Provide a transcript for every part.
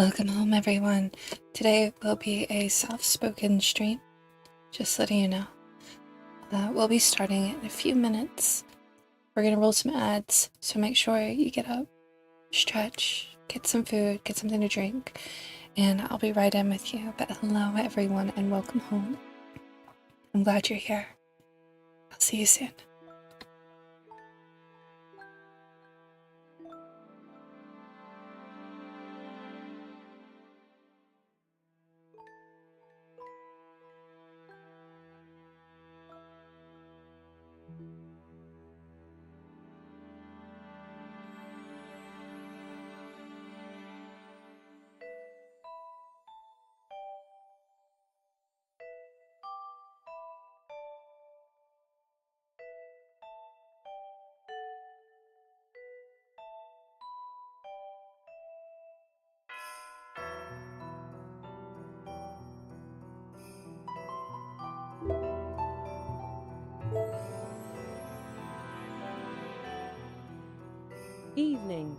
Welcome home, everyone. Today will be a soft-spoken stream, just letting you know. We'll be starting in a few minutes. We're gonna roll some ads, so make sure you get up, stretch, get some food, get something to drink, and I'll be right in with you. But hello, everyone, and welcome home. I'm glad you're here. I'll see you soon. Evening.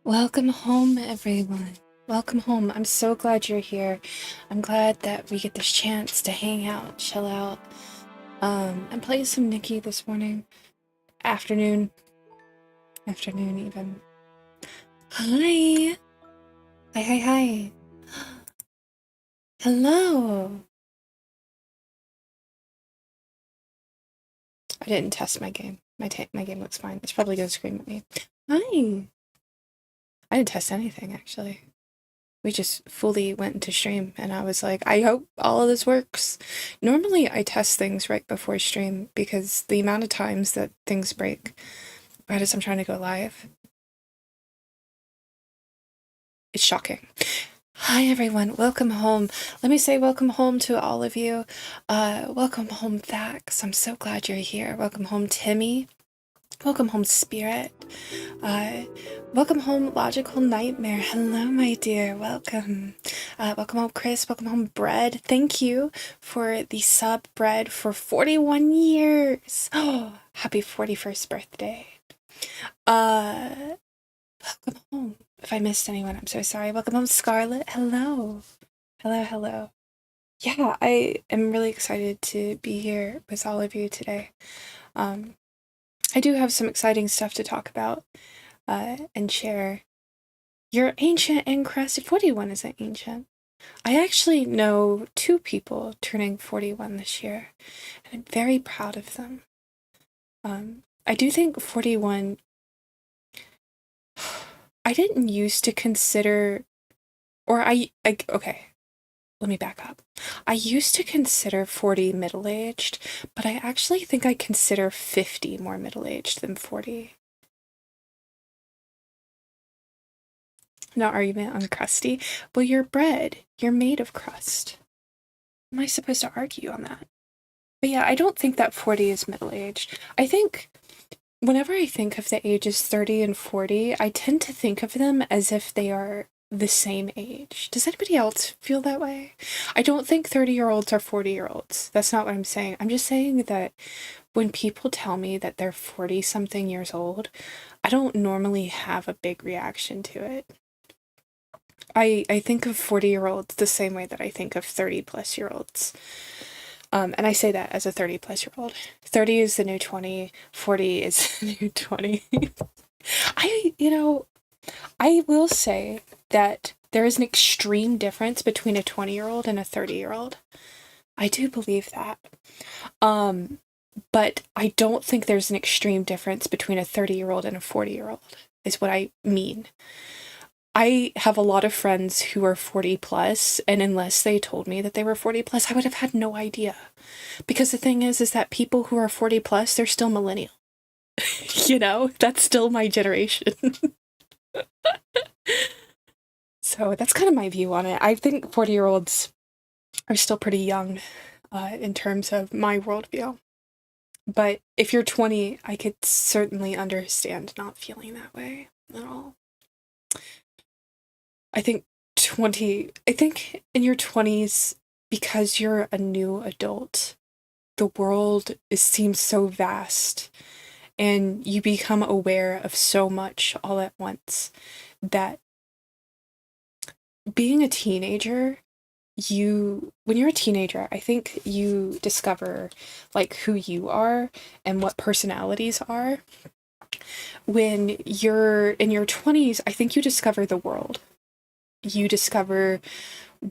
Welcome home, everyone. Welcome home. I'm so glad you're here. I'm glad that we get this chance to hang out, chill out, and play some Nikki this morning. Afternoon even. Hi! Hi. Hello! I didn't test my game. My game looks fine. It's probably gonna scream at me. Hi! I didn't test anything, actually. We just fully went into stream, and I was like, I hope all of this works. Normally, I test things right before stream because the amount of times that things break right as I'm trying to go live, it's shocking. Hi, everyone. Welcome home. Let me say welcome home to all of you. Welcome home, Thax. I'm so glad you're here. Welcome home, Timmy. Welcome home, Spirit. Welcome home, Logical Nightmare. Hello, my dear. Welcome. Welcome home, Chris. Welcome home, Bread. Thank you for the sub, Bread, for 41 years. Oh, happy 41st birthday. Welcome home. If I missed anyone, I'm so sorry. Welcome home, Scarlett. Hello. Hello. Yeah, I am really excited to be here with all of you today. I do have some exciting stuff to talk about and share. You're ancient and crusty. 41 isn't ancient. I actually know 2 people turning 41 this year, and I'm very proud of them. I do think 41. I didn't used to consider, or okay, let me back up. I used to consider 40 middle-aged, but I actually think I consider 50 more middle-aged than 40. No argument on crusty. Well, you're bread. You're made of crust. Am I supposed to argue on that? But yeah, I don't think that 40 is middle-aged. I think whenever I think of the ages 30 and 40, I tend to think of them as if they are the same age. Does anybody else feel that way? I don't think 30-year-olds are 40-year-olds. That's not what I'm saying. I'm just saying that when people tell me that they're 40-something years old, I don't normally have a big reaction to it. I think of 40-year-olds the same way that I think of 30-plus-year-olds. And I say that as a 30-plus-year-old. 30 is the new 20, 40 is the new 20. I will say that there is an extreme difference between a 20-year-old and a 30-year-old. I do believe that. But I don't think there's an extreme difference between a 30-year-old and a 40-year-old, is what I mean. I have a lot of friends who are 40 plus, and unless they told me that they were 40 plus, I would have had no idea. Because the thing is that people who are 40 plus, they're still millennial. That's still my generation. So that's kind of my view on it. I think 40-year-olds are still pretty young in terms of my worldview. But if you're 20, I could certainly understand not feeling that way at all. I think in your 20s, because you're a new adult, the world seems so vast and you become aware of so much all at once that being a teenager, when you're a teenager, I think you discover like who you are and what personalities are. When you're in your 20s, I think you discover the world. You discover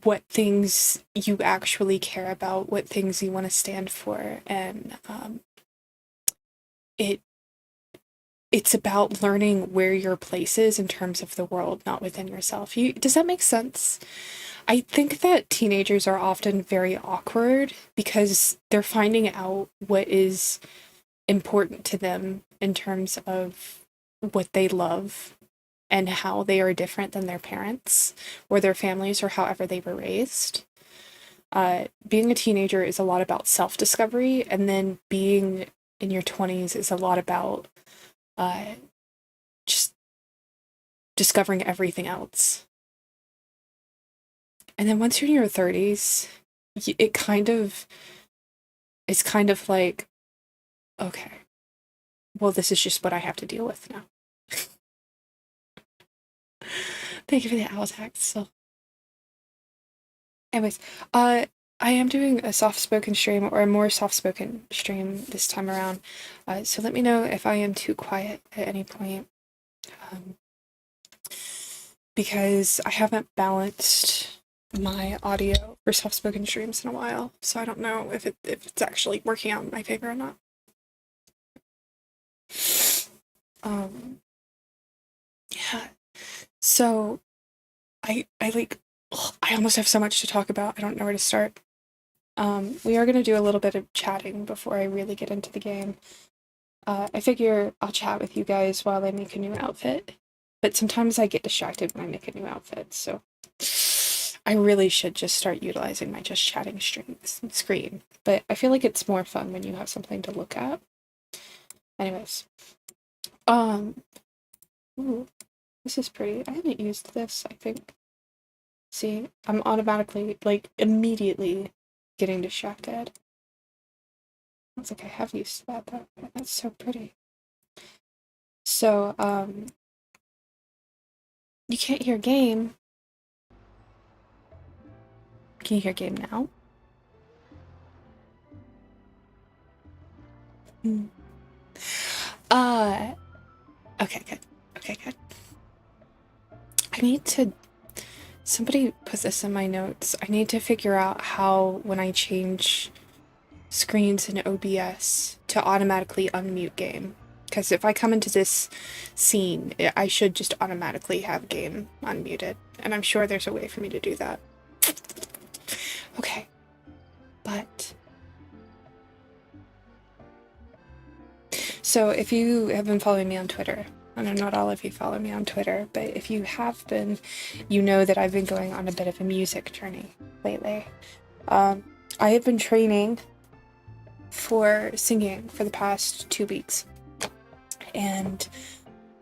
what things you actually care about, what things you want to stand for, and it's about learning where your place is in terms of the world, not within yourself. Does that make sense? I think that teenagers are often very awkward because they're finding out what is important to them in terms of what they love and how they are different than their parents or their families or however they were raised. Being a teenager is a lot about self-discovery, and then being in your 20s is a lot about just discovering everything else. And then once you're in your 30s, it's kind of like, okay, well, this is just what I have to deal with now. Thank you for the owl tax. So, anyways, I am doing a soft-spoken stream or a more soft-spoken stream this time around. So let me know if I am too quiet at any point. Because I haven't balanced my audio for soft-spoken streams in a while, so I don't know if it's actually working out in my favor or not. Yeah. So I like I almost have so much to talk about. I don't know where to start. We are gonna do a little bit of chatting before I really get into the game. I figure I'll chat with you guys while I make a new outfit, but sometimes I get distracted when I make a new outfit, so I really should just start utilizing my just chatting screen, but I feel like it's more fun when you have something to look at. Anyways, ooh, this is pretty. I haven't used this, I think. See, I'm automatically, like, immediately getting distracted. It's like I have used that though. That's so pretty. So, you can't hear game. Can you hear game now? Okay, good. Okay, good. I need to... Somebody put this in my notes. I need to figure out how, when I change screens in OBS, to automatically unmute game. Because if I come into this scene, I should just automatically have game unmuted. And I'm sure there's a way for me to do that. Okay. But... So if you have been following me on Twitter, I know not all of you follow me on Twitter, but if you have been, you know that I've been going on a bit of a music journey lately. I have been training for singing for the past 2 weeks, and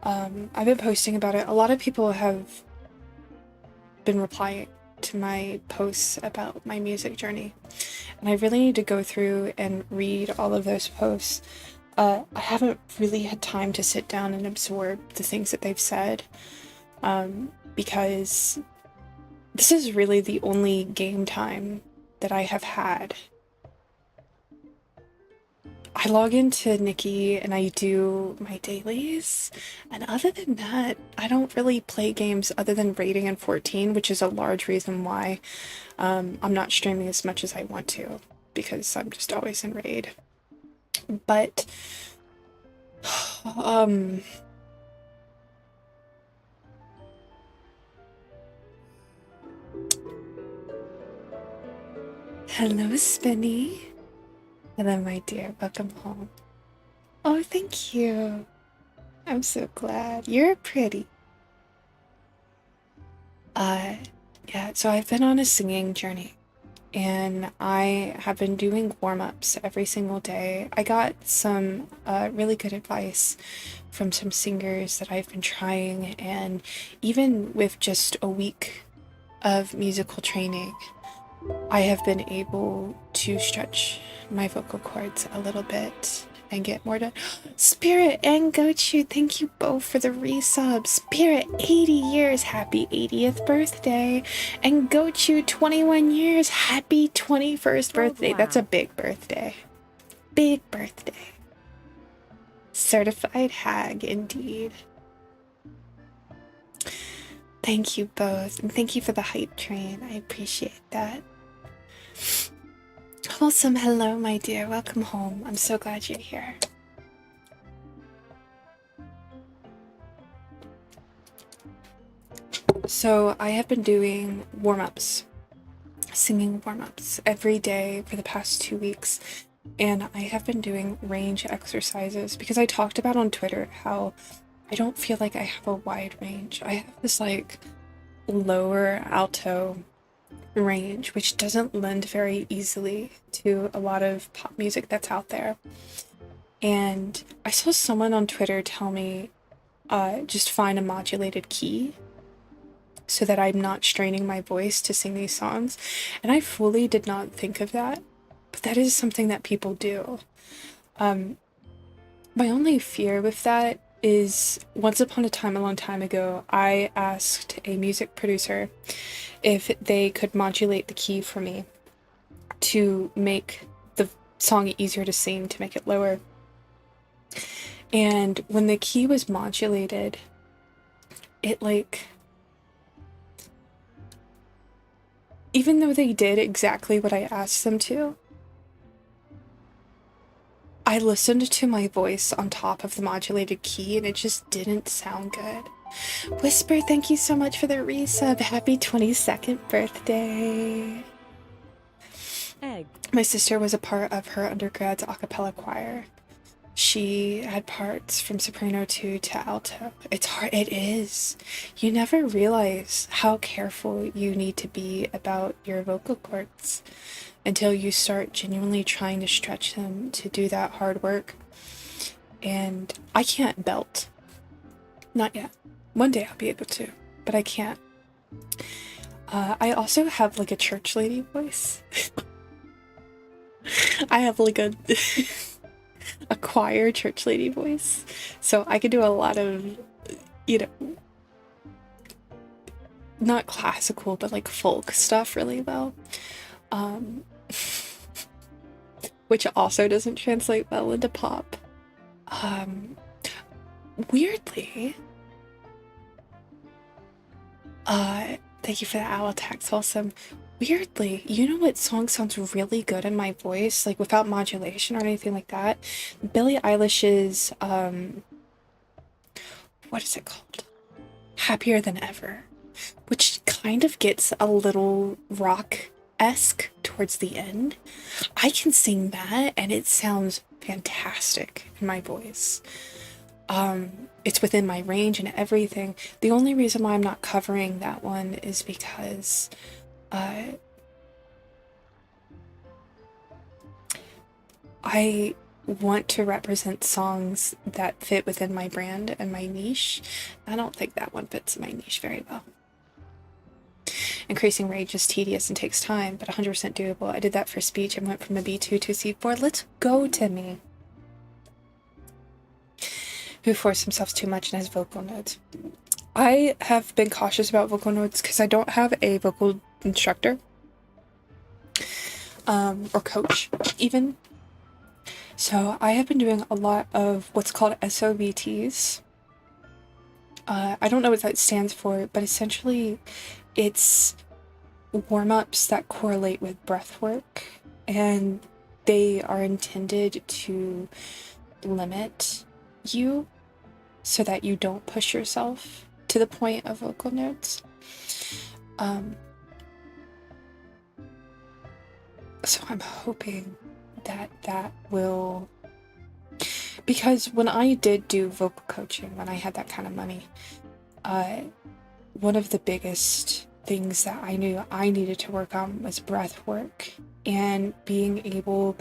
I've been posting about it. A lot of people have been replying to my posts about my music journey, and I really need to go through and read all of those posts. I haven't really had time to sit down and absorb the things that they've said, because this is really the only game time that I have had. I log into Nikki and I do my dailies, and other than that, I don't really play games other than raiding in 14, which is a large reason why I'm not streaming as much as I want to, because I'm just always in raid. But hello, Spinny. Hello, my dear. Welcome home. Oh, thank you. I'm so glad. You're pretty. Yeah, so I've been on a singing journey, and I have been doing warm-ups every single day. I got some really good advice from some singers that I've been trying, and even with just a week of musical training, I have been able to stretch my vocal cords a little bit and get more done. Spirit and Gochu, thank you both for the resub. Spirit, 80 years, happy 80th birthday. And Gochu, 21 years, happy 21st birthday. Wow. That's a big birthday. Big birthday. Certified hag, indeed. Thank you both, and thank you for the hype train. I appreciate that. Wholesome, hello, my dear. Welcome home. I'm so glad you're here. So I have been doing warm-ups, singing warm-ups every day for the past 2 weeks, and I have been doing range exercises because I talked about on Twitter how I don't feel like I have a wide range. I have this like lower alto range, which doesn't lend very easily to a lot of pop music that's out there. And I saw someone on Twitter tell me just find a modulated key so that I'm not straining my voice to sing these songs. And I fully did not think of that, but that is something that people do. My only fear with that is once upon a time, a long time ago, I asked a music producer if they could modulate the key for me to make the song easier to sing, to make it lower. And when the key was modulated, it like, even though they did exactly what I asked them to, I listened to my voice on top of the modulated key and it just didn't sound good. Whisper, thank you so much for the resub. Happy 22nd birthday. Egg. My sister was a part of her undergrad's a cappella choir. She had parts from soprano 2 to alto. It's hard. It is. You never realize how careful you need to be about your vocal cords until you start genuinely trying to stretch them to do that hard work. And I can't belt. Not yet. One day I'll be able to, but I can't. I also have like a church lady voice. I have like a choir church lady voice, so I could do a lot of, you know, not classical but like folk stuff really well, which also doesn't translate well into pop. Weirdly, thank you for the owl attacks. Awesome. Weirdly, you know what song sounds really good in my voice, like without modulation or anything like that? Billie Eilish's, what is it called? Happier Than Ever, which kind of gets a little rock-esque towards the end. I can sing that and it sounds fantastic in my voice. It's within my range and everything. The only reason why I'm not covering that one is because I want to represent songs that fit within my brand and my niche. I don't think that one fits in my niche very well. Increasing range is tedious and takes time, but 100% doable. I did that for speech and went from a B2 to a C4. Let's go, Timmy. Who forced himself too much in his vocal notes. I have been cautious about vocal notes because I don't have a vocal instructor. Or coach, even. So I have been doing a lot of what's called SOVTs. I don't know what that stands for, but essentially it's warm-ups that correlate with breath work, and they are intended to limit you so that you don't push yourself to the point of vocal notes. So I'm hoping that that will, because when I did do vocal coaching, when I had that kind of money, one of the biggest things that I knew I needed to work on was breath work and being able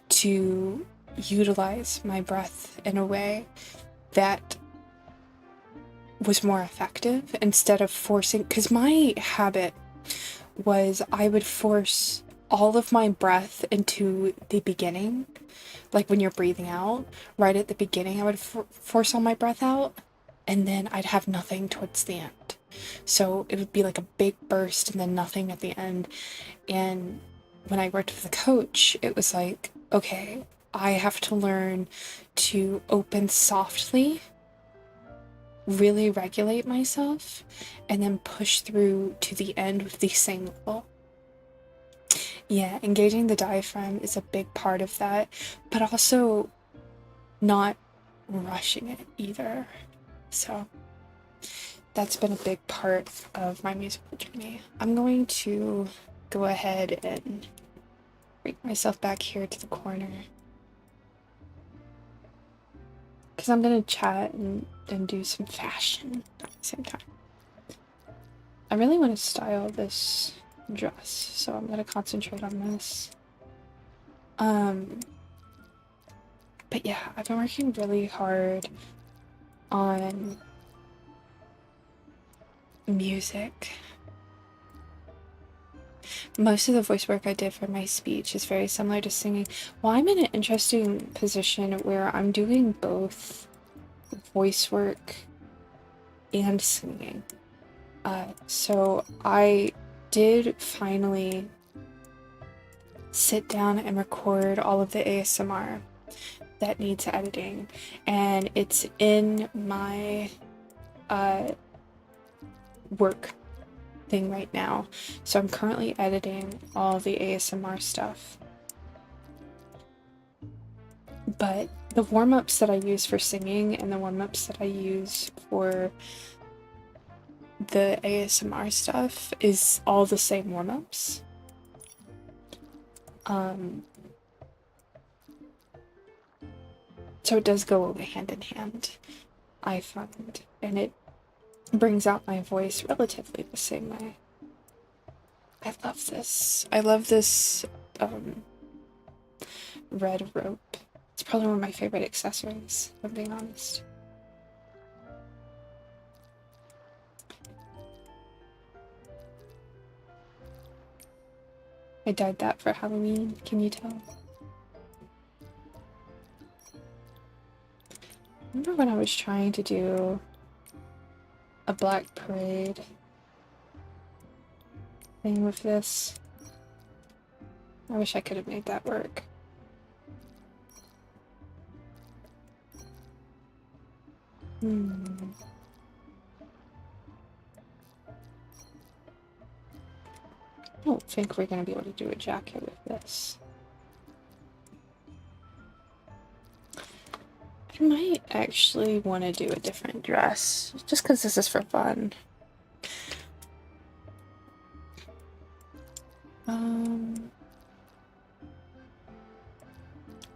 to utilize my breath in a way that was more effective instead of forcing, because my habit was I would force all of my breath into the beginning, like when you're breathing out, right at the beginning I would force all my breath out, and then I'd have nothing towards the end. So it would be like a big burst and then nothing at the end. And when I worked with a coach, it was like, okay, I have to learn to open softly, really regulate myself, and then push through to the end with the same level. Yeah, engaging the diaphragm is a big part of that, but also not rushing it either. So that's been a big part of my musical journey. I'm going to go ahead and bring myself back here to the corner, because I'm going to chat and do some fashion at the same time. I really want to style this dress, so I'm going to concentrate on this. But yeah, I've been working really hard on music. Most of the voice work I did for my speech is very similar to singing. Well, I'm in an interesting position where I'm doing both voice work and singing. So I did finally sit down and record all of the ASMR that needs editing, and it's in my work thing right now. So I'm currently editing all the ASMR stuff. But the warm-ups that I use for singing and the warm-ups that I use for the ASMR stuff is all the same warm-ups. So it does go hand in hand, I find, and it brings out my voice relatively the same way. I love this. I love this red rope. It's probably one of my favorite accessories, if I'm being honest. I dyed that for Halloween, can you tell? Remember when I was trying to do a Black Parade thing with this? I wish I could have made that work. I don't think we're gonna be able to do a jacket with this. I might actually want to do a different dress, just because this is for fun.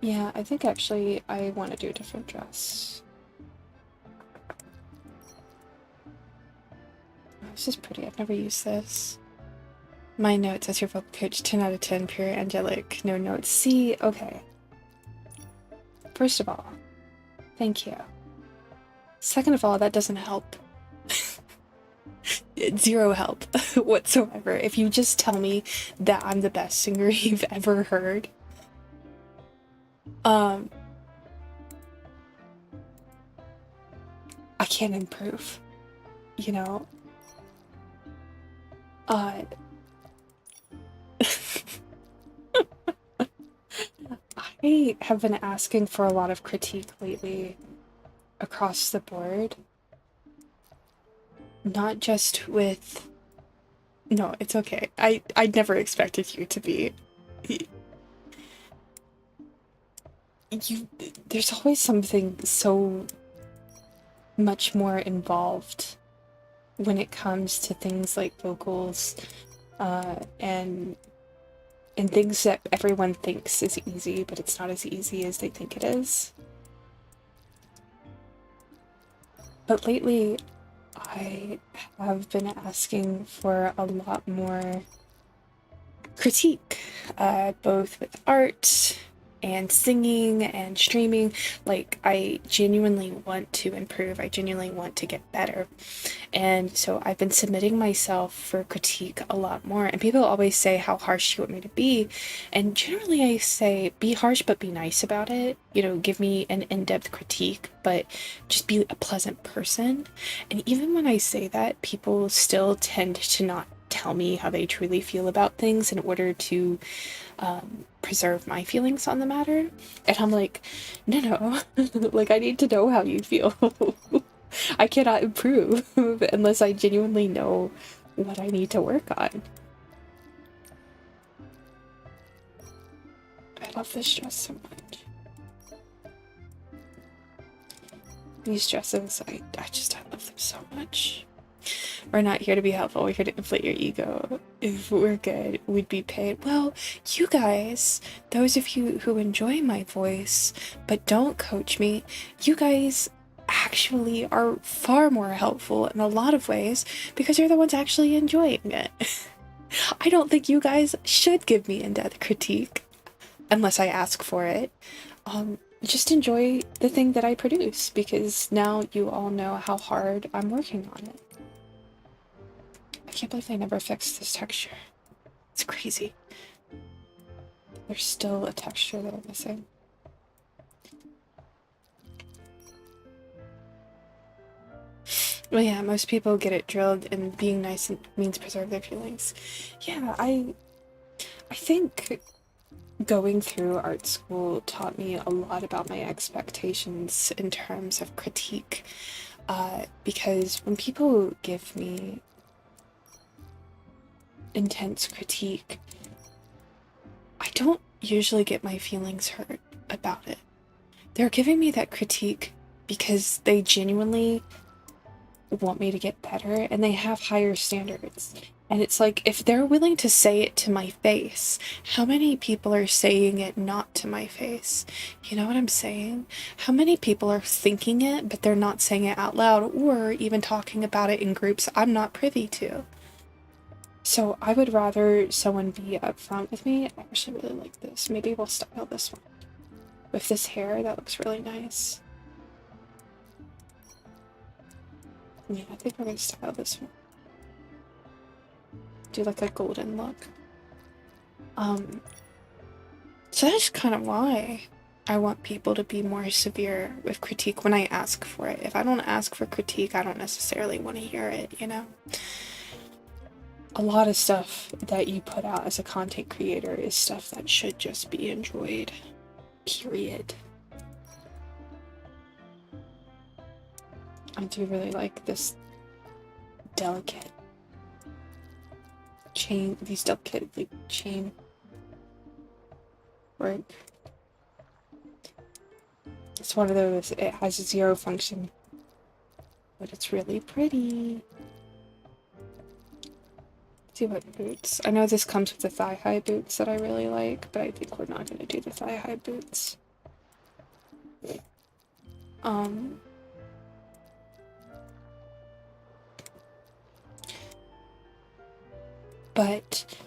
Yeah, I think actually I want to do a different dress. Oh, this is pretty. I've never used this. My notes as your vocal coach, 10 out of 10, pure angelic, no notes. See, okay. First of all, thank you. Second of all, that doesn't help. Zero help whatsoever. If you just tell me that I'm the best singer you've ever heard, I can't improve, you know? I have been asking for a lot of critique lately across the board. Not just with... No, it's okay. I never expected you to be... There's always something so much more involved when it comes to things like vocals, and things that everyone thinks is easy, but it's not as easy as they think it is. But lately, I have been asking for a lot more critique, both with art and singing and streaming. Like, I genuinely want to improve. I genuinely want to get better. And so I've been submitting myself for critique a lot more. And people always say how harsh you want me to be. And generally I say, be harsh, but be nice about it. You know, give me an in-depth critique, but just be a pleasant person. And even when I say that, people still tend to not tell me how they truly feel about things in order to preserve my feelings on the matter. And I'm like, no, like, I need to know how you feel. I cannot improve unless I genuinely know what I need to work on. I love this dress so much. These dresses, I love them so much. We're not here to be helpful, we're here to inflate your ego. If we're good, we'd be paid. Well, you guys, those of you who enjoy my voice but don't coach me, you guys actually are far more helpful in a lot of ways because you're the ones actually enjoying it. I don't think you guys should give me in-depth critique unless I ask for it. Just enjoy the thing that I produce, because now you all know how hard I'm working on it. I can't believe they never fixed this texture. It's crazy. There's still a texture that I'm missing. Well, yeah, most people get it drilled, and being nice means preserve their feelings. Yeah, I think going through art school taught me a lot about my expectations in terms of critique. Because when people give me intense critique, I don't usually get my feelings hurt about it. They're giving me that critique because they genuinely want me to get better and they have higher standards. And it's like, if they're willing to say it to my face, how many people are saying it not to my face? You know what I'm saying? How many people are thinking it, but they're not saying it out loud or even talking about it in groups I'm not privy to? So I would rather someone be upfront with me. I actually really like this. Maybe we'll style this one. With this hair, that looks really nice. Yeah, I think we're gonna style this one. Do like a golden look. So that's kind of why I want people to be more severe with critique when I ask for it. If I don't ask for critique, I don't necessarily want to hear it, you know? A lot of stuff that you put out as a content creator is stuff that should just be enjoyed. Period. I do really like this delicate chain, these delicate like chain work. It's one of those, it has a zero function, but it's really pretty. Let's see what boots. I know this comes with the thigh-high boots that I really like, but I think we're not going to do the thigh-high boots. But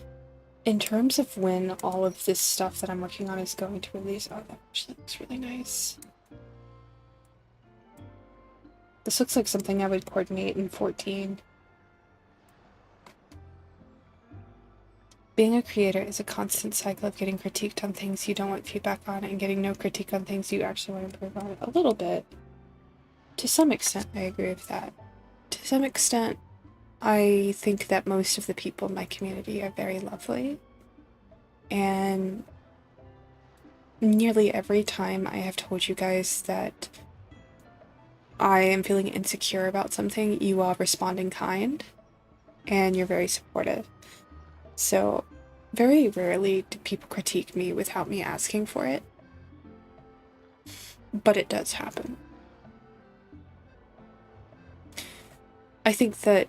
in terms of when all of this stuff that I'm working on is going to release, oh, that actually looks really nice. This looks like something I would coordinate in 14. Being a creator is a constant cycle of getting critiqued on things you don't want feedback on and getting no critique on things you actually want to improve on. A little bit. To some extent, I agree with that. To some extent, I think that most of the people in my community are very lovely. And nearly every time I have told you guys that I am feeling insecure about something, you all respond in kind, and you're very supportive. So, very rarely do people critique me without me asking for it. But it does happen. I think that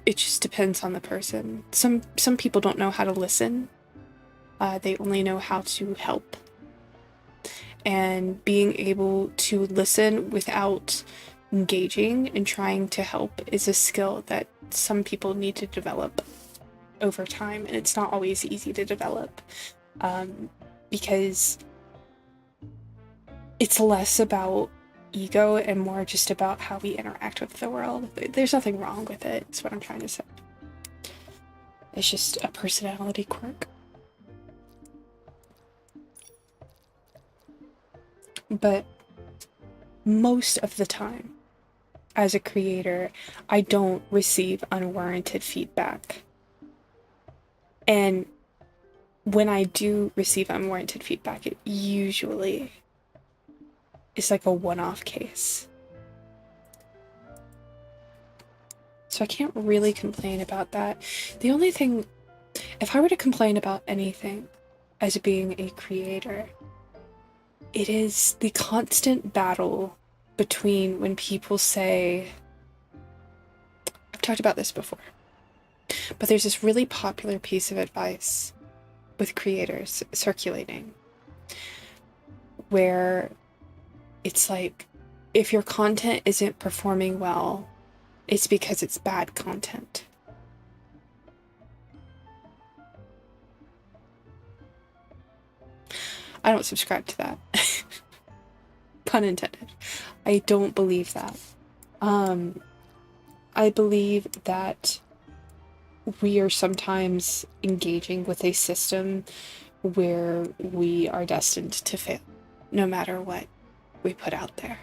it just depends on the person. Some people don't know how to listen. They only know how to help. And being able to listen without engaging and trying to help is a skill that some people need to develop over time, and it's not always easy to develop, because it's less about ego and more just about how we interact with the world. There's nothing wrong with it, is what I'm trying to say. It's just a personality quirk. But most of the time, as a creator, I don't receive unwarranted feedback. And when I do receive unwarranted feedback, it usually is like a one-off case. So I can't really complain about that. The only thing, if I were to complain about anything as being a creator, it is the constant battle between when people say, I've talked about this before, but there's this really popular piece of advice with creators circulating where it's like, if your content isn't performing well, it's because it's bad content. I don't subscribe to that. Pun intended. I don't believe that. I believe that we are sometimes engaging with a system where we are destined to fail, no matter what we put out there.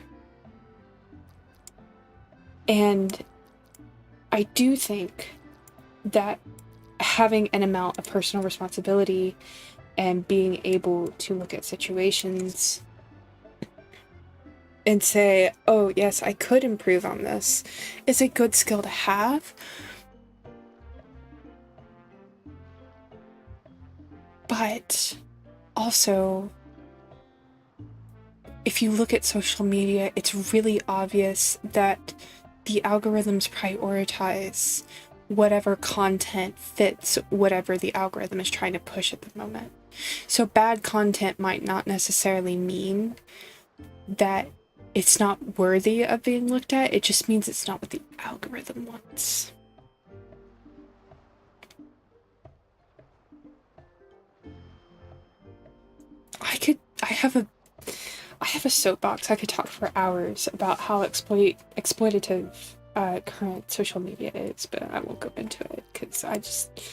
And I do think that having an amount of personal responsibility and being able to look at situations and say, oh, yes, I could improve on this, is a good skill to have. But also, if you look at social media, it's really obvious that the algorithms prioritize whatever content fits whatever the algorithm is trying to push at the moment. So bad content might not necessarily mean that it's not worthy of being looked at. It just means it's not what the algorithm wants. I have a soapbox. I could talk for hours about how exploitative current social media is, but I won't go into it because it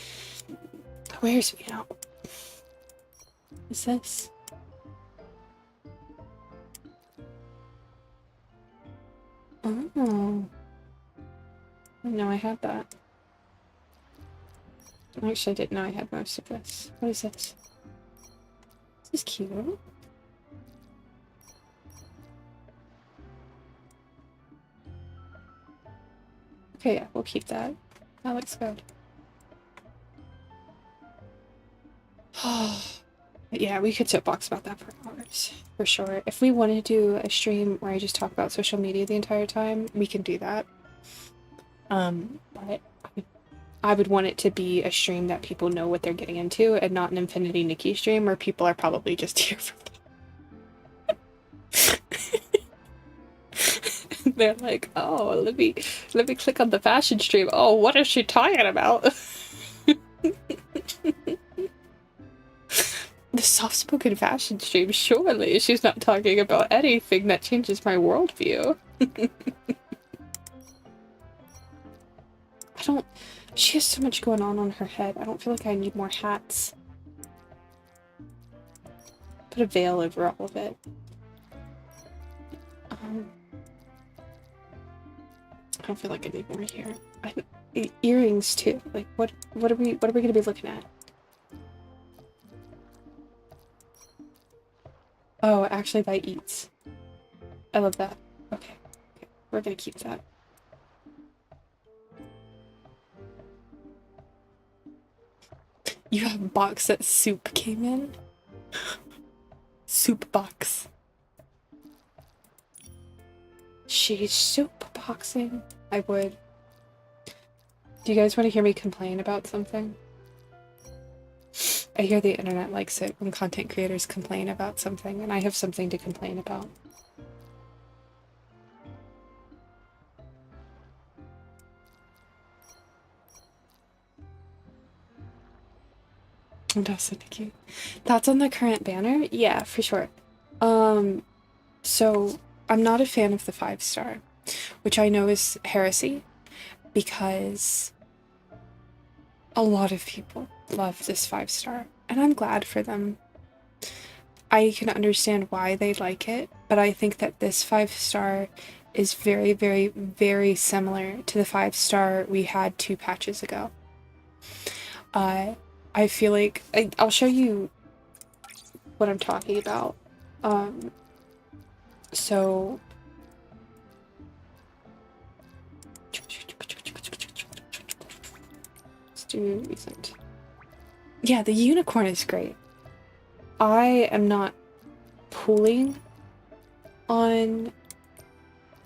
wears me out. What is this? Oh. I didn't know I had that. Actually, I didn't know I had most of this. What is this? This is cute. Okay, yeah, we'll keep that. That looks good. Yeah, we could soapbox about that for hours, for sure. If we want to do a stream where I just talk about social media the entire time, we can do that. But I would want it to be a stream that people know what they're getting into, and not an Infinity Nikki stream where people are probably just here for they're like, oh, let me click on the fashion stream. Oh, what is she talking about? The soft-spoken fashion stream, surely she's not talking about anything that changes my worldview. She has so much going on her head. I don't feel like I need more hats. Put a veil over all of it. I don't feel like I need more here. Earrings too. Like, what are we gonna be looking at? Oh, actually that eats. I love that. Okay. We're gonna keep that. You have a box that soup came in? Soup box. She's soup boxing. I would. Do you guys want to hear me complain about something? I hear the internet likes it when content creators complain about something, and I have something to complain about. And also Nikki. Thoughts on the current banner? Yeah, for sure. So I'm not a fan of the 5-star, which I know is heresy, because a lot of people love this 5-star, and I'm glad for them. I can understand why they like it, but I think that this 5-star is very, very, very similar to the 5-star we had 2 patches ago. I feel like I'll show you what I'm talking about. So let's do recent. Yeah, the unicorn is great. I am not pulling on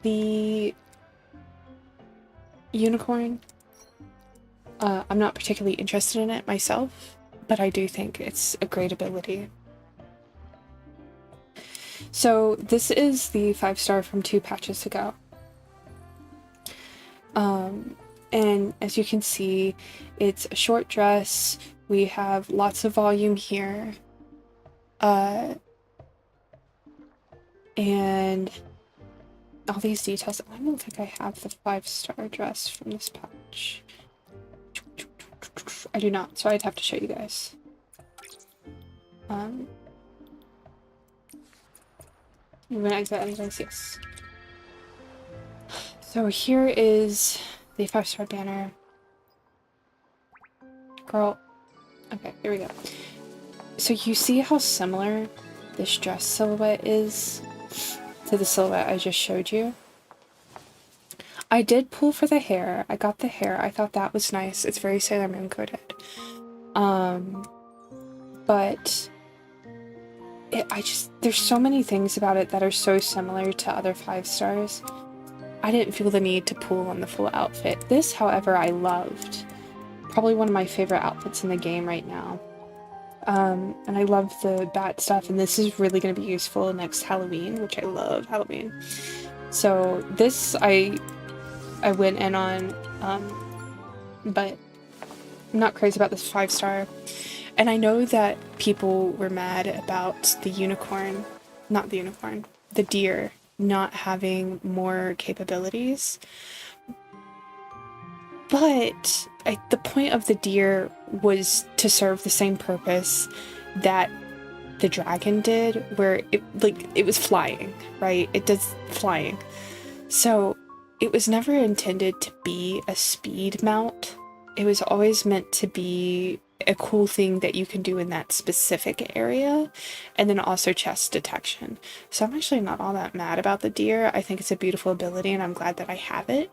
the unicorn. I'm not particularly interested in it myself, but I do think it's a great ability. So this is the 5-star from 2 patches ago. And as you can see, it's a short dress. We have lots of volume here. And all these details. I don't think I have the 5-star dress from this patch. I do not, so I'd have to show you guys. You want to exit anyways? Yes. So here is the 5-star banner. Girl. Okay, here we go. So you see how similar this dress silhouette is to the silhouette I just showed you? I did pull for the hair. I got the hair. I thought that was nice. It's very Sailor Moon coded. But there's so many things about it that are so similar to other 5 stars. I didn't feel the need to pull on the full outfit. This, however, I loved. Probably one of my favorite outfits in the game right now. And I love the bat stuff, and this is really going to be useful next Halloween, which I love Halloween. So this I went in on, but I'm not crazy about this 5-star. And I know that people were mad about the deer not having more capabilities. But the point of the deer was to serve the same purpose that the dragon did, where it was flying, right? It does flying. So it was never intended to be a speed mount. It was always meant to be a cool thing that you can do in that specific area, and then also chest detection. So I'm actually not all that mad about the deer. I think it's a beautiful ability, and I'm glad that I have it.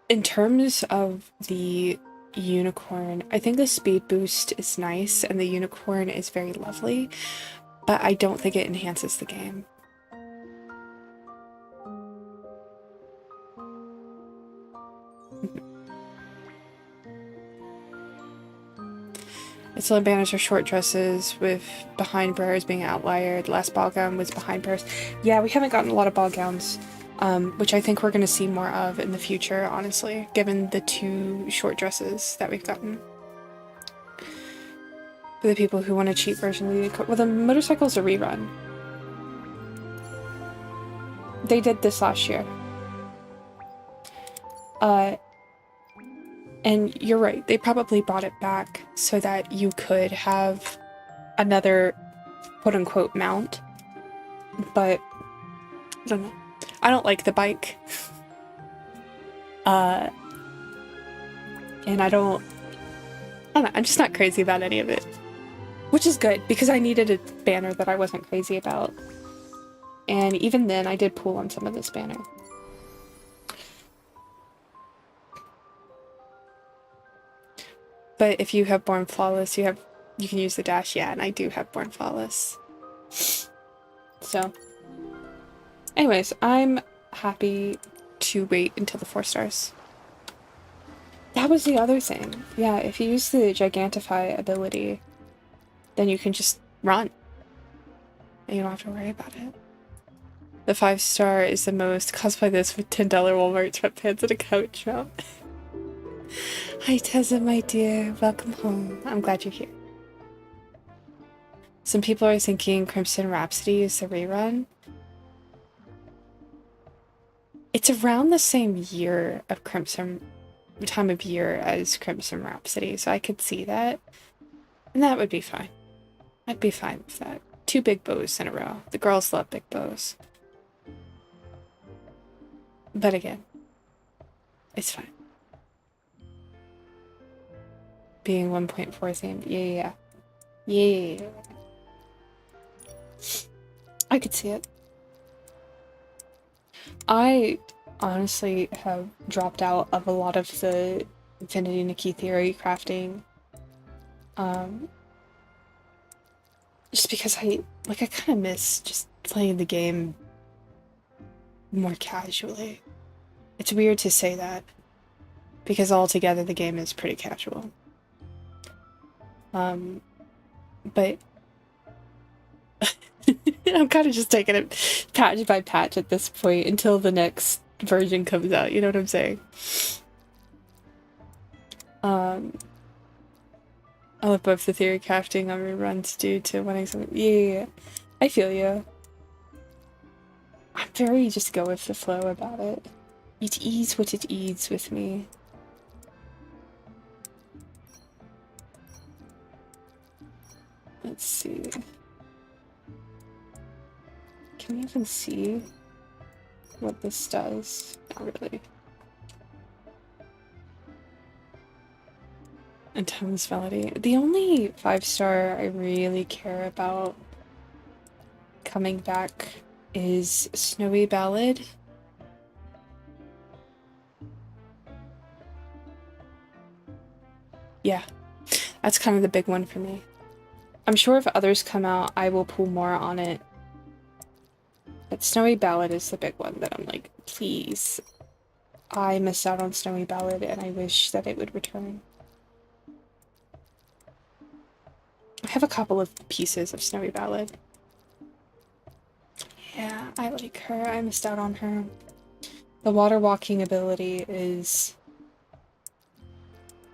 In terms of the unicorn, I think the speed boost is nice, and the unicorn is very lovely, but I don't think it enhances the game. Its only banners are short dresses, with behind bearers being an outlier. The last ball gown was behind bearers. Yeah, we haven't gotten a lot of ball gowns, which I think we're going to see more of in the future, honestly, given the 2 short dresses that we've gotten. For the people who want a cheap version of the... Well, the motorcycle's a rerun. They did this last year. And you're right, they probably brought it back so that you could have another quote-unquote mount. But, I don't know. I don't like the bike. And I don't know, I'm just not crazy about any of it. Which is good, because I needed a banner that I wasn't crazy about. And even then, I did pull on some of this banner. But if you have Born Flawless, you can use the dash. Yeah, and I do have Born Flawless. So, anyways, I'm happy to wait until the 4 stars. That was the other thing. Yeah, if you use the Gigantify ability, then you can just run. And you don't have to worry about it. The 5-star is the most. Cosplay this with $10 Walmart sweatpants and a couch mount. Hi Tessa, my dear. Welcome home. I'm glad you're here. Some people are thinking Crimson Rhapsody is the rerun. It's around the same year of time of year as Crimson Rhapsody, so I could see that. And that would be fine. I'd be fine with that. 2 big bows in a row. The girls love big bows. But again, it's fine. Being 1.4 themed. Yeah. I could see it. I honestly have dropped out of a lot of the Infinity Nikki theory crafting. Just because I kind of miss just playing the game more casually. It's weird to say that, because altogether the game is pretty casual. But I'm kind of just taking it patch by patch at this point until the next version comes out, you know what I'm saying? I love both the theory crafting on reruns due to wanting something. Yeah, I feel you. I'm very just go with the flow about it. It is what it is with me. Let's see. Can we even see what this does? Not really. Intense melody. The only 5-star I really care about coming back is Snowy Ballad. Yeah, that's kind of the big one for me. I'm sure if others come out, I will pull more on it. But Snowy Ballad is the big one that I'm like, please. I missed out on Snowy Ballad and I wish that it would return. I have a couple of pieces of Snowy Ballad. Yeah, I like her. I missed out on her. The water walking ability is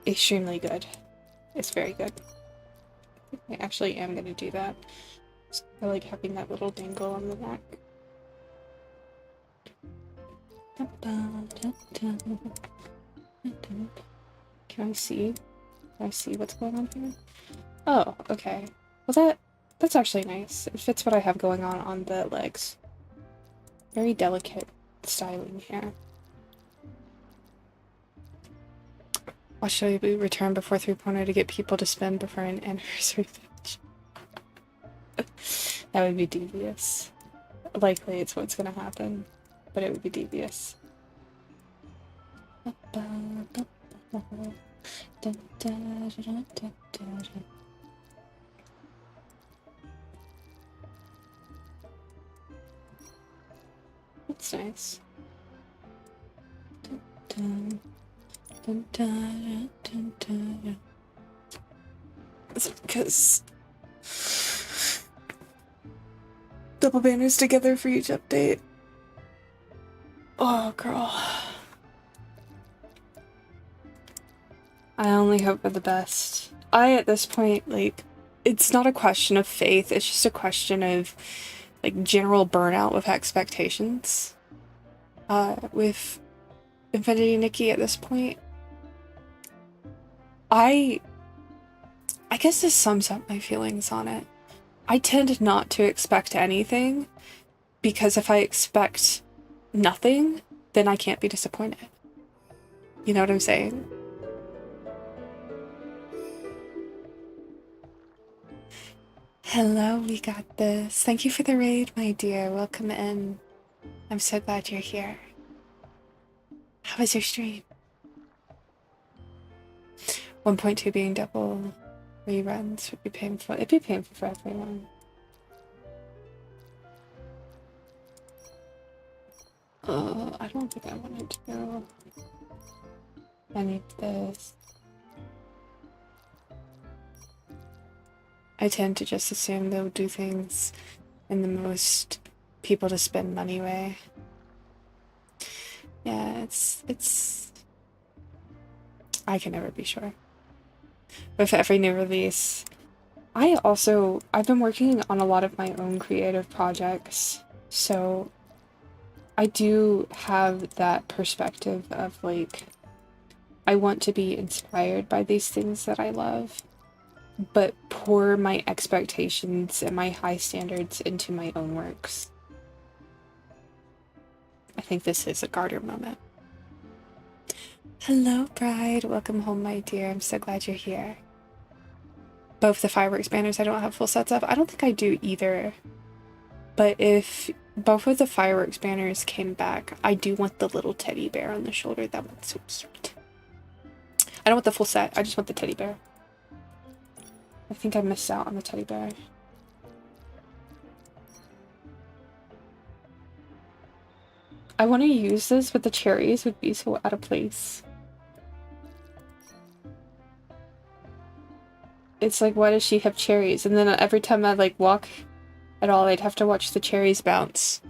extremely good. It's very good. I actually am going to do that. I like having that little dangle on the neck. Can I see? Can I see what's going on here? Oh, okay. Well, that's actually nice. It fits what I have going on the legs. Very delicate styling here. I'll show you we return before 3.0 to get people to spend before an anniversary finish. That would be devious. Likely it's what's gonna happen, but it would be devious. That's nice. It's because double banners together for each update. Oh, girl. I only hope for the best. At this point, like, it's not a question of faith, it's just a question of, like, general burnout with expectations. With Infinity Nikki at this point. I guess this sums up my feelings on it. I tend not to expect anything, because if I expect nothing, then I can't be disappointed. You know what I'm saying? Hello, we got this. Thank you for the raid, my dear. Welcome in. I'm so glad you're here. How was your stream? 1.2 being double reruns would be painful. It'd be painful for everyone. I don't think I wanted to go. I need this. I tend to just assume they'll do things in the most people to spend money way. Yeah, it's... I can never be sure. With every new release. I've been working on a lot of my own creative projects, so I do have that perspective of, like, I want to be inspired by these things that I love, but pour my expectations and my high standards into my own works. I think this is a Garter moment. Hello, Bride. Welcome home, my dear. I'm so glad you're here. Both the fireworks banners I don't have full sets of. I don't think I do either. But if both of the fireworks banners came back, I do want the little teddy bear on the shoulder. That one's so cute. I don't want the full set. I just want the teddy bear. I think I missed out on the teddy bear. I want to use this, but the cherries would be so out of place. It's like, why does she have cherries? And then every time I, like, walk at all, I'd have to watch the cherries bounce.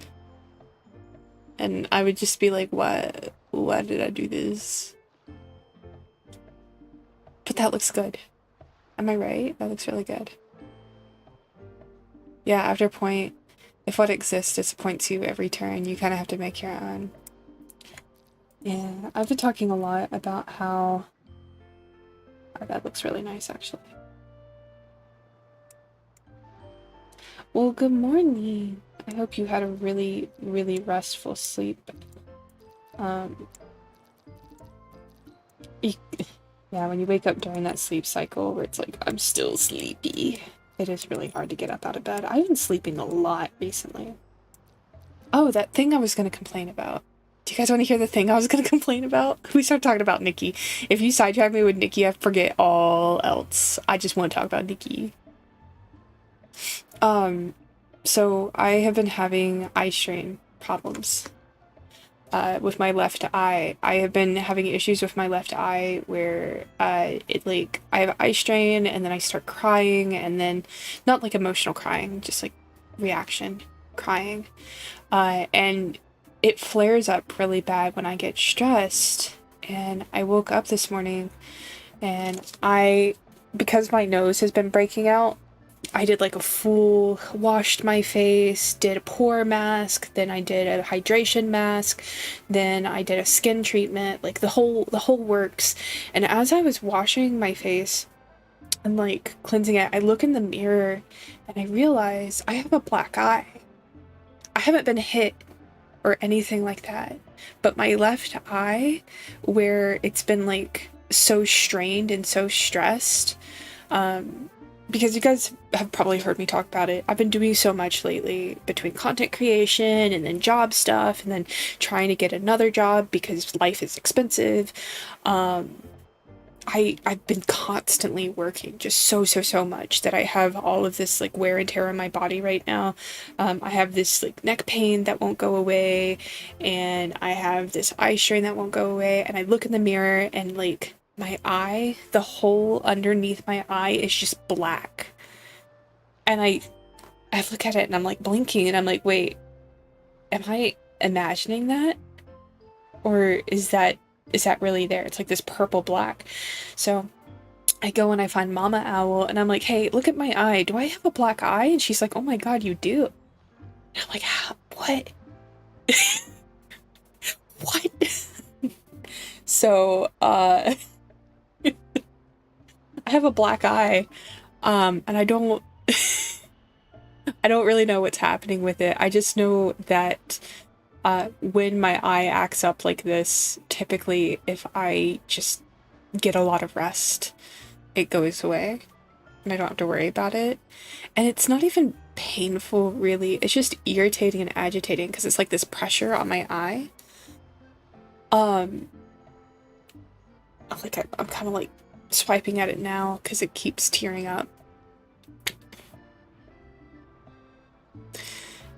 And I would just be like, what? Why did I do this? But that looks good. Am I right? That looks really good. Yeah, after point, if what exists is point 2 every turn, you kind of have to make your own. Yeah, I've been talking a lot about how... Oh, that looks really nice, actually. Well, good morning. I hope you had a really, really restful sleep. Yeah, when you wake up during that sleep cycle where it's like, I'm still sleepy, it is really hard to get up out of bed. I've been sleeping a lot recently. Oh, that thing I was going to complain about. Do you guys want to hear the thing I was going to complain about? We started talking about Nikki. If you sidetrack me with Nikki, I forget all else. I just want to talk about Nikki. So I have been having eye strain problems with my left eye. I have been having issues with my left eye where it like I have eye strain and then I start crying and then not like emotional crying, just like reaction crying. And it flares up really bad when I get stressed. And I woke up this morning and because my nose has been breaking out, I did like a full washed my face, did a pore mask, then I did a hydration mask, then I did a skin treatment, like the whole works. And as I was washing my face and like cleansing it, I look in the mirror and I realize I have a black eye. I haven't been hit or anything like that, but my left eye, where it's been like so strained and so stressed, because you guys have probably heard me talk about it. I've been doing so much lately between content creation and then job stuff and then trying to get another job because life is expensive. I've been constantly working just so much that I have all of this like wear and tear on my body right now. I have this like neck pain that won't go away, and I have this eye strain that won't go away, and I look in the mirror and like my eye, the hole underneath my eye is just black. And I look at it and I'm like blinking and I'm like, wait, am I imagining that? Or is that really there? It's like this purple black. So I go and I find Mama Owl and I'm like, hey, look at my eye. Do I have a black eye? And she's like, oh my God, you do. And I'm like, what? What? So, I have a black eye, and I don't really know what's happening with it. I just know that when my eye acts up like this, typically if I just get a lot of rest, it goes away and I don't have to worry about it. And it's not even painful, really. It's just irritating and agitating because it's like this pressure on my eye. I'm kind of like swiping at it now because it keeps tearing up.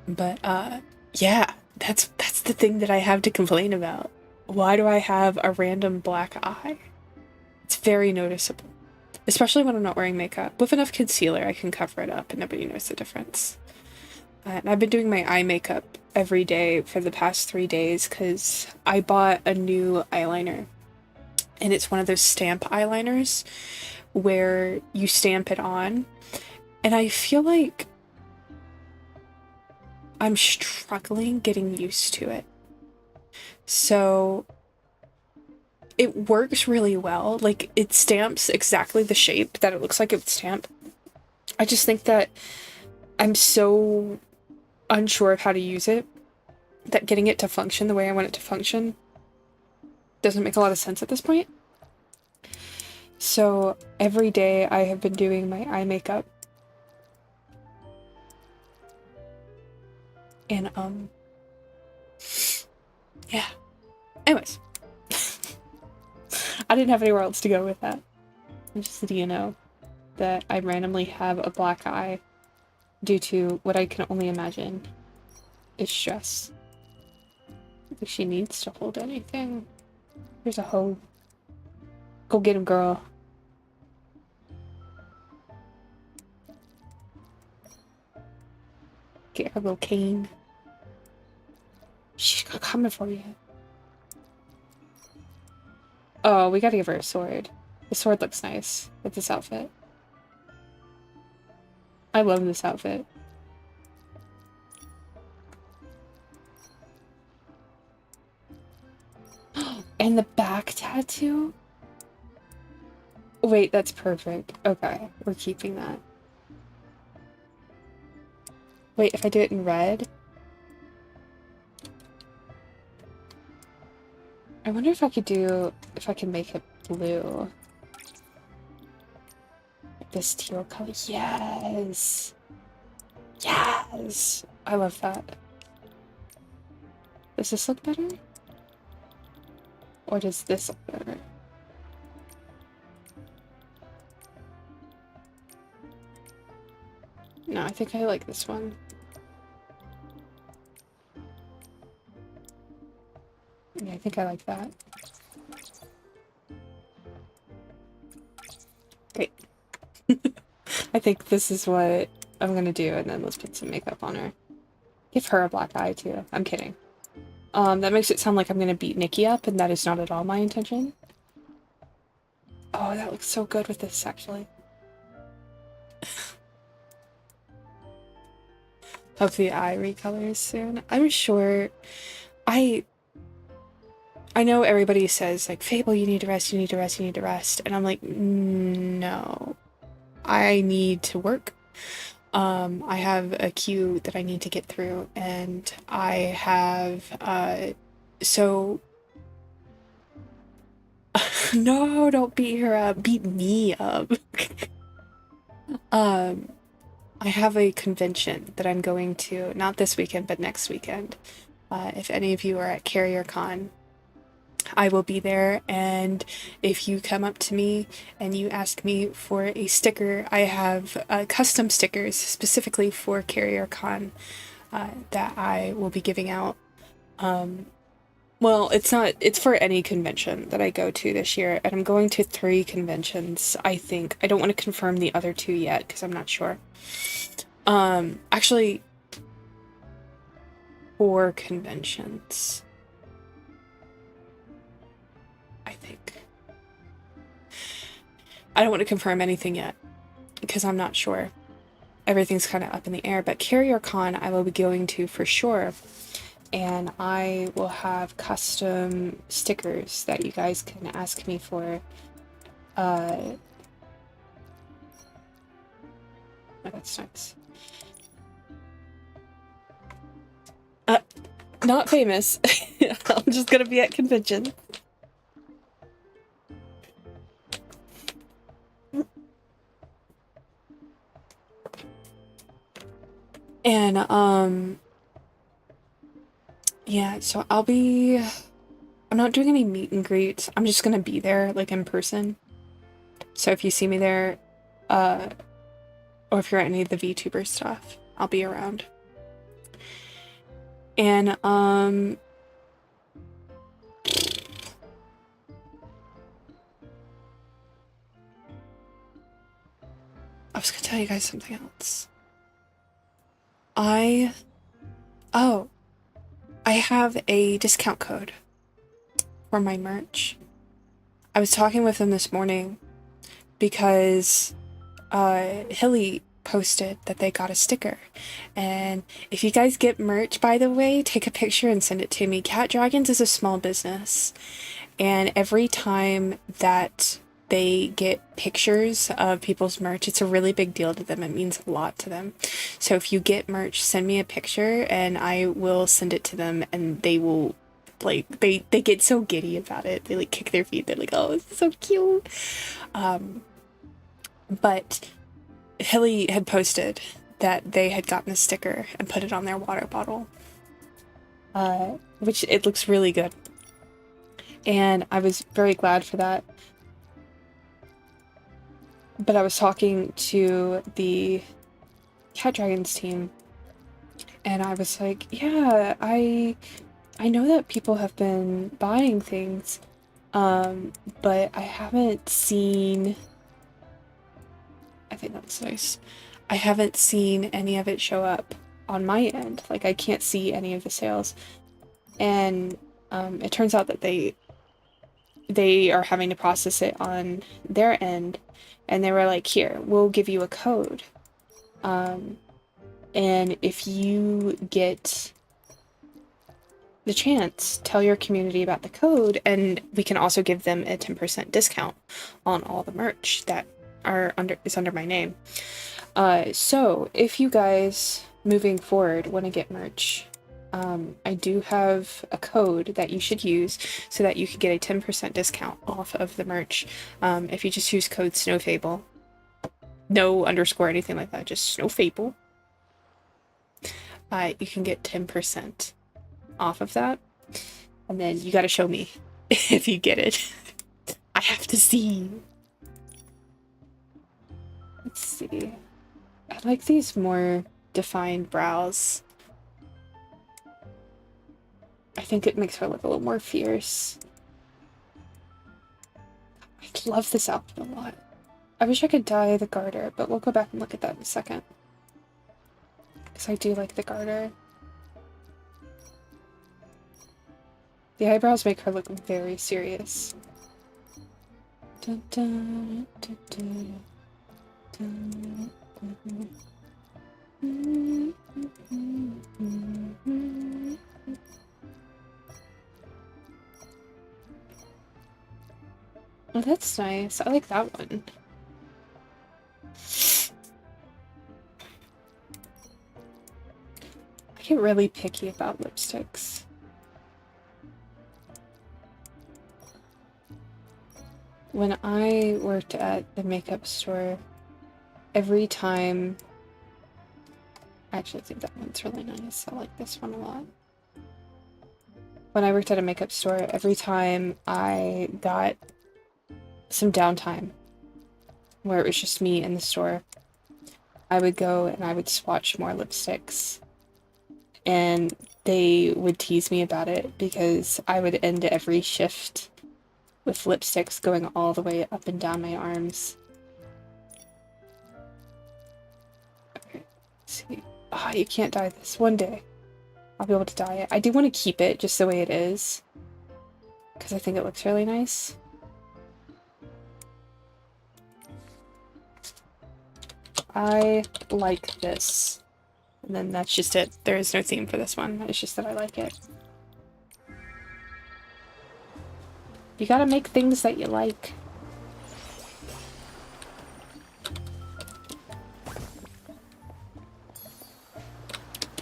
But yeah, that's the thing that I have to complain about. Why do I have a random black eye? It's very noticeable, especially when I'm not wearing makeup. With enough concealer, I can cover it up and nobody knows the difference. And I've been doing my eye makeup every day for the past 3 days because I bought a new eyeliner. And it's one of those stamp eyeliners where you stamp it on. And I feel like I'm struggling getting used to it. So it works really well. Like, it stamps exactly the shape that it looks like it would stamp. I just think that I'm so unsure of how to use it that getting it to function the way I want it to function doesn't make a lot of sense at this point. So every day I have been doing my eye makeup. And yeah. Anyways. I didn't have anywhere else to go with that. Just so you know that I randomly have a black eye due to what I can only imagine is stress. If she needs to hold anything. There's a hoe. Go get him, girl. Get her little cane. She's coming for you. Oh, we gotta give her a sword. The sword looks nice with this outfit. I love this outfit. And the back tattoo? Wait, that's perfect. Okay, we're keeping that. Wait, if I do it in red? I wonder if I can make it blue. This teal color. Yes! Yes! I love that. Does this look better? Or does this look better? No, I think I like this one. Yeah, I think I like that. Great. I think this is what I'm gonna do, and then let's put some makeup on her. Give her a black eye, too. I'm kidding. That makes it sound like I'm gonna beat Nikki up, and that is not at all my intention. Oh, that looks so good with this, actually. Hope the eye recolors soon. I'm sure... I know everybody says, like, Fable, you need to rest, you need to rest, you need to rest. And I'm like, no. I need to work. I have a queue that I need to get through, and I have, so... No, don't beat her up. Beat me up. I have a convention that I'm going to, not this weekend, but next weekend. If any of you are at Carrier Con, I will be there, and if you come up to me and you ask me for a sticker, I have custom stickers specifically for Carrier Con that I will be giving out. Well, it's for any convention that I go to this year, and I'm going to 3 conventions, I think. I don't want to confirm the other 2 yet, because I'm not sure. Actually, 4 conventions. I think. I don't want to confirm anything yet, because I'm not sure. Everything's kind of up in the air, but Carrier Con I will be going to for sure. And I will have custom stickers that you guys can ask me for. Oh, that's nice. Not famous. I'm just gonna be at convention. And, yeah, so I'm not doing any meet and greets. I'm just gonna be there, like, in person. So if you see me there, or if you're at any of the VTuber stuff, I'll be around. And, I was gonna tell you guys something else. I have a discount code for my merch. I was talking with them this morning because Hilly posted that they got a sticker. And if you guys get merch, by the way, take a picture and send it to me. Cat Dragons is a small business, and every time that they get pictures of people's merch, it's a really big deal to them. It means a lot to them. So if you get merch, send me a picture and I will send it to them, and they will, like, they get so giddy about it. They, like, kick their feet. They're like, oh, it's so cute. But Hilly had posted that they had gotten a sticker and put it on their water bottle, which it looks really good. And I was very glad for that. But I was talking to the Cat Dragons team, and I was like, yeah, I know that people have been buying things, but I haven't seen... I think that's nice. I haven't seen any of it show up on my end. Like, I can't see any of the sales. And it turns out that they are having to process it on their end. And they were like, here, we'll give you a code. And if you get the chance, tell your community about the code, and we can also give them a 10% discount on all the merch that is under my name. So if you guys moving forward when I get merch, I do have a code that you should use so that you can get a 10% discount off of the merch. If you just use code SNOWFABLE, no underscore anything like that, just SNOWFABLE, you can get 10% off of that. And then you gotta show me if you get it. I have to see. Let's see. I like these more defined brows. I think it makes her look a little more fierce. I love this outfit a lot. I wish I could dye the garter, but we'll go back and look at that in a second. Because I do like the garter. The eyebrows make her look very serious. Dun, dun, dun, dun, dun, dun, dun. Oh, that's nice. I like that one. I get really picky about lipsticks. When I worked at the makeup store, every time... Actually, I think that one's really nice. I like this one a lot. When I worked at a makeup store, every time I got some downtime where it was just me in the store, I would go and I would swatch more lipsticks. And they would tease me about it because I would end every shift with lipsticks going all the way up and down my arms. Okay, let's see. Ah, you can't dye this. One day I'll be able to dye it. I do want to keep it just the way it is because I think it looks really nice. I like this. And then that's just it. There is no theme for this one. It's just that I like it. You gotta make things that you like.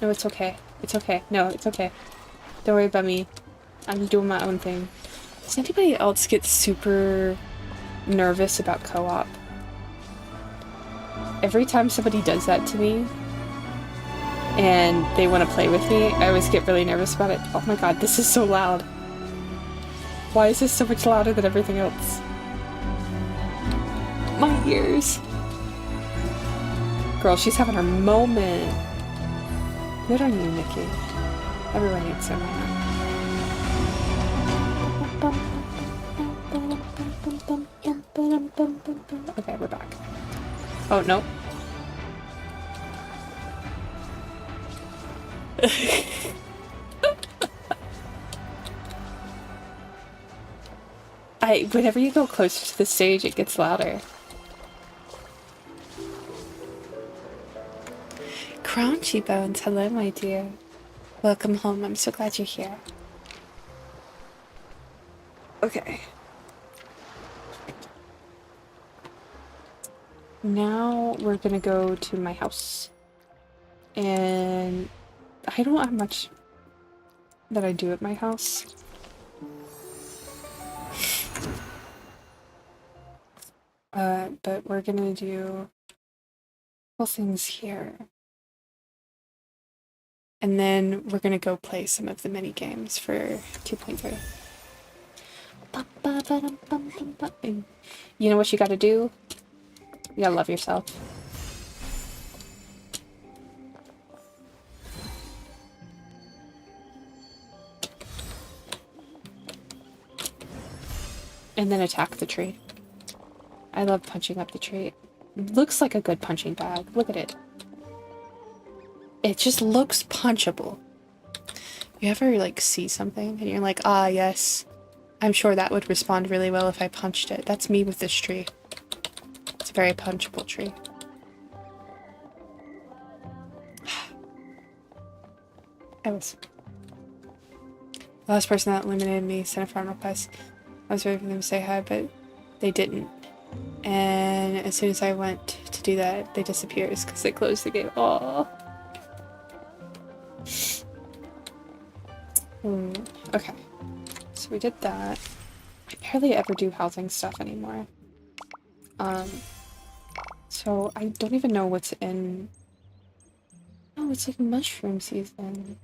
No, it's okay. It's okay. No, it's okay. Don't worry about me. I'm doing my own thing. Does anybody else get super nervous about co-op? Every time somebody does that to me and they want to play with me, I always get really nervous about it. Oh my god, this is so loud. Why is this so much louder than everything else? My ears. Girl, she's having her moment. Good on you, Nikki. Everyone needs their moment. Okay, we're back. Oh, no. Whenever you go closer to the stage, it gets louder. Crunchy Bones, hello, my dear. Welcome home. I'm so glad you're here. Okay. Now we're gonna go to my house. And I don't have much that I do at my house. But we're gonna do a couple things here. And then we're gonna go play some of the mini games for 2.3. You know what you gotta do? You gotta love yourself. And then attack the tree. I love punching up the tree. It looks like a good punching bag. Look at it. It just looks punchable. You ever, like, see something and you're like, ah, yes. I'm sure that would respond really well if I punched it. That's me with this tree. It's a very punchable tree. I was... The last person that eliminated me sent a friend request. I was ready for them to say hi, but they didn't. And as soon as I went to do that, they disappeared because they closed the game. Aww. Okay. So we did that. I barely ever do housing stuff anymore. So I don't even know what's in... Oh, it's like mushroom season.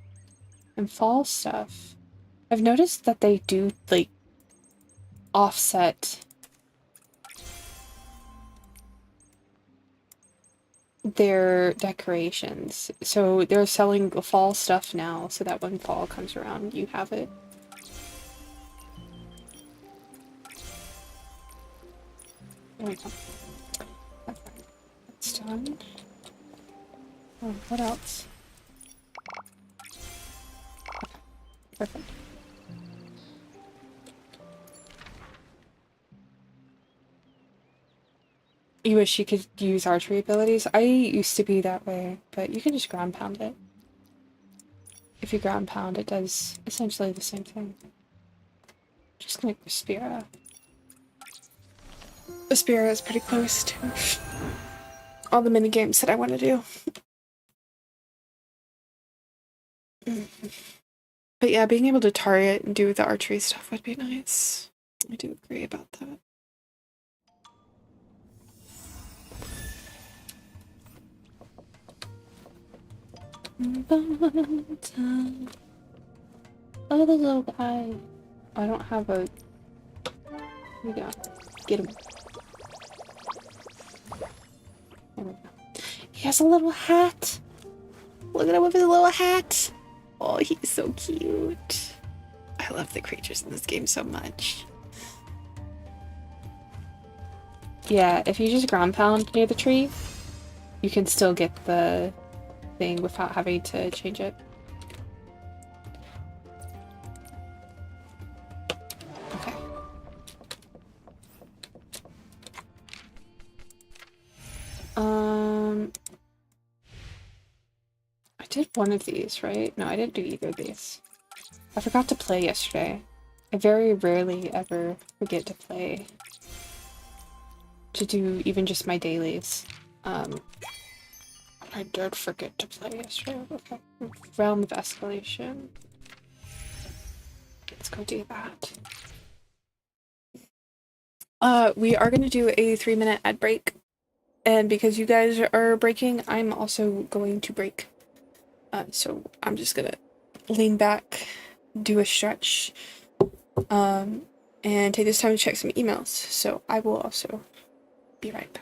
And fall stuff. I've noticed that they do, like, offset their decorations. So they're selling fall stuff now, so that when fall comes around, you have it. There we go. That's done. Oh, what else? Okay, perfect. You wish you could use archery abilities? I used to be that way, but you can just ground pound it. If you ground pound, it does essentially the same thing. Just connect Respira. Respira is pretty close to all the mini games that I want to do. But yeah, being able to target and do the archery stuff would be nice. I do agree about that. Oh, the little guy. I don't have a... Here we go. Get him. There we go. He has a little hat. Look at him with his little hat. Oh, he's so cute. I love the creatures in this game so much. Yeah, if you just ground pound near the tree, you can still get the thing without having to change it. Okay. I did one of these, right? No, I didn't do either of these. I forgot to play yesterday. I very rarely ever forget to play. To do even just my dailies. I did forget to play yesterday. Okay. Realm of Escalation. Let's go do that. We are gonna do a 3-minute ad break. And because you guys are breaking, I'm also going to break. So I'm just gonna lean back, do a stretch, and take this time to check some emails. So I will also be right back.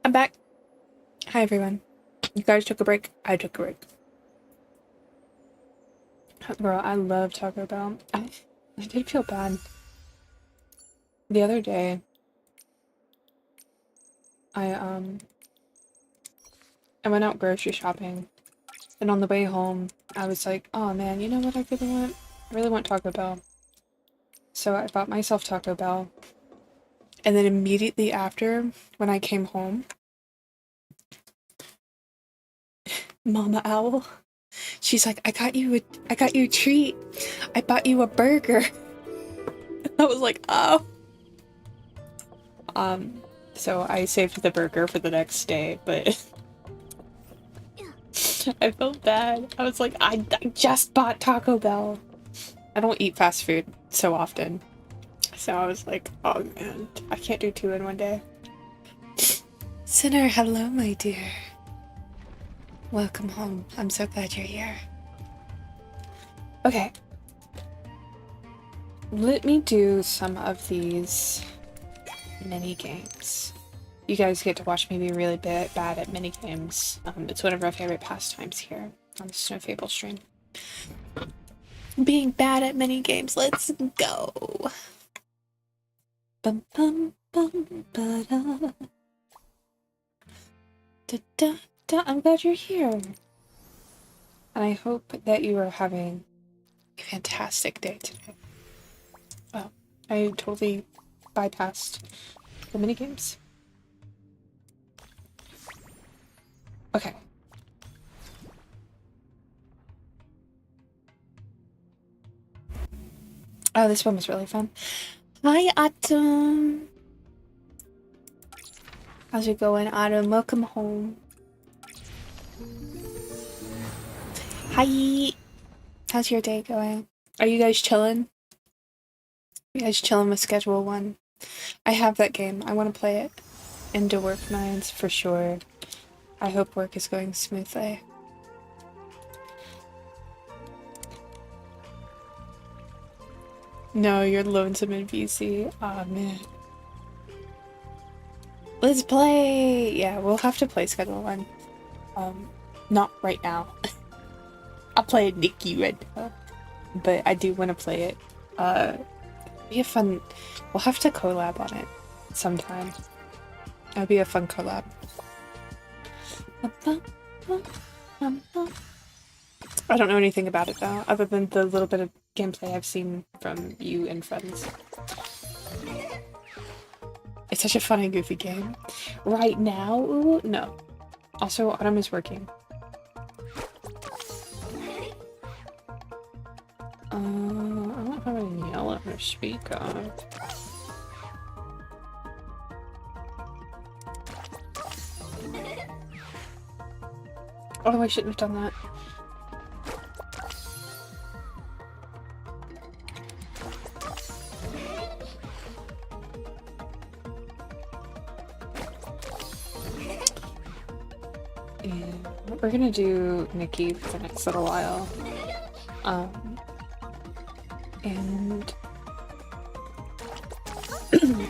I'm back. Hi, everyone. You guys took a break? I took a break. Girl, I love Taco Bell. I did feel bad. The other day, I went out grocery shopping, and on the way home, I was like, oh man, you know what I really want? I really want Taco Bell. So I bought myself Taco Bell, and then immediately after, when I came home, Mama Owl, she's like, I got you a treat. I bought you a burger. I was like, oh. So I saved the burger for the next day, but I felt bad. I was like, I just bought Taco Bell. I don't eat fast food so often. So I was like, oh man, I can't do two in one day. Sinner, hello, my dear. Welcome home. I'm so glad you're here. Okay. Let me do some of these mini games. You guys get to watch me be really bad at mini games. It's one of our favorite pastimes here on the Snow Fable stream. Being bad at mini games. Let's go. Bum bum bum ba da. Da da da. I'm glad you're here. And I hope that you are having a fantastic day today. Oh, I totally bypassed the minigames. Okay. Oh, this one was really fun. Hi, Autumn. How's it going, Autumn? Welcome home. Hi. How's your day going? Are you guys chilling? You guys chilling with Schedule 1? I have that game. I want to play it. Into work minds for sure. I hope work is going smoothly. No, you're lonesome in VC. Aw, man. Let's play! Yeah, we'll have to play Schedule 1. Not right now. I'll play Nikki right now. But I do want to play it. Be a fun... We'll have to collab on it sometime. It'll be a fun collab. I don't know anything about it though, other than the little bit of gameplay I've seen from you and friends. It's such a fun and goofy game. Right now? Ooh, no. Also, Autumn is working. I don't have any yellow to speak of. Oh, I shouldn't have done that. And we're gonna do Nikki for the next little while. And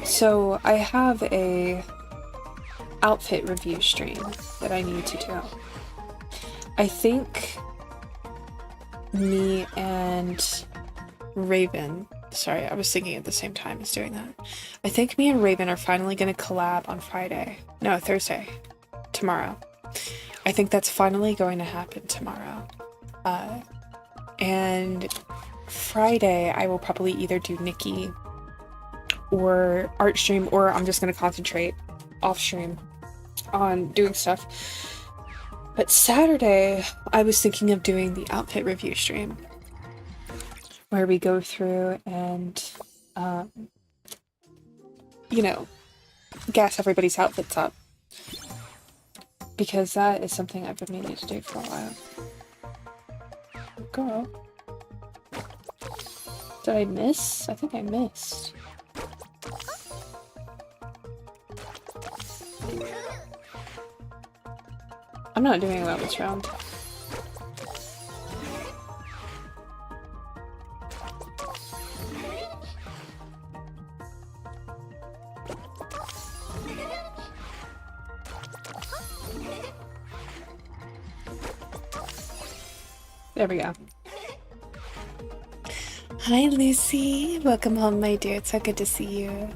so I have a outfit review stream that I need to do. I think me and Raven, sorry, I was thinking at the same time as doing that. I think me and Raven are finally gonna collab on Thursday, tomorrow. I think that's finally going to happen tomorrow. And Friday I will probably either do Nikki or art stream, or I'm just gonna concentrate off stream on doing stuff. But Saturday I was thinking of doing the outfit review stream where we go through and you know, gas everybody's outfits up, because that is something I've been meaning to do for a while. Girl. Did I miss? I think I missed. I'm not doing well this round. There we go. Hi, Lucy. Welcome home, my dear. It's so good to see you.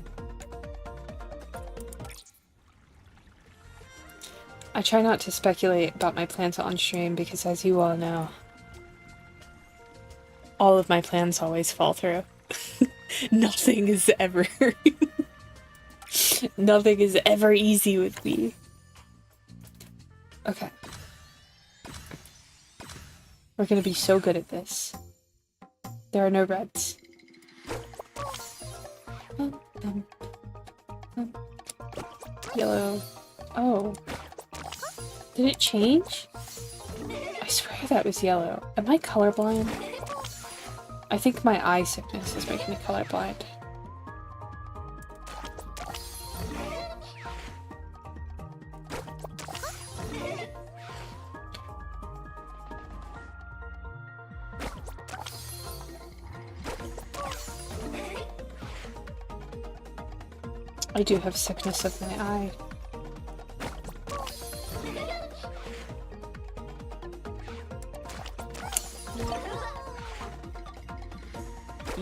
I try not to speculate about my plans on stream because, as you all know, all of my plans always fall through. Nothing is ever... Nothing is ever easy with me. Okay. We're gonna be so good at this. There are no reds. Yellow. Oh. Did it change? I swear that was yellow. Am I colorblind? I think my eye sickness is making me colorblind. I do have sickness of my eye.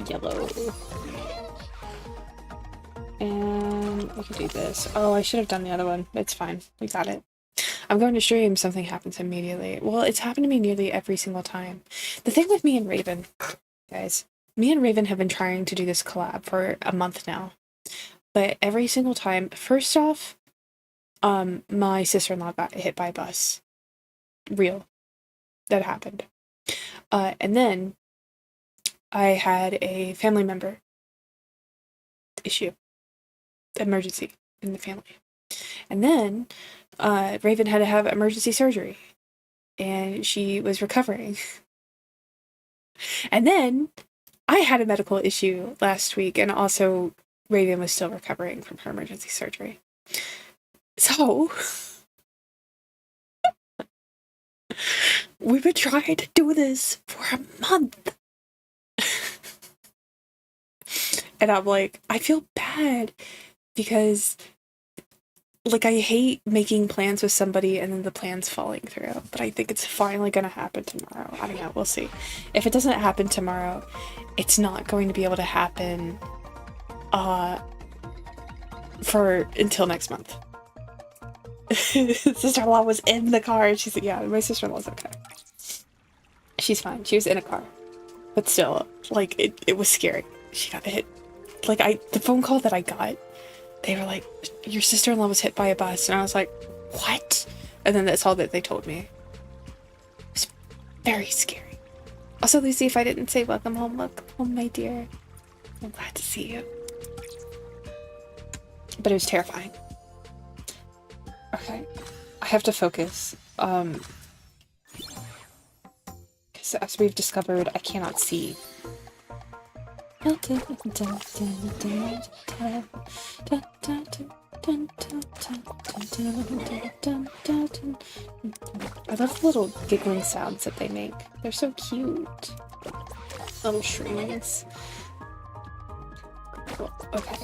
Yellow. And we can do this. Oh, I should have done the other one. It's fine. We got it. I'm going to stream, something happens immediately. Well, it's happened to me nearly every single time. The thing with me and Raven, guys, me and Raven have been trying to do this collab for a month now. But every single time, first off, my sister-in-law got hit by a bus. Real. That happened. And then I had a family member issue. Emergency in the family. And then Raven had to have emergency surgery. And she was recovering. And then I had a medical issue last week, and also Raven was still recovering from her emergency surgery. So we've been trying to do this for a month. And I'm like, I feel bad because, like, I hate making plans with somebody and then the plans falling through. But I think it's finally going to happen tomorrow. I don't know. We'll see. If it doesn't happen tomorrow, it's not going to be able to happen for until next month. Sister-in-law was in the car and she said, yeah, my sister-in-law's okay. She's fine. She was in a car. But still, like, it was scary. She got hit. Like, the phone call that I got, they were like, your sister-in-law was hit by a bus. And I was like, what? And then that's all that they told me. It was very scary. Also, Lucy, if I didn't say welcome home, my dear. I'm glad to see you. But it was terrifying. Okay. I have to focus. Because as we've discovered, I cannot see. I love the little giggling sounds that they make. They're so cute. Little shrieks. Cool. Okay.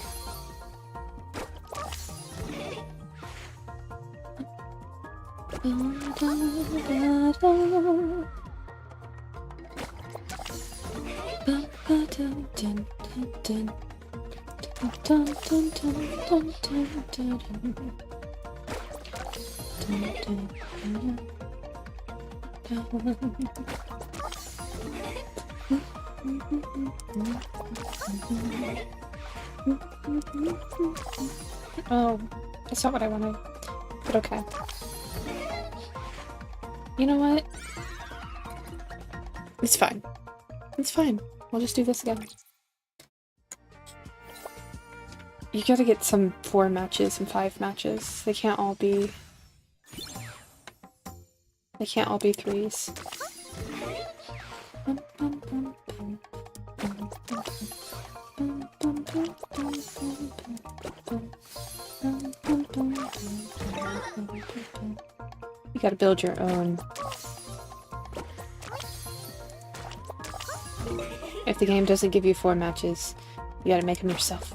Oh, that's not what I wanted, but okay. You know what? It's fine. It's fine. We'll just do this again. You gotta get some 4 matches and 5 matches. They can't all be 3s. You gotta build your own. If the game doesn't give you 4 matches, you gotta make them yourself.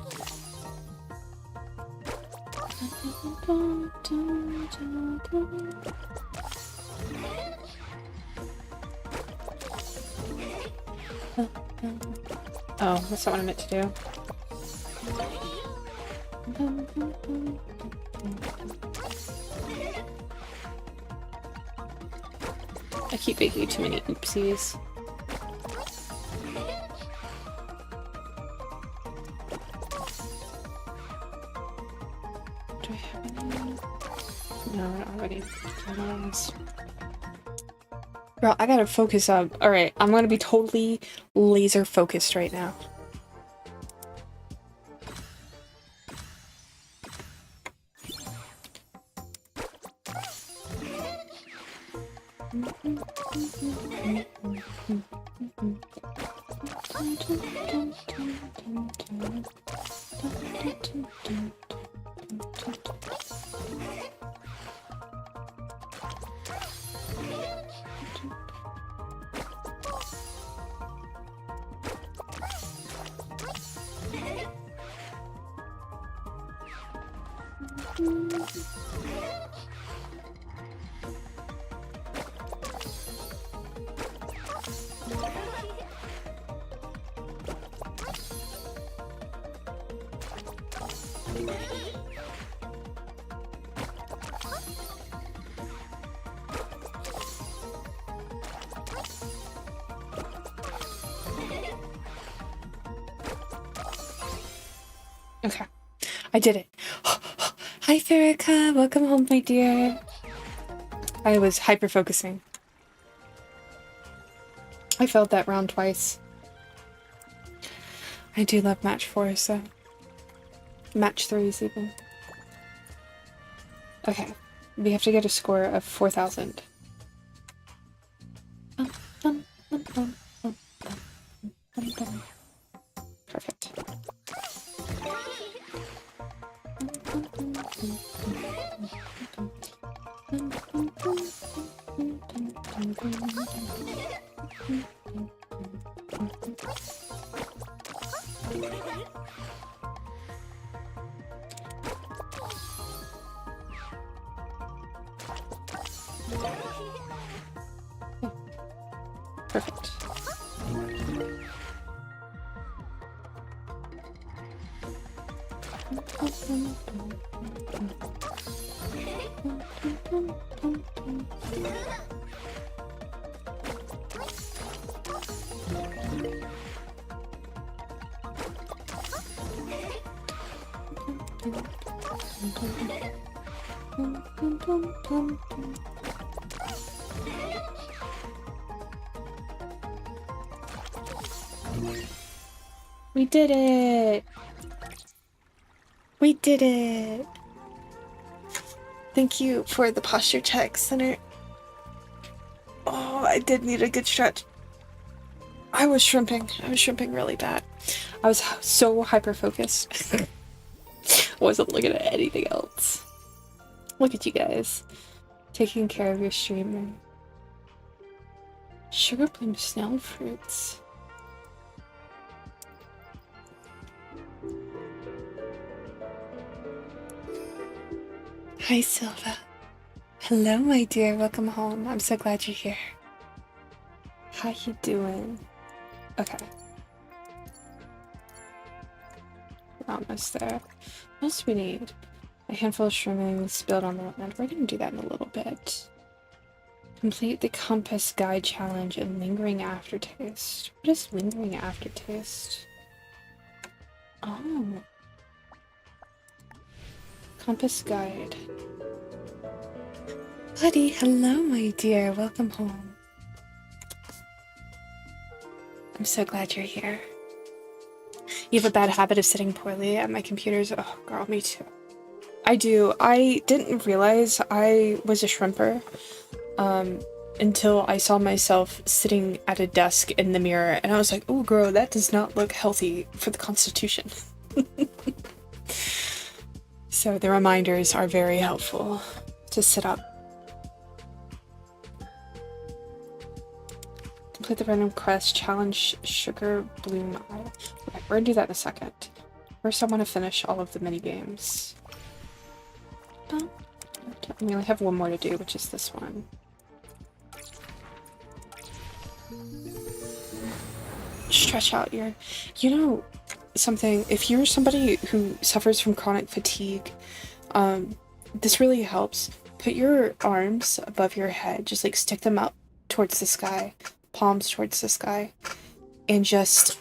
Oh, that's not what I meant to do. I keep making too many oopsies. Do I have any? No, I don't have any journals. Bro, I gotta focus up. Alright, I'm gonna be totally laser focused right now. Okay, I did it. Hi, Farrakha. Welcome home, my dear. I was hyper-focusing. I failed that round twice. I do love match 4s, so. Match 3s, even. Okay, we have to get a score of 4,000. Perfect. Perfect. We did it! We did it! Thank you for the posture check, Center. Oh, I did need a good stretch. I was shrimping. I was shrimping really bad. I was so hyper-focused. I wasn't looking at anything else. Look at you guys. Taking care of your streamer. Sugar plum snail fruits. Hi, Silva. Hello, my dear. Welcome home. I'm so glad you're here. How you doing? Okay. We're almost there. What else do we need? A handful of shrimmings spilled on the land. We're gonna do that in a little bit. Complete the compass guide challenge and lingering aftertaste. What is lingering aftertaste? Oh. Compass guide. Buddy, hello, my dear. Welcome home. I'm so glad you're here. You have a bad habit of sitting poorly at my computers. Oh, girl, me too. I do. I didn't realize I was a shrimper until I saw myself sitting at a desk in the mirror, and I was like, oh, girl, that does not look healthy for the Constitution. So the reminders are very helpful to sit up. Complete the random quest, challenge Sugar Bloom Isle. Okay, we're gonna do that in a second. First, I want to finish all of the mini games. We only have one more to do, which is this one. stretch out your, you know, something, if you're somebody who suffers from chronic fatigue, this really helps. Put your arms above your head, just like stick them up towards the sky, palms towards the sky, and just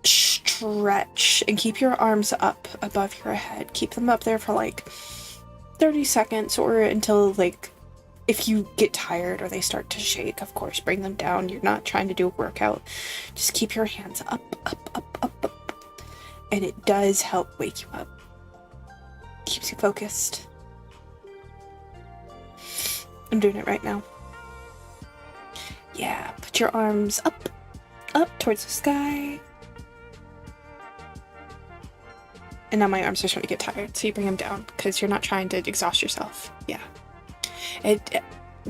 stretch and keep your arms up above your head. Keep them up there for like 30 seconds or until, like, if you get tired or they start to shake, of course, bring them down. You're not trying to do a workout. Just keep your hands up, up, up, up, up. And it does help wake you up. Keeps you focused. I'm doing it right now. Yeah, put your arms up, up towards the sky. And now my arms are starting to get tired, so you bring them down because you're not trying to exhaust yourself. Yeah.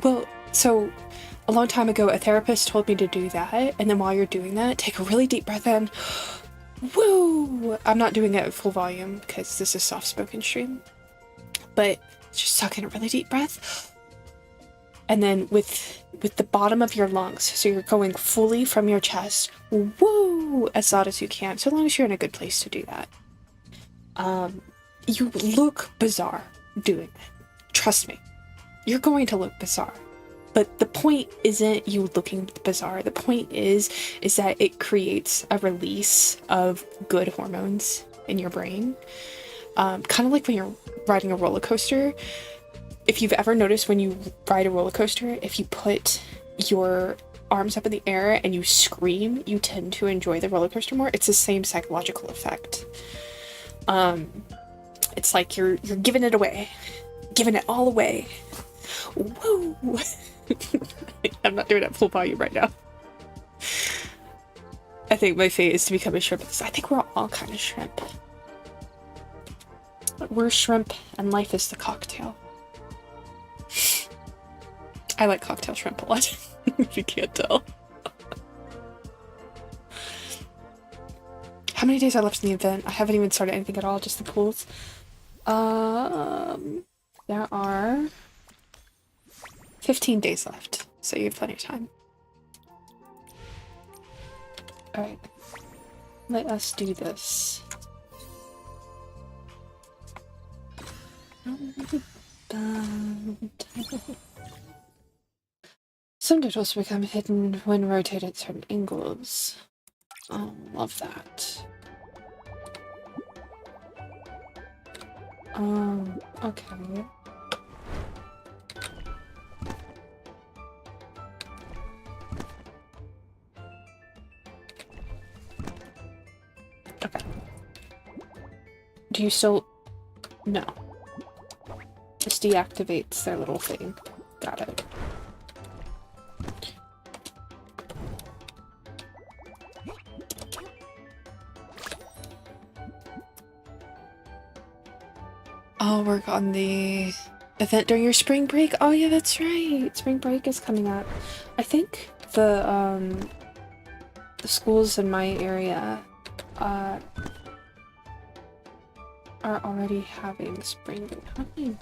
Well, so a long time ago, a therapist told me to do that, and then while you're doing that, take a really deep breath in. Woo! I'm not doing it at full volume because this is soft-spoken stream, but just suck in a really deep breath. And then with the bottom of your lungs, so you're going fully from your chest, woo, as loud as you can, so long as you're in a good place to do that. You look bizarre doing it. Trust me. You're going to look bizarre. But the point isn't you looking bizarre. The point is that it creates a release of good hormones in your brain. Kind of like when you're riding a roller coaster. If you've ever noticed when you ride a roller coaster, if you put your arms up in the air and you scream, you tend to enjoy the roller coaster more. It's the same psychological effect. It's like you're giving it away. Giving it all away. Woo! I'm not doing it at full volume right now. I think my fate is to become a shrimp. I think we're all kind of shrimp. We're shrimp and life is the cocktail. I like cocktail shrimp a lot, if you can't tell. How many days are left in the event? I haven't even started anything at all, just the pools. There are 15 days left, so you have plenty of time. Alright, let us do this. Some doodles become hidden when rotated at certain angles. Oh, love that. Okay. Okay. Do you still... No. This deactivates their little thing. Got it. I'll work on the event during your spring break. Oh yeah, that's right. Spring break is coming up. I think the schools in my area are already having spring break. How many?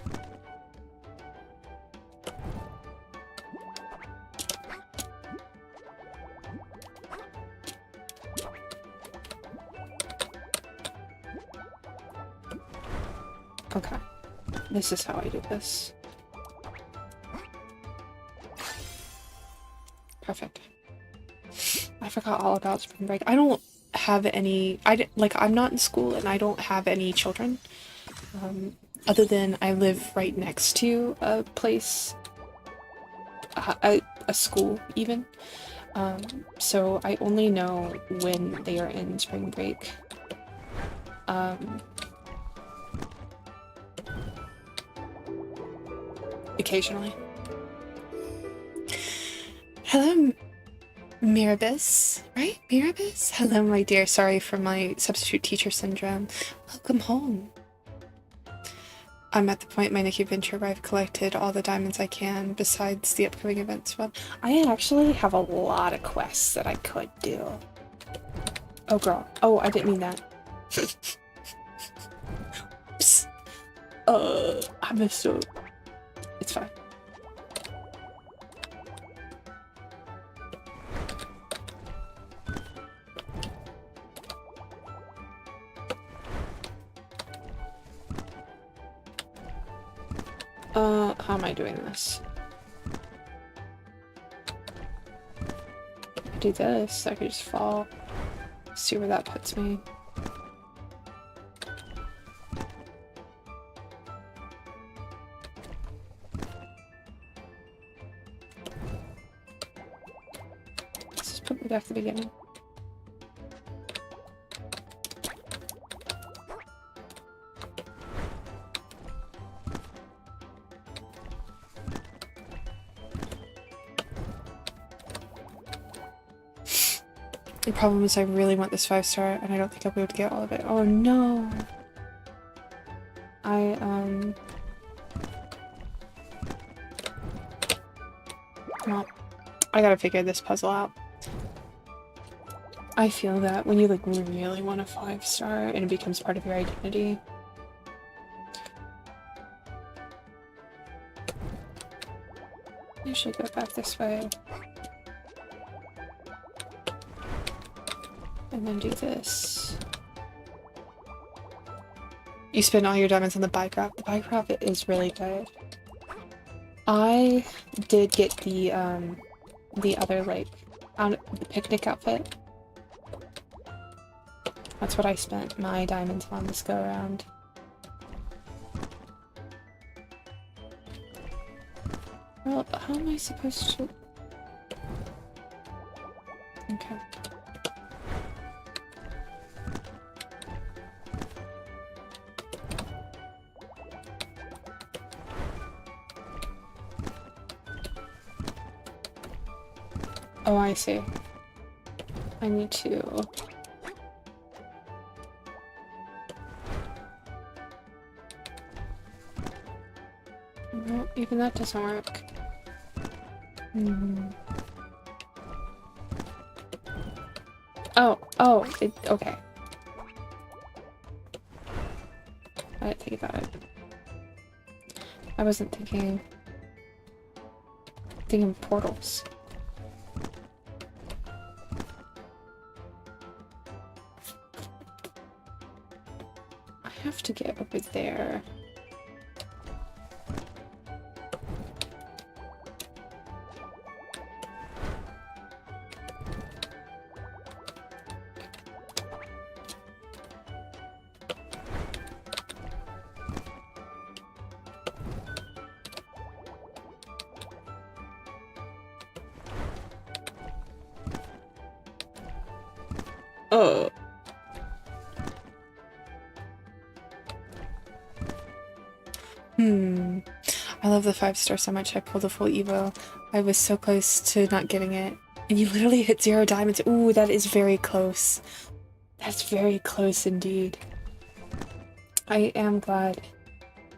Okay, this is how I do this. Perfect. I forgot all about spring break. I don't have any, I'm not in school and I don't have any children. Other than I live right next to a place, a school even. So I only know when they are in spring break. Occasionally. Hello, Mirabis, right? Mirabis? Hello, my dear. Sorry for my substitute teacher syndrome. Welcome home. I'm at the point in my Nikki venture where I've collected all the diamonds I can besides the upcoming events. Well, I actually have a lot of quests that I could do. Oh, girl. Oh, I didn't mean that. Oops. I messed up. It's fine. How am I doing this? I do this, I could just fall. See where that puts me. Let's just put me back to the beginning. The problem is I really want this 5-star and I don't think I'll be able to get all of it. Oh no! Well, I gotta figure this puzzle out. I feel that when you like really want a 5-star and it becomes part of your identity. I should go back this way. And then do this. You spend all your diamonds on the bike raft. The bike raft is really good. I did get the other, like, the picnic outfit. That's what I spent my diamonds on this go around. Well, how am I supposed to... Okay. Oh, I see. I need to... No, even that doesn't work. Oh, okay. I didn't think about it. I wasn't thinking portals. I have to get over there. Oh. I love the 5-star so much I pulled a full Evo. I was so close to not getting it. And you literally hit 0 diamonds. Ooh, that is very close. That's very close indeed. I am glad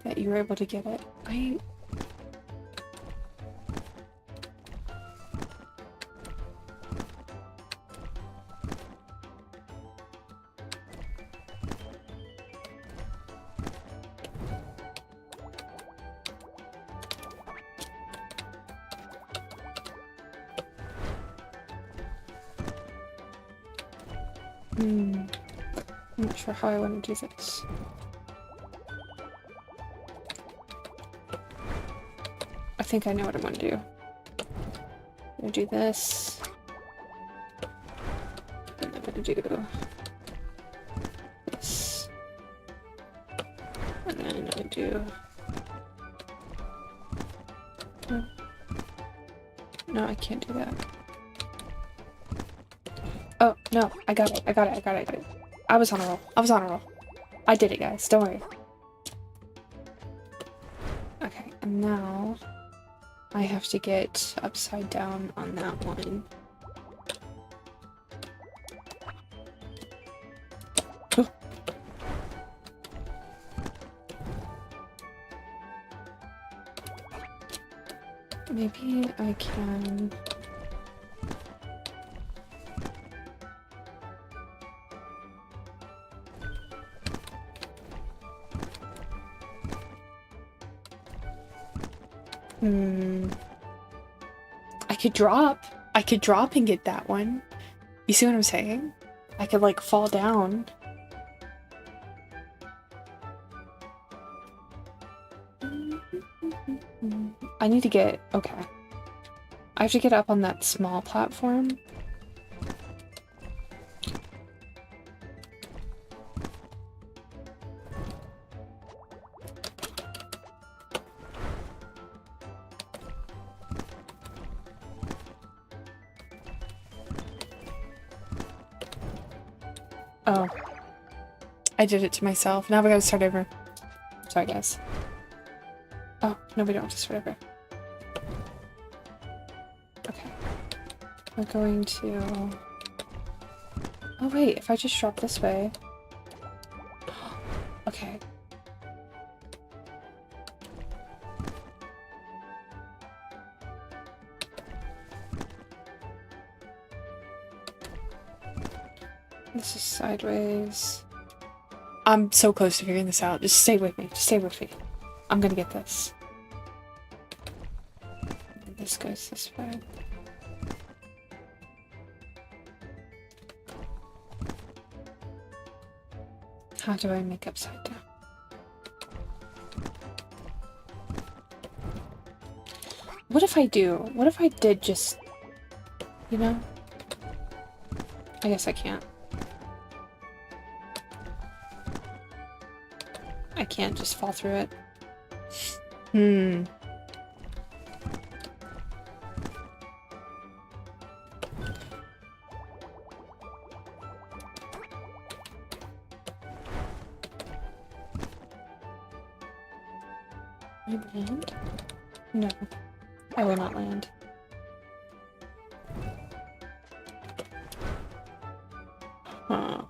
that you were able to get it. I'm not sure how I want to do this. I think I know what I want to do. I'm gonna do this. And I'm gonna do this. And then I'm gonna do... No, I can't do that. Oh, no, I got it. I was on a roll. I did it, guys. Don't worry. Okay, and now I have to get upside down on that one. Oh. Maybe I can... I could drop and get that one. You see what I'm saying? I could like fall down. I need to get... Okay. I have to get up on that small platform. Oh. I did it to myself. Now we gotta start over. Sorry, guys. Oh, no, we don't have to start over. Okay. We're going to... Oh, wait. If I just drop this way... Okay. This is sideways. I'm so close to figuring this out. Just stay with me. Just stay with me. I'm gonna get this. This goes this way. How do I make upside down? What if I do? What if I did just... You know? I guess I can't. I can't just fall through it. I land? No. I will not land. Huh.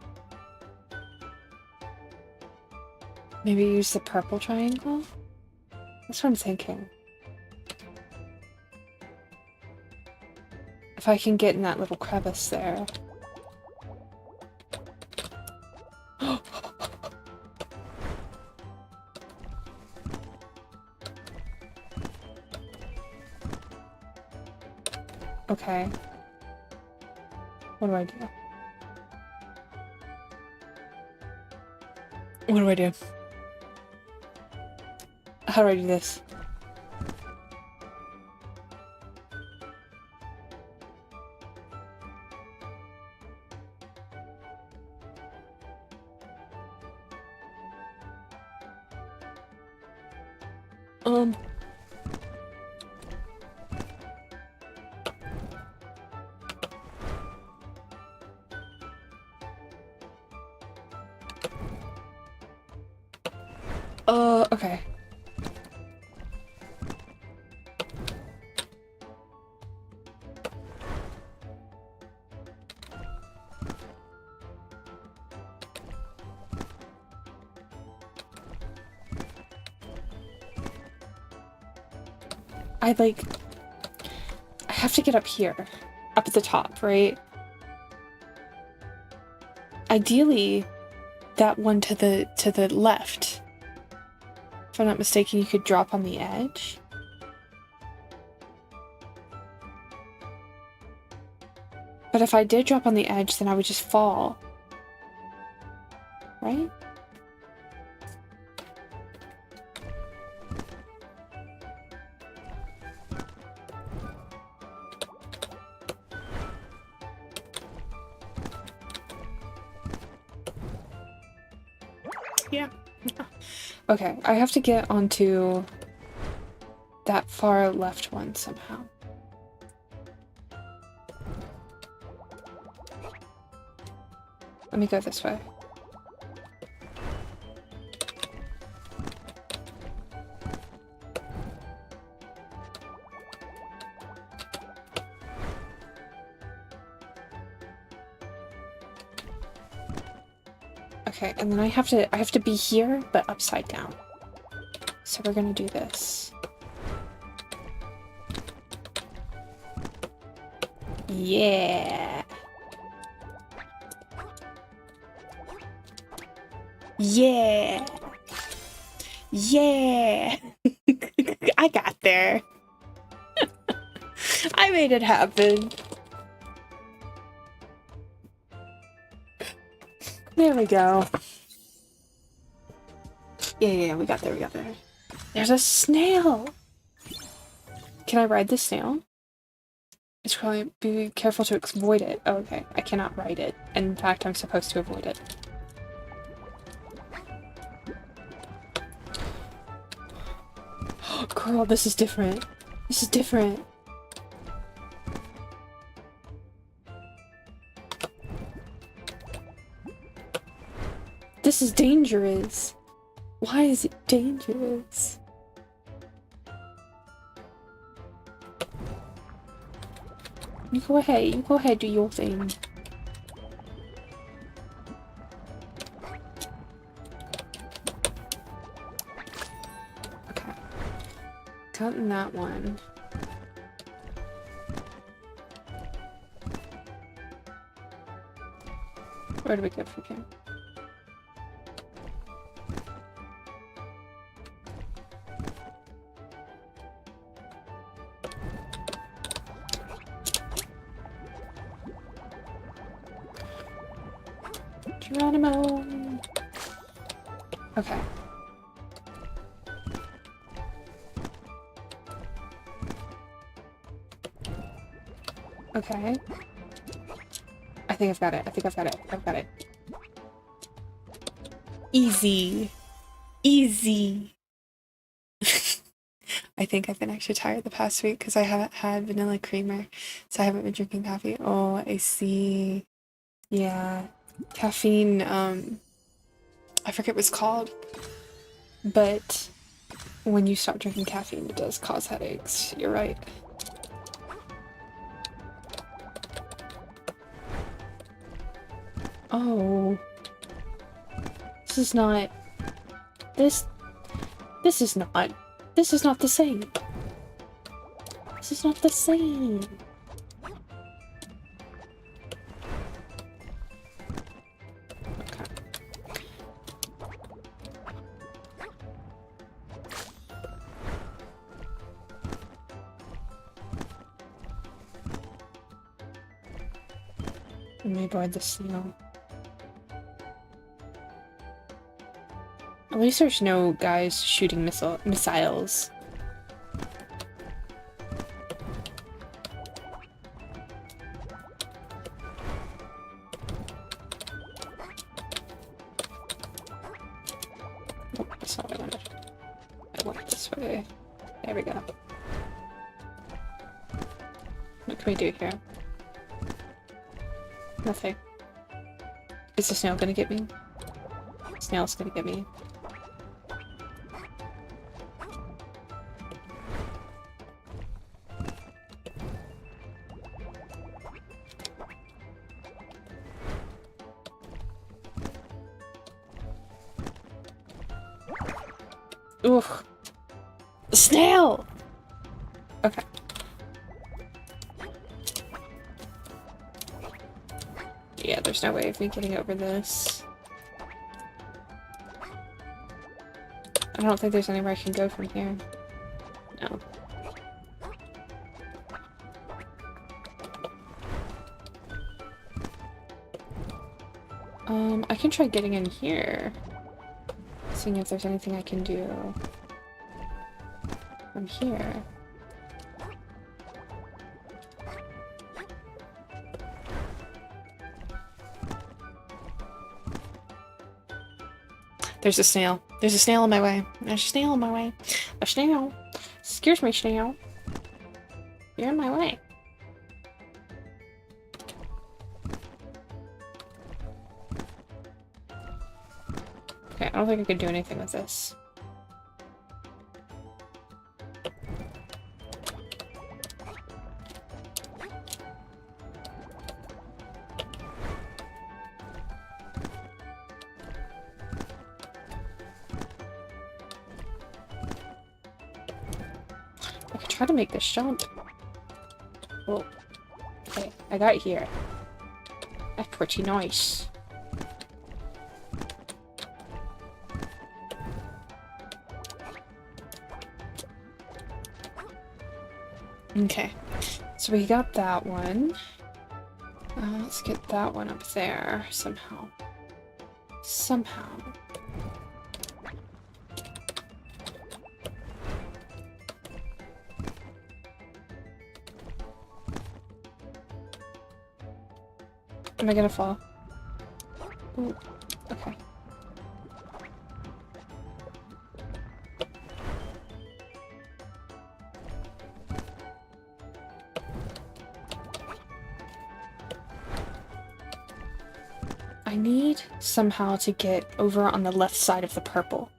Maybe use the purple triangle? That's what I'm thinking. If I can get in that little crevice there. Okay. What do I do? What do I do? How do I do this? Okay. I have to get up here. Up at the top, right? Ideally, that one to the left. If I'm not mistaken, you could drop on the edge. But if I did drop on the edge, then I would just fall. Right? Yeah. Okay, I have to get onto that far left one somehow. Let me go this way. Okay, and then I have to be here, but upside down. So we're gonna do this. Yeah. Yeah. Yeah. I got there. I made it happen. There we go. Yeah, we got there, There's a snail! Can I ride the snail? It's probably be careful to avoid it. Oh, okay, I cannot ride it. In fact, I'm supposed to avoid it. Girl, this is different. This is different. This is dangerous. Why is it dangerous? You go ahead, do your thing. Okay. Gotten that one. Where do we go from here? Geronimo! Okay. Okay. I think I've got it. I think I've got it. I've got it. Easy. Easy. I think I've been extra tired the past week because I haven't had vanilla creamer, so I haven't been drinking coffee. Oh, I see. Yeah. Caffeine, I forget what it's called, but when you stop drinking caffeine, it does cause headaches. You're right. Oh. This is not... This is not... This is not the same. This is not the same. Okay. Let me board the snail. At least there's no guys shooting missiles. Oh, that's not what I wanted. I went this way. There we go. What can we do here? Nothing. Is the snail gonna get me? Snail's gonna get me. Oof. Snail! Okay. Yeah, there's no way of me getting over this. I don't think there's anywhere I can go from here. No. I can try getting in here. Seeing if there's anything I can do from here. There's a snail. There's a snail in my way. There's a snail in my way. A snail. Excuse me, snail. You're in my way. Okay, I don't think I could do anything with this. I could try to make this jump. Well, okay, I got here. That's pretty nice. Okay, so we got that one. Let's get that one up there somehow. Somehow. Am I gonna fall? Ooh, okay. I need somehow to get over on the left side of the purple.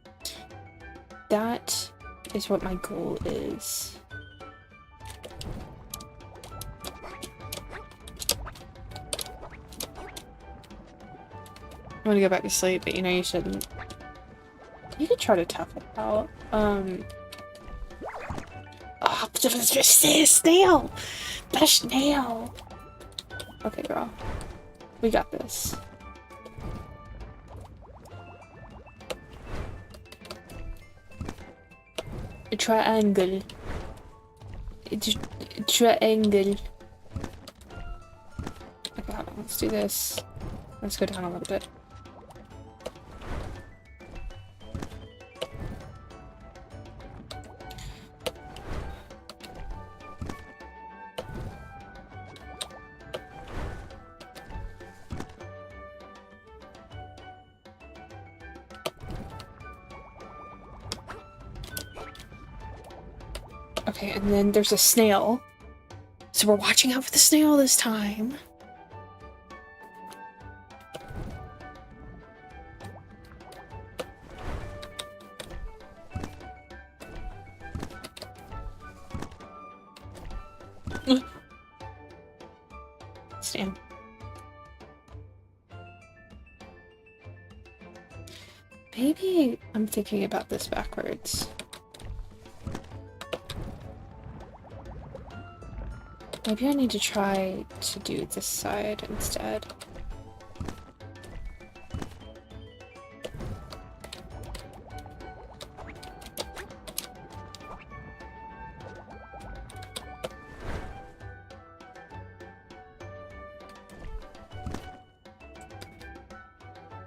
That is what my goal is. I'm gonna go back to sleep, but you know you shouldn't. You could try to tough it out. Oh, snail! The snail! Okay, girl. We got this. A triangle. Triangle. Okay, hold on. Let's do this. Let's go down a little bit. Okay, and then there's a snail. So we're watching out for the snail this time. Snail. Maybe I'm thinking about this backwards. Maybe I need to try to do this side instead.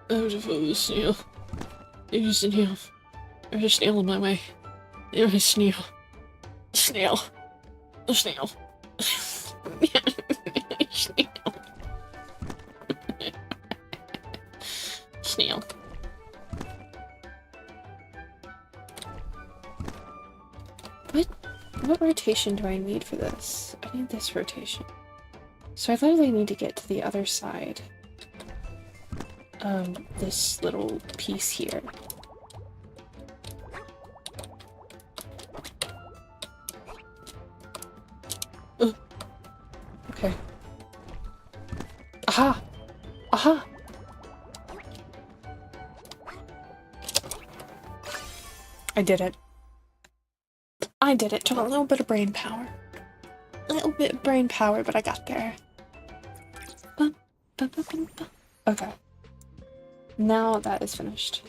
There's a snail. There's a snail. There's a snail in my way. There's a snail. Snail. A snail. Snail. Snail. What rotation do I need for this? I need this rotation. So I literally need to get to the other side. This little piece here. Okay. Aha! Aha! I did it. I did it. Took a little bit of brain power. A little bit of brain power, but I got there. Okay. Now that is finished.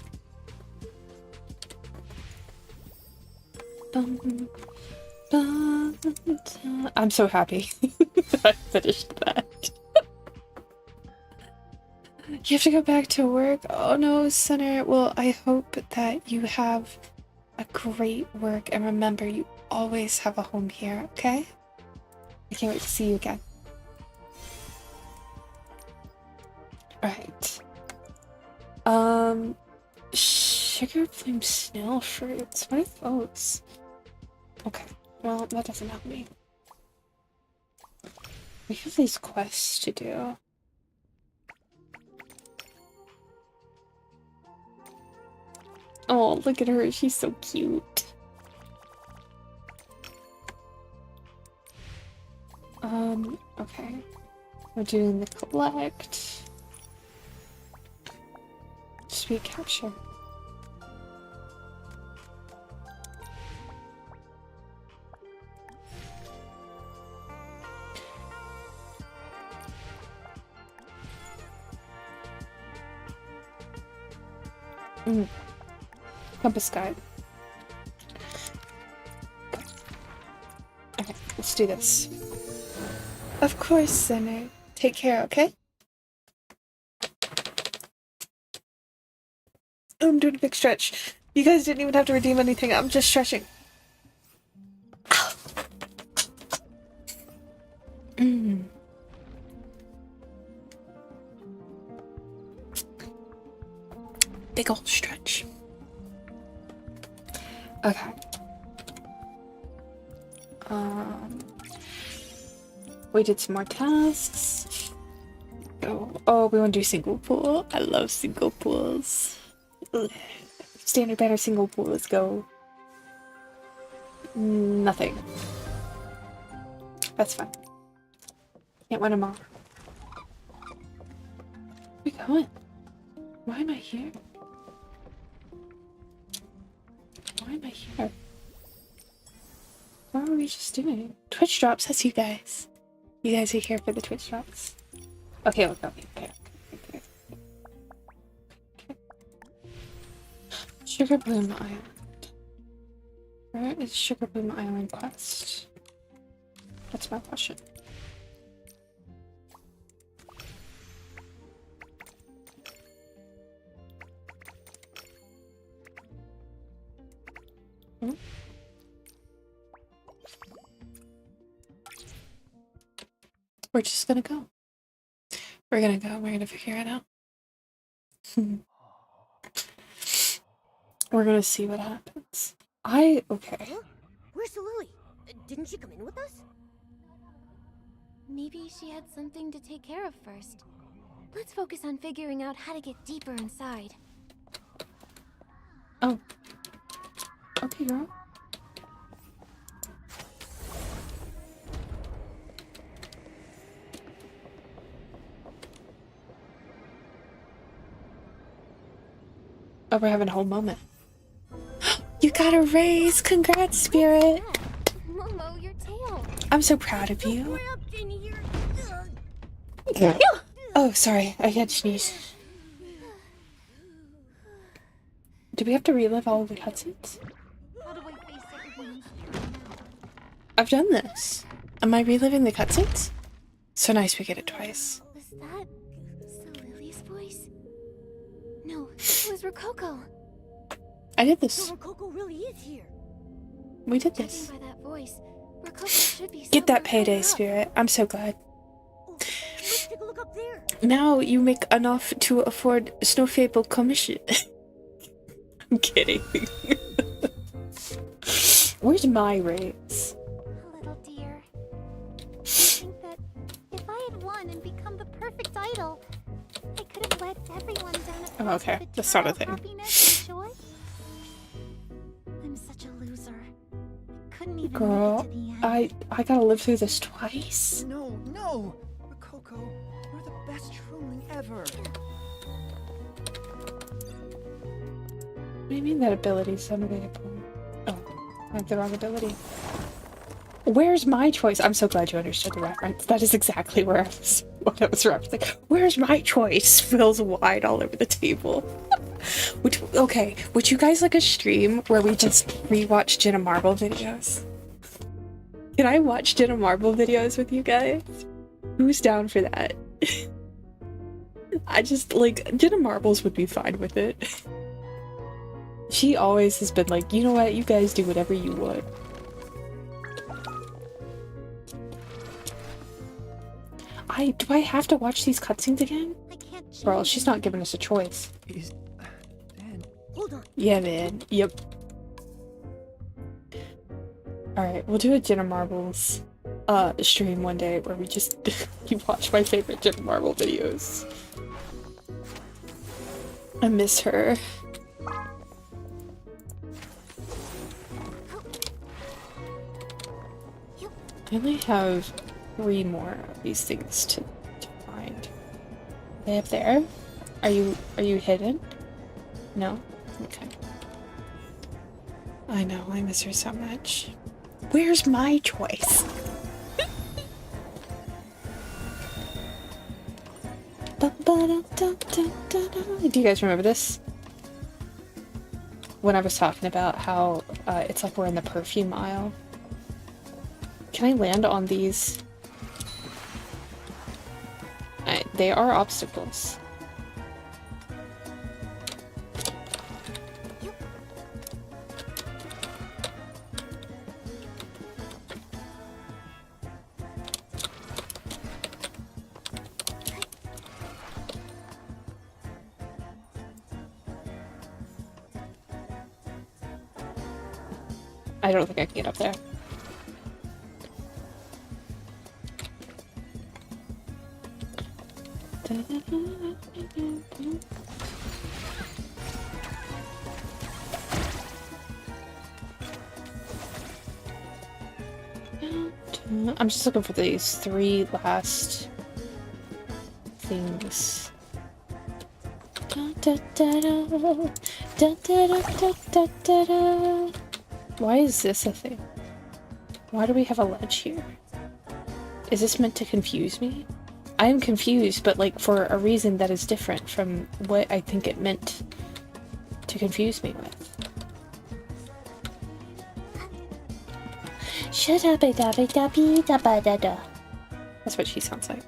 I'm so happy that I finished that. You have to go back to work? Oh no, Sinner. Well, I hope that you have a great work, and remember, you always have a home here, okay? I can't wait to see you again. Alright. Sugar flame snail fruits. What are those? Okay, well, that doesn't help me. We have these quests to do. Oh, look at her. She's so cute. Okay. We're doing the collect. Sweet capture. Compass guide. Okay, let's do this. Of course, Sinner. Take care, okay? I'm doing a big stretch. You guys didn't even have to redeem anything. I'm just stretching. Ow. big old stretch. Okay. We did some more tasks. Oh, we want to do single pool. I love single pools. Ugh. Standard banner single pool. Let's go. Nothing. That's fine. Can't win them all. Where are we going? Why am I here? Why am I here? What were we just doing? Twitch drops, that's you guys. You guys are here for the Twitch drops. Okay, okay. Sugar Bloom Island. Where is Sugar Bloom Island quest? That's my question. Hmm? We're just gonna go. We're gonna figure it out. We're gonna see what happens. Okay. Huh? Where's Lily? Didn't she come in with us? Maybe she had something to take care of first. Let's focus on figuring out how to get deeper inside. Oh. Okay, girl. Oh, we're having a whole moment. You got a raise! Congrats, Spirit! Momo, your tail. I'm so proud of you. Wrapped in here. Oh, sorry. I had to sneeze. Do we have to relive all of the cutscenes? How do I face everyone? I've done this. Am I reliving the cutscenes? So nice we get it twice. Was that Lily's voice? No, it was Rococo. I did this. So Coco really is here. We did this. Judging by that voice, Rococo should be Get that somewhere payday, higher up. Spirit. I'm so glad. Oh, let's take a look up there. Now you make enough to afford Snow Fable commission. I'm kidding. Where's my raise? Little dear. I think that if I had won and become the perfect idol, I could have led everyone down a path Oh, okay. of That's not a eternal thing. happiness and joy. I'm such a loser. I couldn't even Girl, make it to the end. I gotta live through this twice. No, no! Coco, you're the best trolling ever. What do you mean that ability is unavailable? Oh, I have the wrong ability. Where's my choice? I'm so glad you understood the reference. That is exactly where what I was referencing. Where's my choice? Feels wide all over the table. Okay, would you guys like a stream where we just rewatch Jenna Marble videos? Can I watch Jenna Marble videos with you guys? Who's down for that? I just, like, Jenna Marbles would be fine with it. She always has been like, you know what, you guys do whatever you want. Do I have to watch these cutscenes again? I can't Girl, change she's not giving us a choice. Is... Dan... Hold on. Yeah, man. Yep. Alright, we'll do a Jenna Marbles stream one day where we just you watch my favorite Jenna Marble videos. I miss her. I only have 3 more of these things to find. Are they up there? Are you hidden? No? Okay. I know, I miss her so much. Where's my choice? Do you guys remember this? When I was talking about how it's like we're in the perfume aisle. Can I land on these? They are obstacles. I don't think I can get up there. I'm just looking for these 3 last things. Why is this a thing? Why do we have a ledge here? Is this meant to confuse me? I am confused, but like for a reason that is different from what I think it meant to confuse me with. That's what she sounds like.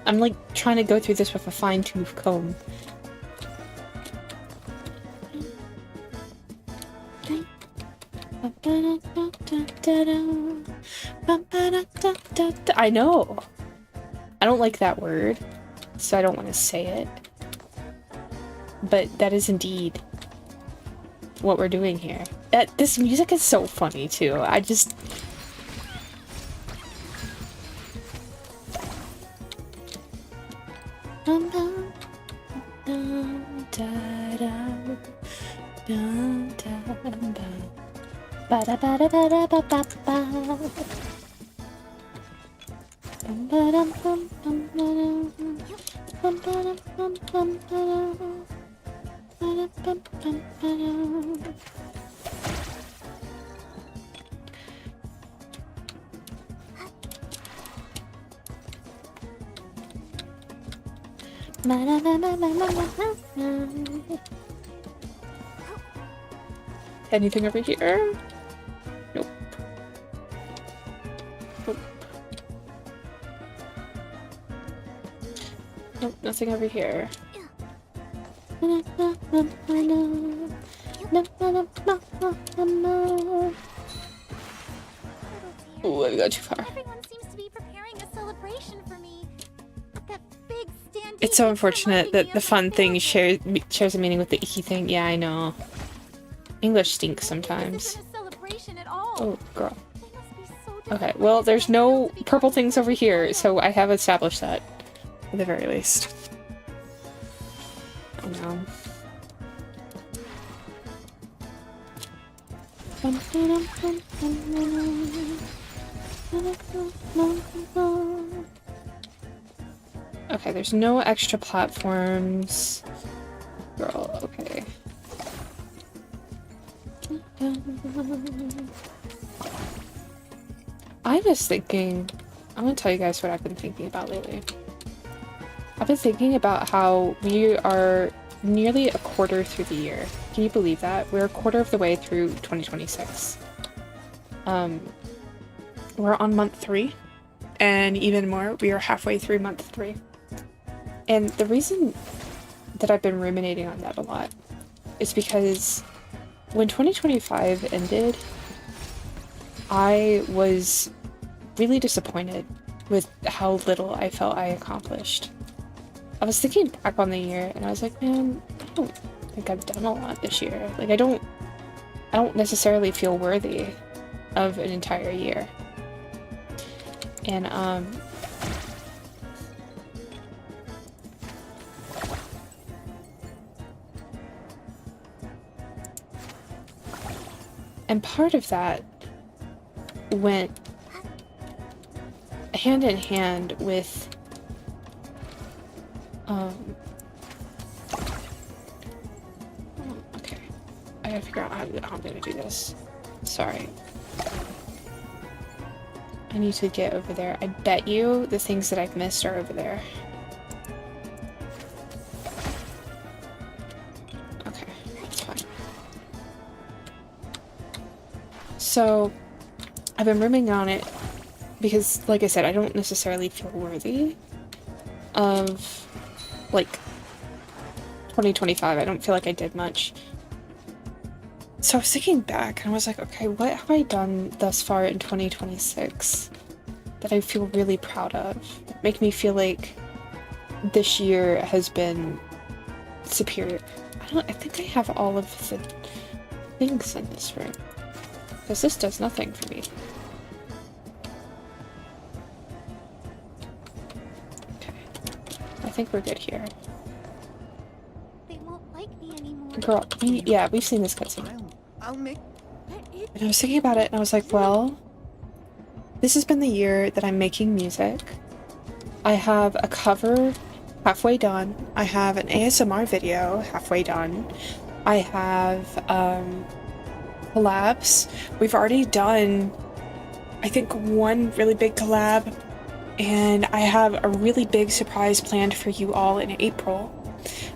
I'm like trying to go through this with a fine-tooth comb. I know. I don't like that word, so I don't want to say it. But that is indeed what we're doing here. This music is so funny too. I just... Anything over here? Nope. Nope. Nope, nothing over here. Ooh, I got too far. Everyone seems to be preparing a celebration for me. That big stand. It's so unfortunate that the fun thing shares a meaning with the icky thing. Yeah, I know. English stinks sometimes. This isn't a celebration at all. Oh, girl. They must be so Okay, disappointed well, there's that I'm no thrilled to be purple coming things to over the here, party. so I have established that, at the very least. Oh no. Okay, there's no extra platforms. Girl, okay. I was thinking, I'm gonna tell you guys what I've been thinking about lately. I've been thinking about how we are nearly a quarter through the year. Can you believe that? We're a quarter of the way through 2026. We're on month 3, and even more, we are halfway through month 3. And the reason that I've been ruminating on that a lot is because when 2025 ended, I was really disappointed with how little I felt I accomplished. I was thinking back on the year and I was like, man, I don't think I've done a lot this year. Like, I don't necessarily feel worthy of an entire year. And part of that went hand in hand with okay, I gotta figure out how I'm gonna do this. Sorry. I need to get over there. I bet you the things that I've missed are over there. Okay. So I've been ruminating on it because, like I said, I don't necessarily feel worthy of, like, 2025. I don't feel like I did much. So I was thinking back and I was like, okay, what have I done thus far in 2026 that I feel really proud of? Make me feel like this year has been superior. I think I have all of the things in this room. Because this does nothing for me. Okay. I think we're good here. They won't like me anymore. Girl, we've seen this cutscene. I'll make. And I was thinking about it and I was like, well, this has been the year that I'm making music. I have a cover halfway done. I have an ASMR video halfway done. I have collabs. We've already done, I think, one really big collab, and I have a really big surprise planned for you all in April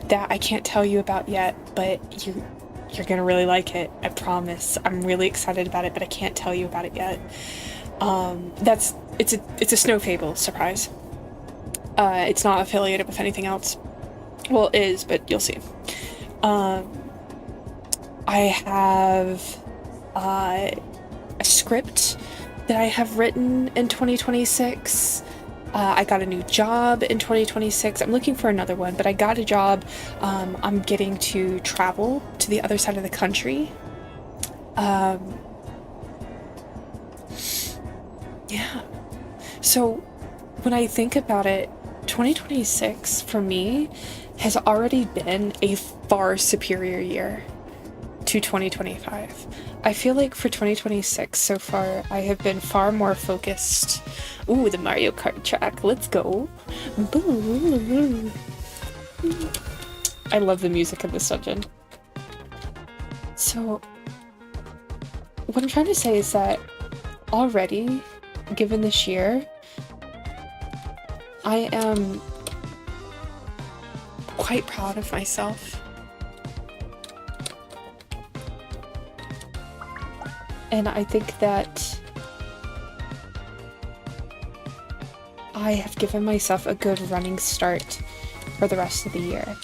that I can't tell you about yet, but you're gonna really like it, I promise. I'm really excited about it, but I can't tell you about it yet. It's a Snow Fable surprise. It's not affiliated with anything else. Well, it is, but you'll see. I have a script that I have written in 2026. I got a new job in 2026. I'm looking for another one, but I got a job. I'm getting to travel to the other side of the country. Yeah. So when I think about it, 2026 for me has already been a far superior year to 2025. I feel like for 2026 so far, I have been far more focused. Ooh, the Mario Kart track. Let's go. I love the music of this dungeon. So, what I'm trying to say is that already, given this year, I am quite proud of myself. And I think that I have given myself a good running start for the rest of the year.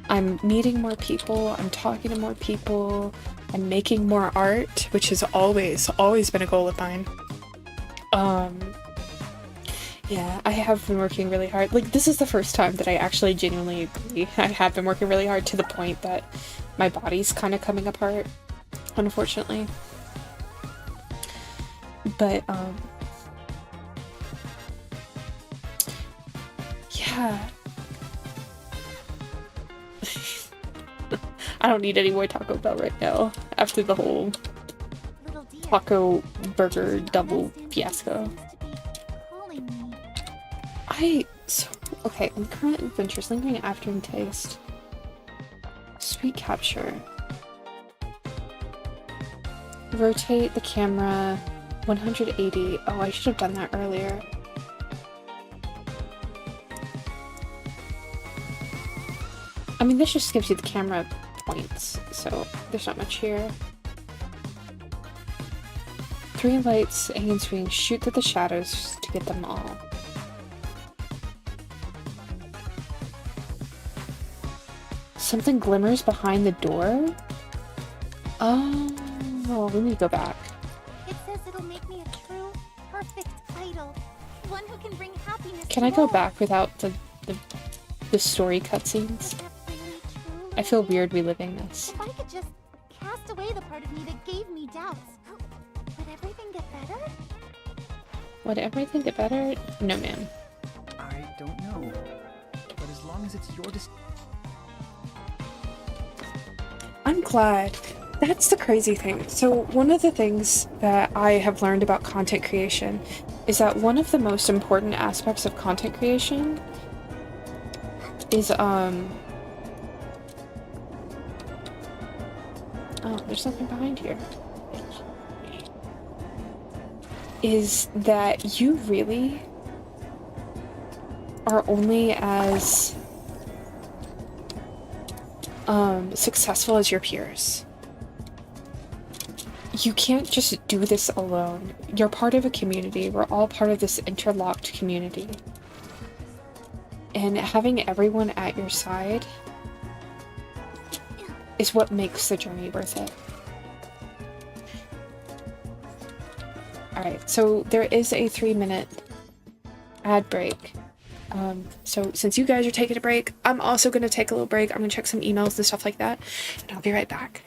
I'm meeting more people, I'm talking to more people, I'm making more art, which has always been a goal of mine. Yeah, I have been working really hard. Like, this is the first time that I actually genuinely agree. I have been working really hard to the point that my body's kind of coming apart, unfortunately. But, yeah. I don't need any more Taco Bell right now, after the whole Little dear, taco burger double fiasco. Okay, in current adventures, lingering after taste. Sweet capture. Rotate the camera 180. Oh, I should have done that earlier. I mean, this just gives you the camera points, so there's not much here. 3 lights, hanging swing, shoot through the shadows to get them all. Something glimmers behind the door? Oh, we need to go back. It says it'll make me a true, perfect idol. One who can bring happiness Can to I go all. back without the story cutscenes? Is that really true? I feel weird reliving this. If I could just cast away the part of me that gave me doubts, would everything get better? Would everything get better? No, ma'am. I don't know. But as long as it's your decision. I'm glad. That's the crazy thing. So one of the things that I have learned about content creation is that one of the most important aspects of content creation is oh, there's something behind here. Is that you really are only as successful as your peers. you can't just do this alone. You're part of a community. We're all part of this interlocked community. And having everyone at your side is what makes the journey worth it. Alright, so there is a 3-minute ad break. So since you guys are taking a break, I'm also going to take a little break. I'm going to check some emails and stuff like that, and I'll be right back.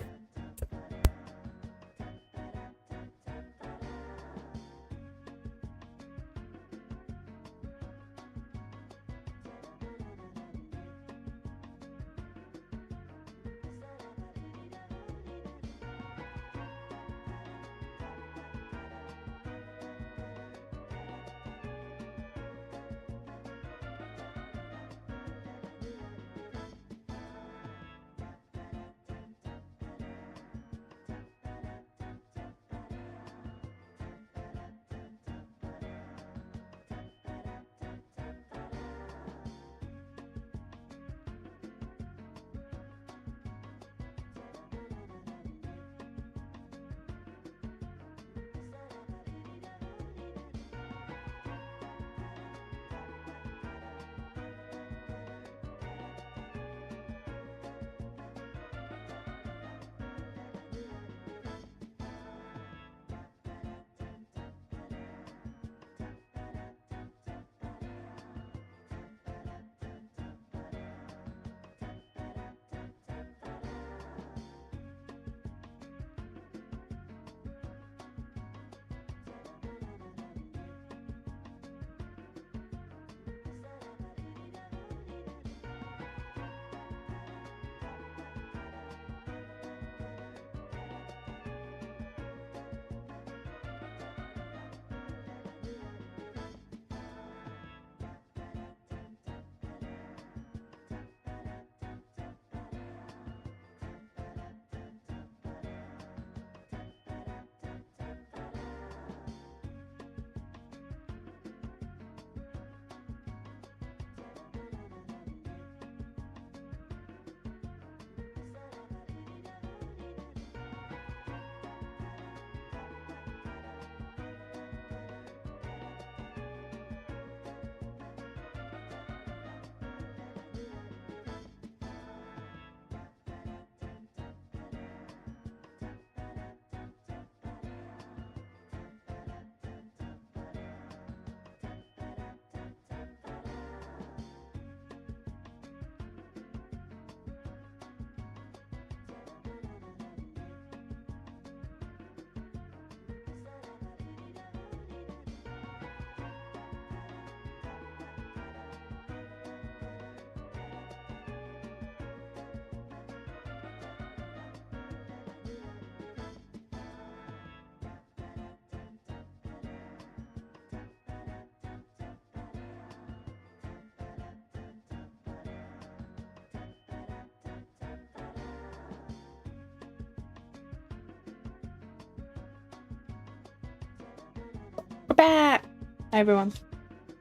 We're back! Hi everyone.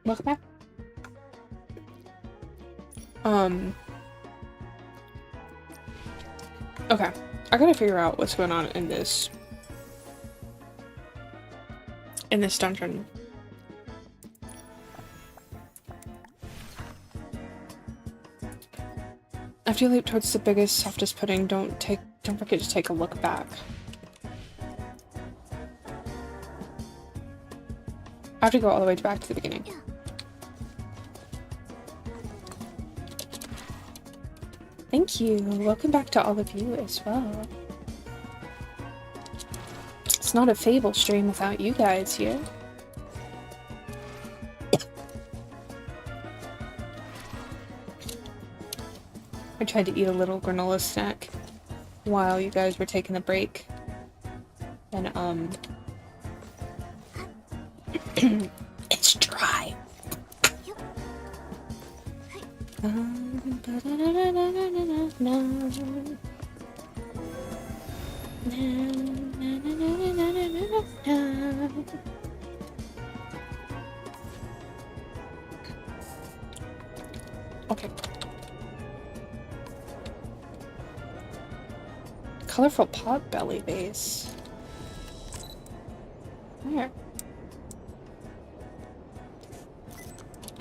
Welcome back. Okay. I gotta figure out what's going on in this dungeon. After you leap towards the biggest, softest pudding, don't forget to take a look back. I have to go all the way back to the beginning. Thank you. Welcome back to all of you as well. It's not a Fable stream without you guys here. I tried to eat a little granola snack while you guys were taking a break. And, it's dry. Okay. Colorful pot belly base.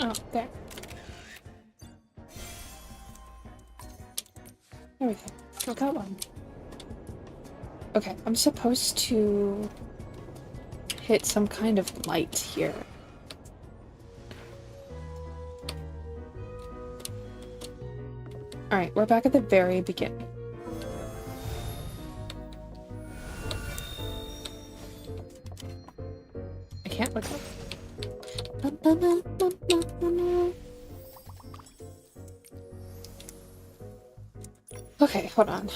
Oh, there. There we go. I got one. Okay, I'm supposed to hit some kind of light here. Alright, we're back at the very beginning. I can't look up. Okay, hold on.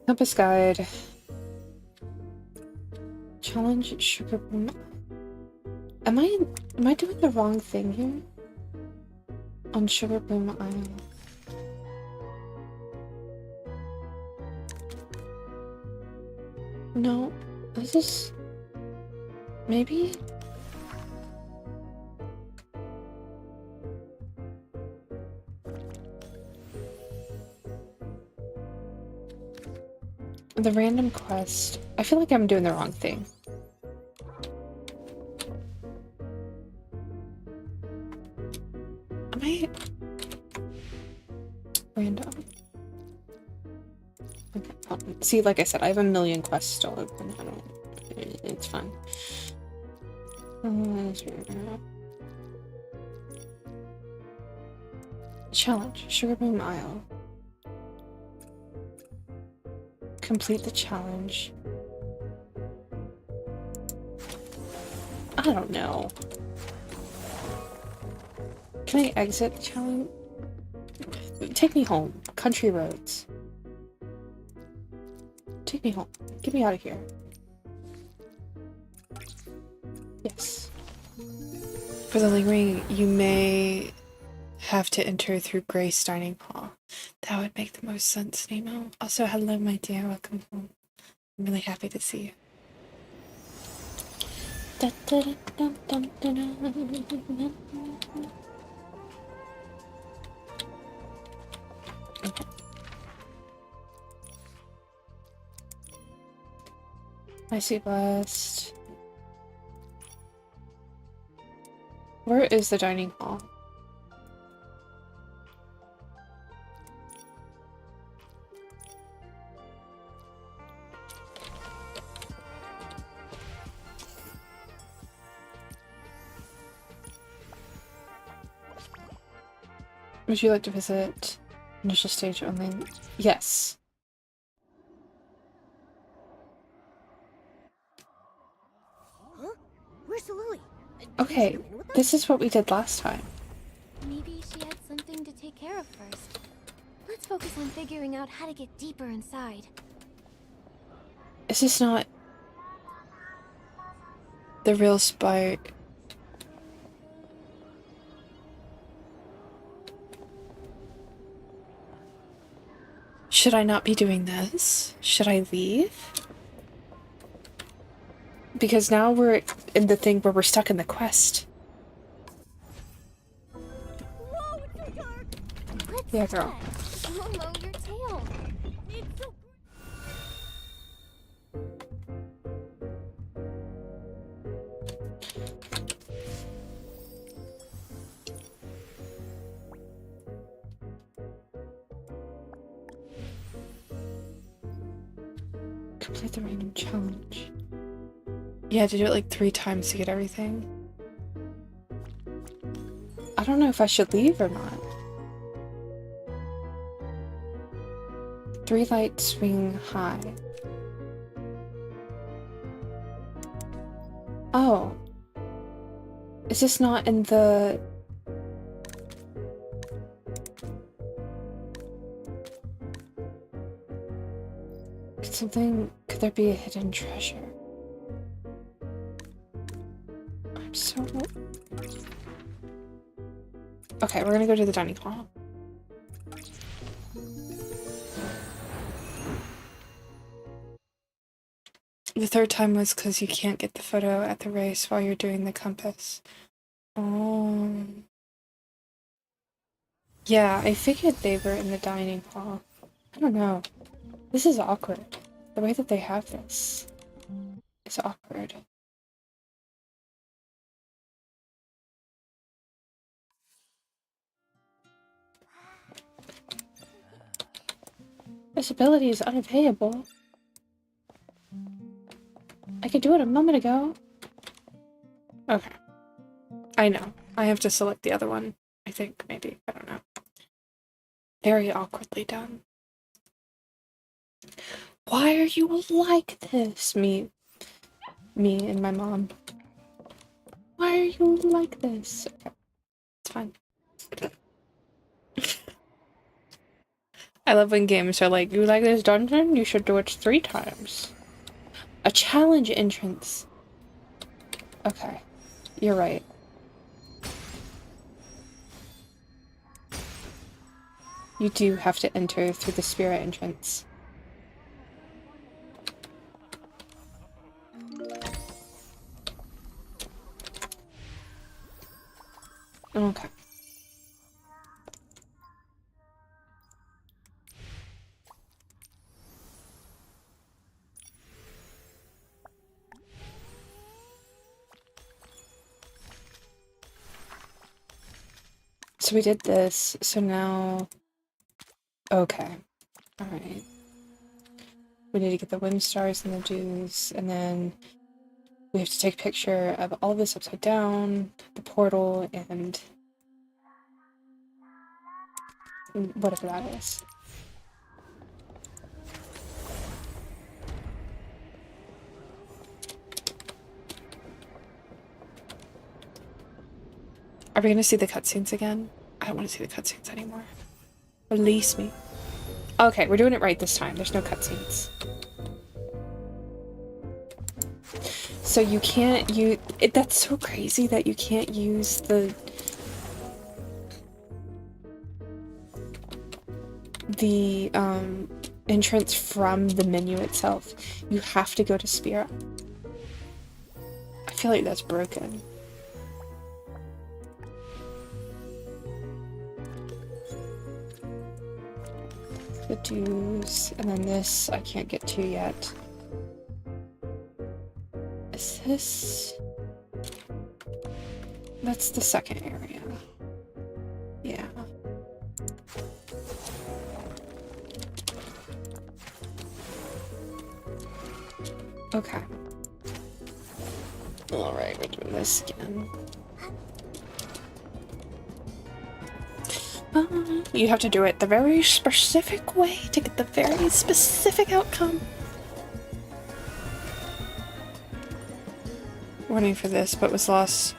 Compass guide. Challenge sugar boom. Am I doing the wrong thing here? On Sugar Boom Island. No, this is maybe. The random quest. I feel like I'm doing the wrong thing. Am I random? Okay, hold on. See, like I said, I have a million quests still open. I don't. It's fine. Challenge. Sugar Boom Isle. Complete the challenge. I don't know. Can I exit the challenge? Take me home. Country roads. Take me home. Get me out of here. Yes. For the lingering, you may have to enter through Grace Dining Hall. That would make the most sense, Nemo. Also, hello, my dear. Welcome home. I'm really happy to see you. Okay. I see West. Where is the dining hall? Would you like to visit initial stage only? Yes. Huh? Where's the Lily? Okay, this is what we did last time. Maybe she had something to take care of first. Let's focus on figuring out how to get deeper inside. Is this not the real spy? Should I not be doing this? Should I leave? Because now we're in the thing where we're stuck in the quest. Whoa, it's so dark! What's Yeah, girl. that? Momo, your tail. It's so... Complete the random challenge. You had to do it like 3 times to get everything. I don't know if I should leave or not. 3 lights swing high. Oh. Is this not in the... Could there be a hidden treasure? I'm so... Okay, we're gonna go to the dining hall. The 3rd time was because you can't get the photo at the race while you're doing the compass. Oh. Yeah, I figured they were in the dining hall. I don't know. This is awkward. The way that they have this is awkward. This ability is unavailable. I could do it a moment ago. Okay. I know. I have to select the other one. I think, maybe. I don't know. Very awkwardly done. Why are you like this? Me and my mom. Why are you like this? Okay. It's fine. I love when games are like, you like this dungeon? You should do it 3 times. A challenge entrance. Okay. You're right. You do have to enter through the spirit entrance. Okay. So we did this, so now... Okay. Alright. We need to get the wind stars and the dews, and then we have to take a picture of all of this upside down, the portal, and whatever that is. Are we gonna see the cutscenes again? I don't want to see the cutscenes anymore. Release me. Okay, we're doing it right this time. There's no cutscenes. So you can't use... That's so crazy that you can't use the entrance from the menu itself. You have to go to Spira. I feel like that's broken. The dues, and then this I can't get to yet. Is this... That's the second area. Yeah. Okay. Alright, we're doing this again. You have to do it the very specific way to get the very specific outcome. Warning for this, but was lost.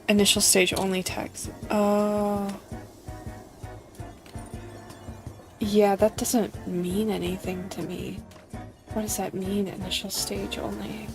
Initial stage only text. Oh. Yeah, that doesn't mean anything to me. What does that mean, initial stage only?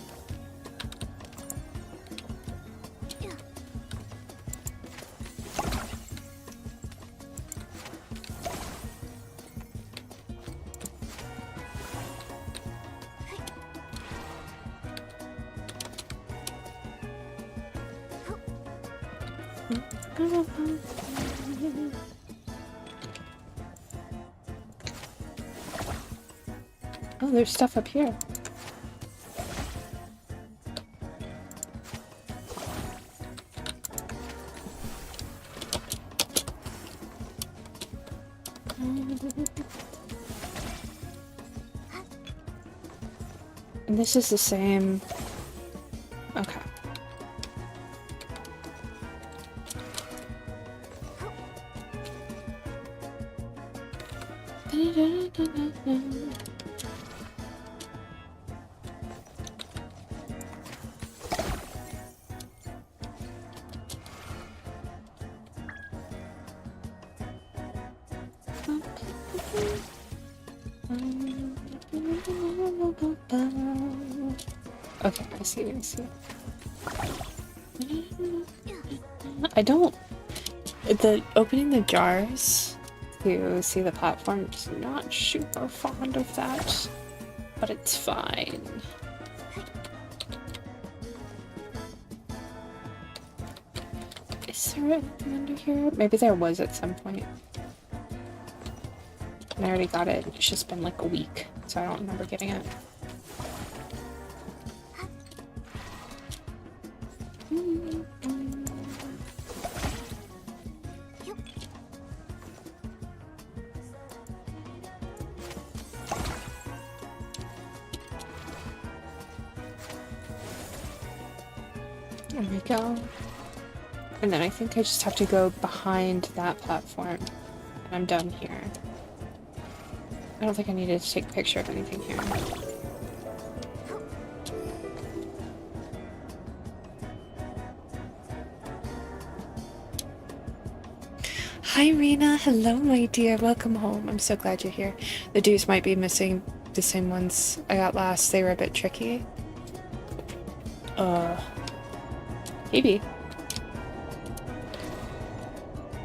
Oh, there's stuff up here. And this is the same. Okay. Okay, I see, I see. I don't... opening the jars to see the platforms, not super fond of that, but it's fine. Is there anything under here? Maybe there was at some point. And I already got it. It's just been like a week, so I don't remember getting it. There we go. And then I think I just have to go behind that platform. And I'm done here. I don't think I needed to take a picture of anything here. Hi Rena, hello my dear, welcome home. I'm so glad you're here. The dues might be missing the same ones I got last. They were a bit tricky. Maybe.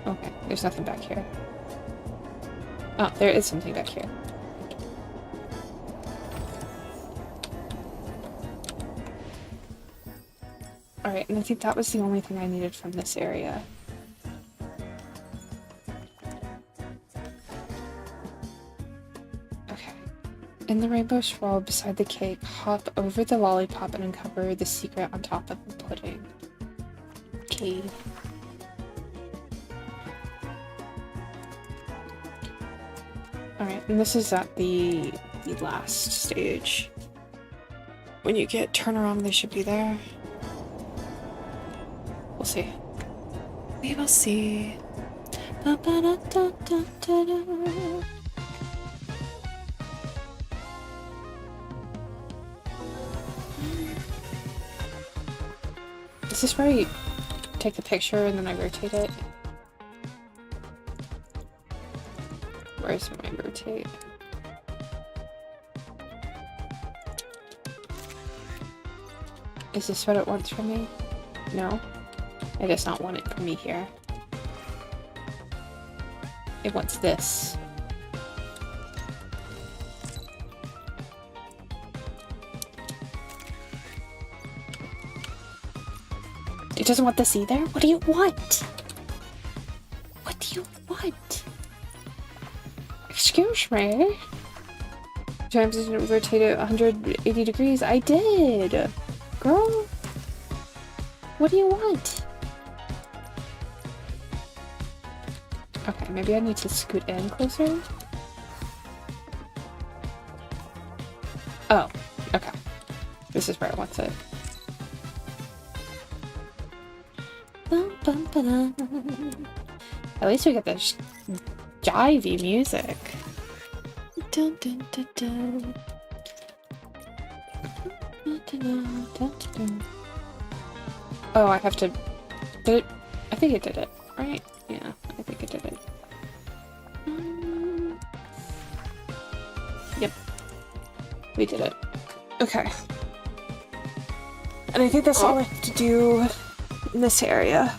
Okay, there's nothing back here. Oh, there is something back here. Alright, and I think that was the only thing I needed from this area. Okay. In the rainbow scroll beside the cake, hop over the lollipop and uncover the secret on top of the pudding. Okay. Alright, and this is at the last stage. When you get turn around, they should be there. We'll see. We will see. Is this where you take the picture and then I rotate it? Where's my rotate? Is this what it wants from me? No? It does not want it from me here. It wants this. It doesn't want this either? What do you want? What do you want? Excuse me? Times didn't rotate it 180 degrees. I did! Girl? What do you want? Okay, maybe I need to scoot in closer? Oh, okay. This is where it wants it. At least we get this jivey music. Dun, dun, dun, dun. Dun, dun, dun, dun, dun. Oh, I have to... Did it? I think it did it, right? Yeah, I think it did it. Yep. We did it. Okay. And I think that's all I have to do in this area.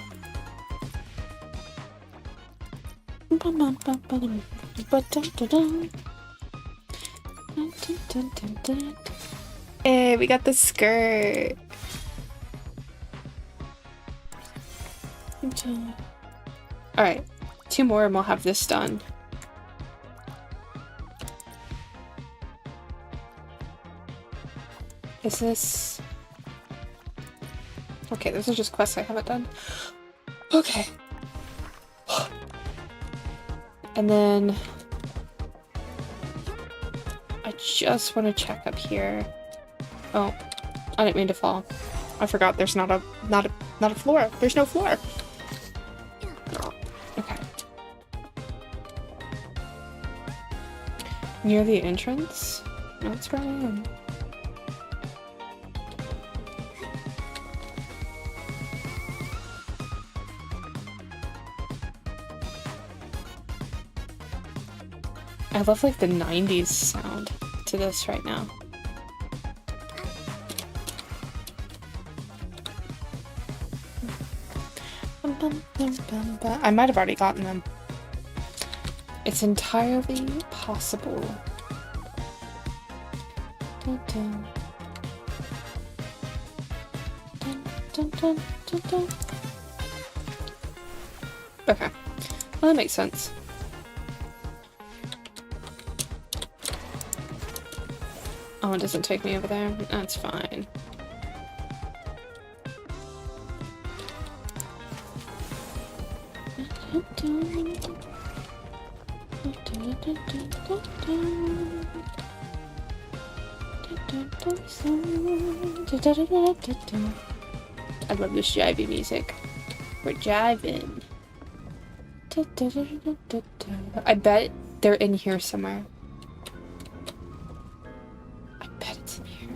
Hey, we got the skirt. Alright, 2 more and we'll have this done. Is this... Okay, those are just quests I haven't done. Okay. And then... I just want to check up here. Oh, I didn't mean to fall. I forgot there's not a floor. There's no floor. Okay. Near the entrance? That's where I am. I love like the 90s sound to this right now. I might have already gotten them. It's entirely possible. Dun, dun. Dun, dun, dun, dun, dun. Okay. Well, that makes sense. Oh, it doesn't take me over there? That's fine. I love this jivey music. We're jiving. I bet they're in here somewhere. I bet it's in here.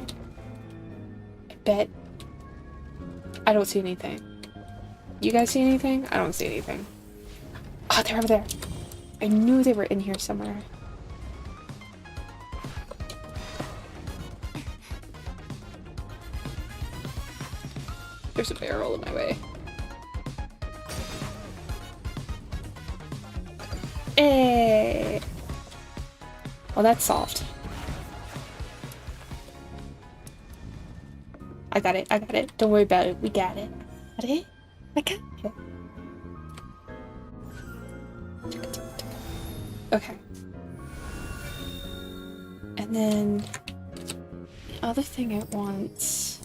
I bet. I don't see anything. You guys see anything? I don't see anything. Oh, they're over there. I knew they were in here somewhere. There's a barrel in my way. Hey! Well, that's solved. I got it. I got it. Don't worry about it. We got it. Got it? I got it. Okay. And then the other thing it wants.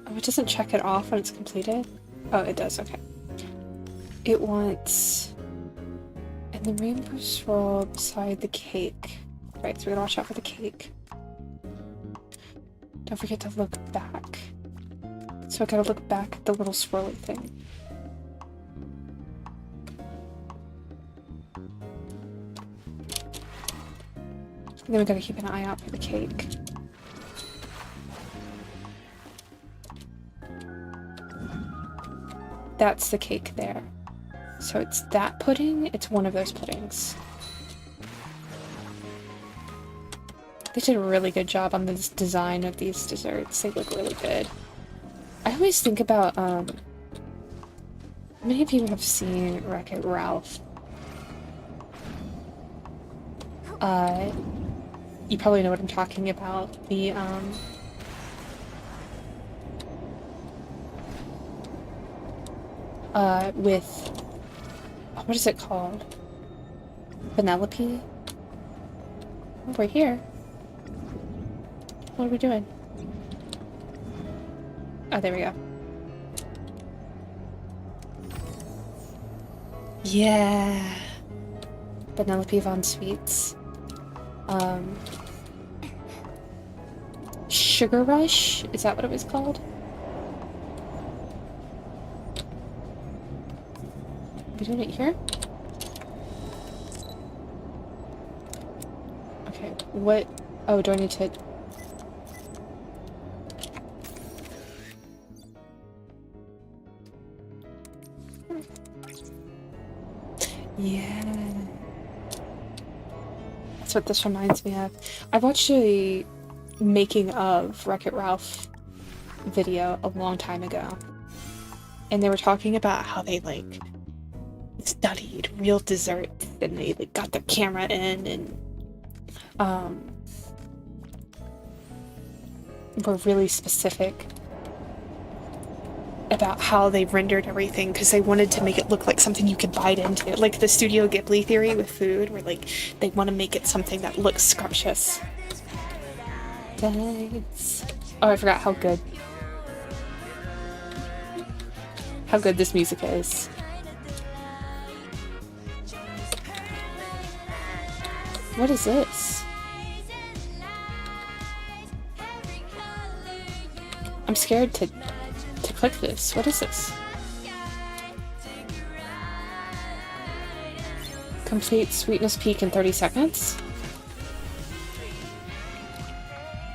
Oh, it doesn't check it off when it's completed? Oh, it does, okay. It wants... And the rainbow swirl beside the cake. Right, so we gotta watch out for the cake. Don't forget to look back. So I gotta look back at the little swirly thing. And then we gotta keep an eye out for the cake. That's the cake there. So it's that pudding, it's one of those puddings. They did a really good job on this design of these desserts. They look really good. I always think about, many of you have seen Wreck-It Ralph. You probably know what I'm talking about. The, with, what is it called? Penelope? Oh, we're here. What are we doing? Oh, there we go. Yeah. Penelope Von Sweets. Sugar Rush? Is that what it was called? Are we doing it here? Okay, what? Oh, do I need to... Yeah. That's what this reminds me of. I watched a making of Wreck-It Ralph video a long time ago. And they were talking about how they, like, studied real desserts and they, like, got their camera in and, were really specific about how they rendered everything because they wanted to make it look like something you could bite into, like the Studio Ghibli theory with food, where like they want to make it something that looks scrumptious. Thanks. Oh, I forgot how good this music is. What is this? I'm scared to click this. What is this? Complete Sweetness Peak in 30 seconds?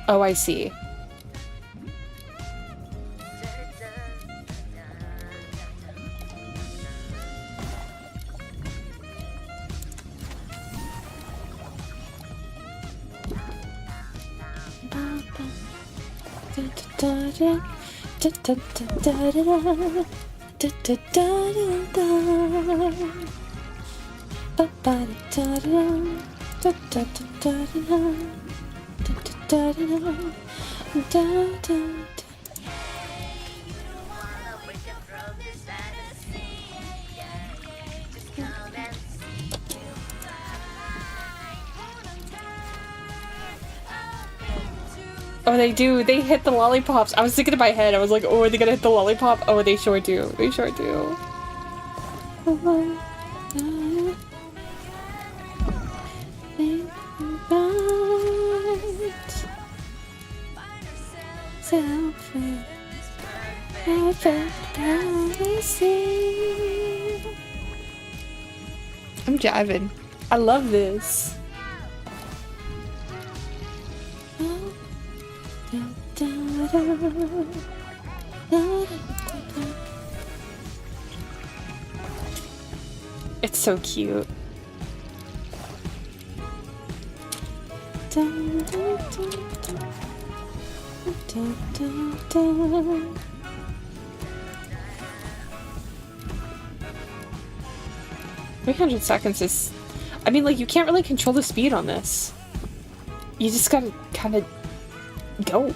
Oh, I see. Oh, they do. They hit the lollipops. I was thinking in my head. I was like, oh, are they gonna hit the lollipop? Oh, they sure do. They sure do. I'm jiving. I love this. It's so cute. $300 is... I mean, like, you can't really control the speed on this. You just gotta kind of go.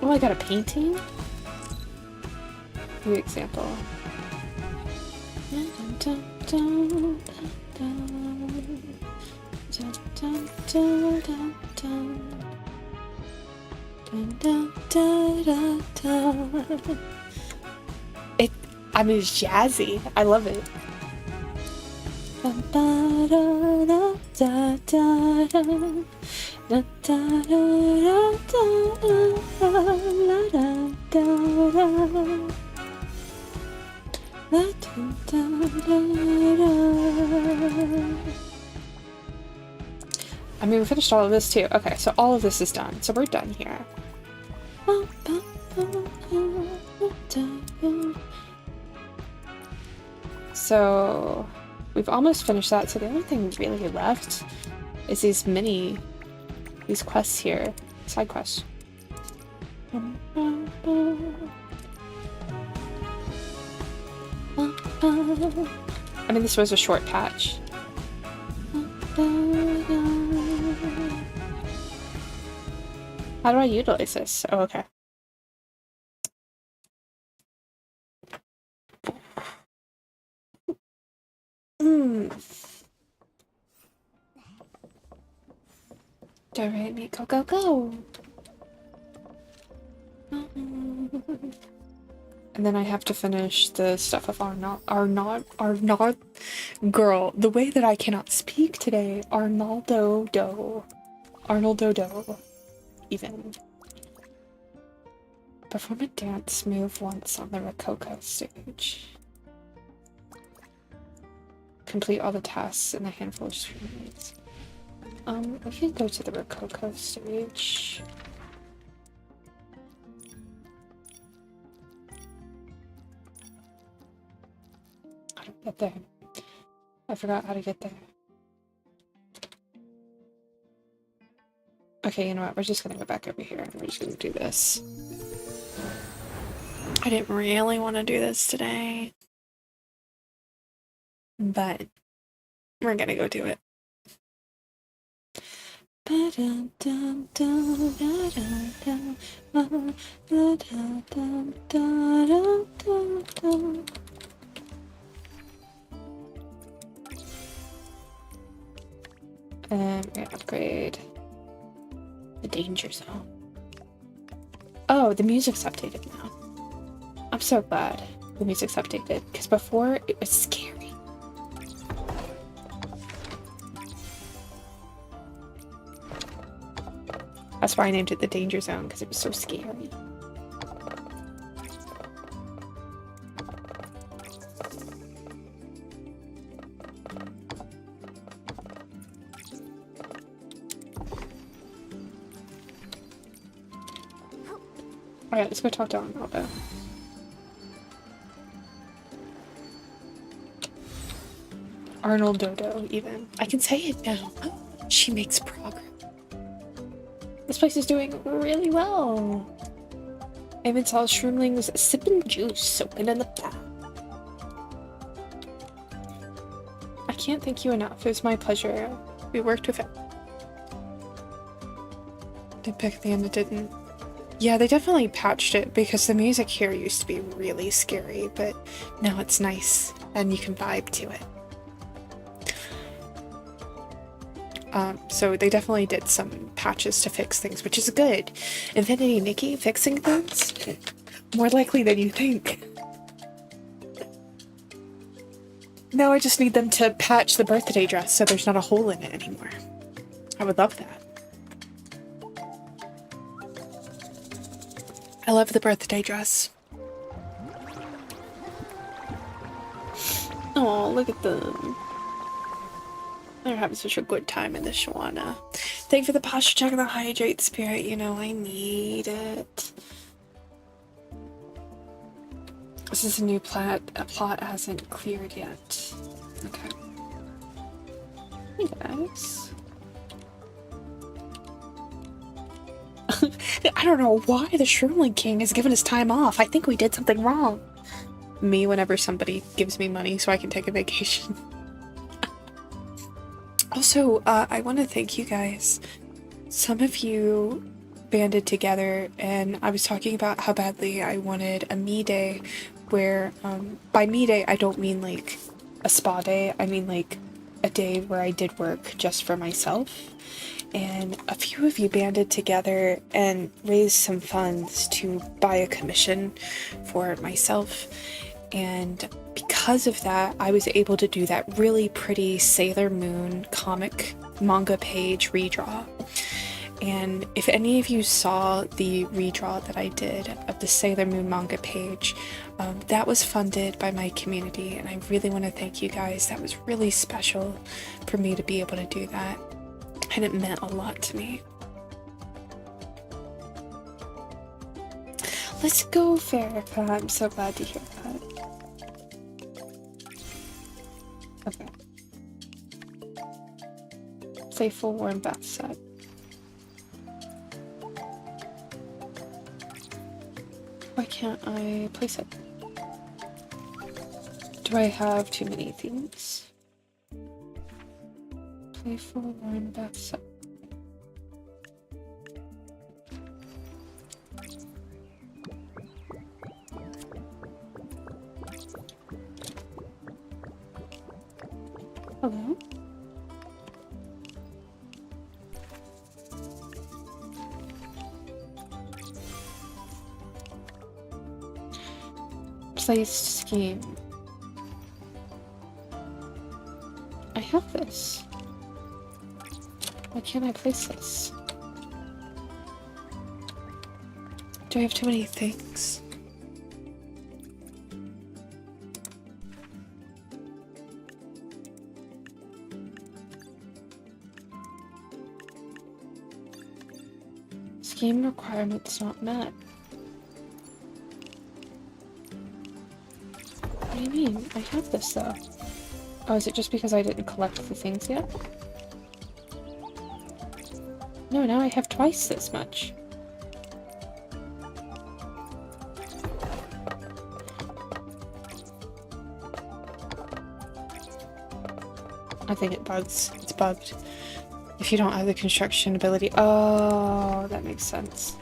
Oh, I got a painting? New example. I mean, it's jazzy. I love it. I mean, we finished all of this too. Okay, so all of this is done. So we're done here. So we've almost finished that. So the only thing really left is these quests here, side quests. I mean, this was a short patch. How do I utilize this? Oh, okay. Alright, me go go go. And then I have to finish the stuff of Arnold girl. The way that I cannot speak today. Arnoldo Do. Even. Perform a dance move once on the Rococo stage. Complete all the tasks in a handful of streams. We can go to the Rococo stage. How to get there? I forgot how to get there. Okay, you know what? We're just gonna go back over here and we're just gonna do this. I didn't really want to do this today, but we're gonna go do it. And we're gonna upgrade the danger zone. Oh, the music's updated now. I'm so glad the music's updated, because before it was scary. That's why I named it the danger zone, because it was so scary. Alright, let's go talk to Arnaldo. Arnold Dodo, even. I can say it now. She makes progress. This place is doing really well. I even saw shroomlings sipping juice, soaking in the bath. I can't thank you enough. It was my pleasure. We worked with it. Did pick at the end, it didn't. Yeah, they definitely patched it because the music here used to be really scary, but now it's nice and you can vibe to it. So they definitely did some patches to fix things, which is good. Infinity Nikki fixing things? More likely than you think. Now I just need them to patch the birthday dress so there's not a hole in it anymore. I would love that. I love the birthday dress. Oh, look at them. They're having such a good time in the Shawana. Thank you for the posture check and the hydrate spirit. You know, I need it. This is a new plot. A plot hasn't cleared yet. Okay. Hey guys. I don't know why the Shroomling King has given us time off. I think we did something wrong. Me whenever somebody gives me money so I can take a vacation. Also, I want to thank you guys. Some of you banded together, and I was talking about how badly I wanted a me day where, by me day, I don't mean like a spa day, I mean like a day where I did work just for myself. And a few of you banded together and raised some funds to buy a commission for myself. And because of that, I was able to do that really pretty Sailor Moon comic manga page redraw. And if any of you saw the redraw that I did of the Sailor Moon manga page, that was funded by my community, and I really want to thank you guys. That was really special for me to be able to do that, and it meant a lot to me. Let's go, Farrakha. I'm so glad to hear that. Okay. Say full warm bath set. Why can't I place it? Do I have too many things? Playful warm bath set. Hello? Place scheme. I have this. Why can't I place this? Do I have too many things? Scheme requirements not met. What do you mean? I have this though. Oh, is it just because I didn't collect the things yet? No, now I have twice this much. I think it bugs. It's bugged. If you don't have the construction ability. Oh, that makes sense.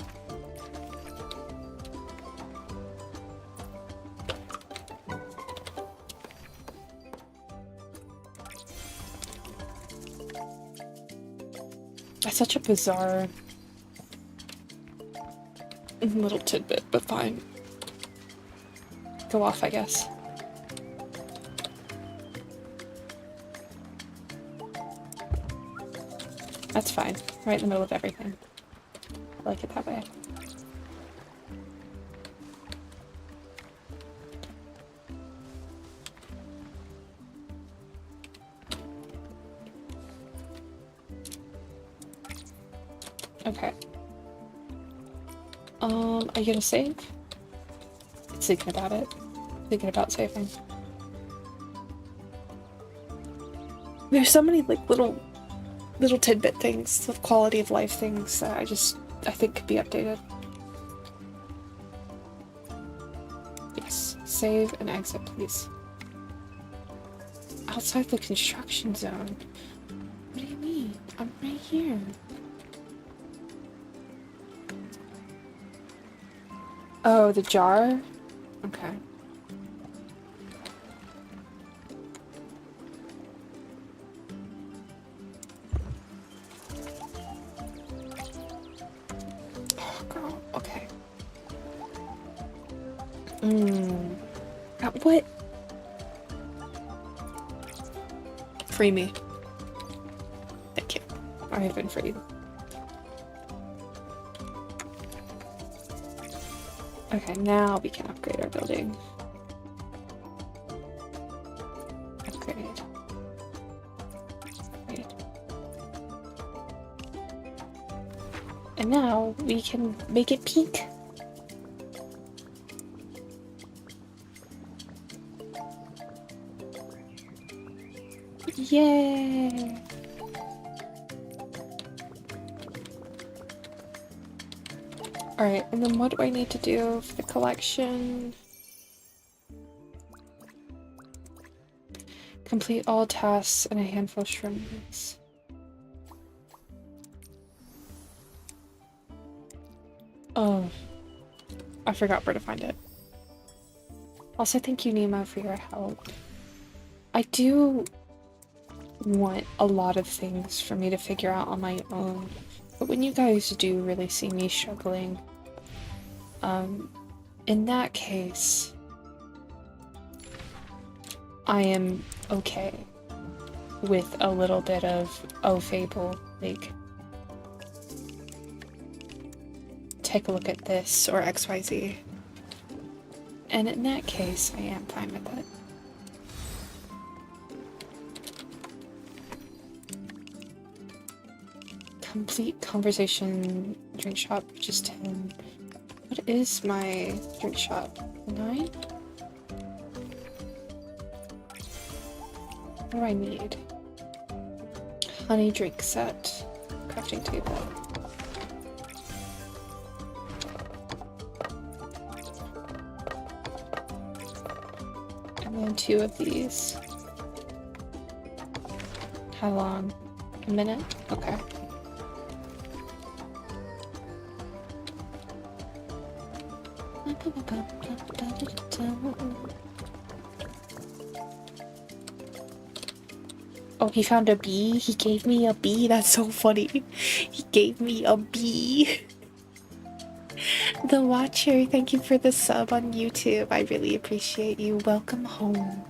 That's such a bizarre little tidbit, but fine. Go off, I guess. That's fine. Right in the middle of everything. I like it that way. Okay. Are you gonna save? It's thinking about it. Thinking about saving. There's so many like little tidbit things, the quality of life things that I think could be updated. Yes, save and exit, please. Outside the construction zone. What do you mean? I'm right here. Oh, the jar? Okay. What? Free me. Thank you. I have been freed. Okay, now we can upgrade our building. Upgrade. Upgrade. And now we can make it peak. Yay! Alright, and then what do I need to do for the collection? Complete all tasks and a handful of shrooms. Oh, I forgot where to find it. Also, thank you, Nemo, for your help. I do want a lot of things for me to figure out on my own, but when you guys do really see me struggling, in that case, I am okay with a little bit of, oh, Fable, like, take a look at this, or XYZ. And in that case, I am fine with it. Complete conversation, drink shop, just 10. What is my drink shop? 9? What do I need? Honey drink set. Crafting table. And then 2 of these. How long? A minute? Okay. Oh, he found a bee? He gave me a bee? That's so funny. He gave me a bee. The Watcher, thank you for the sub on YouTube. I really appreciate you. Welcome home.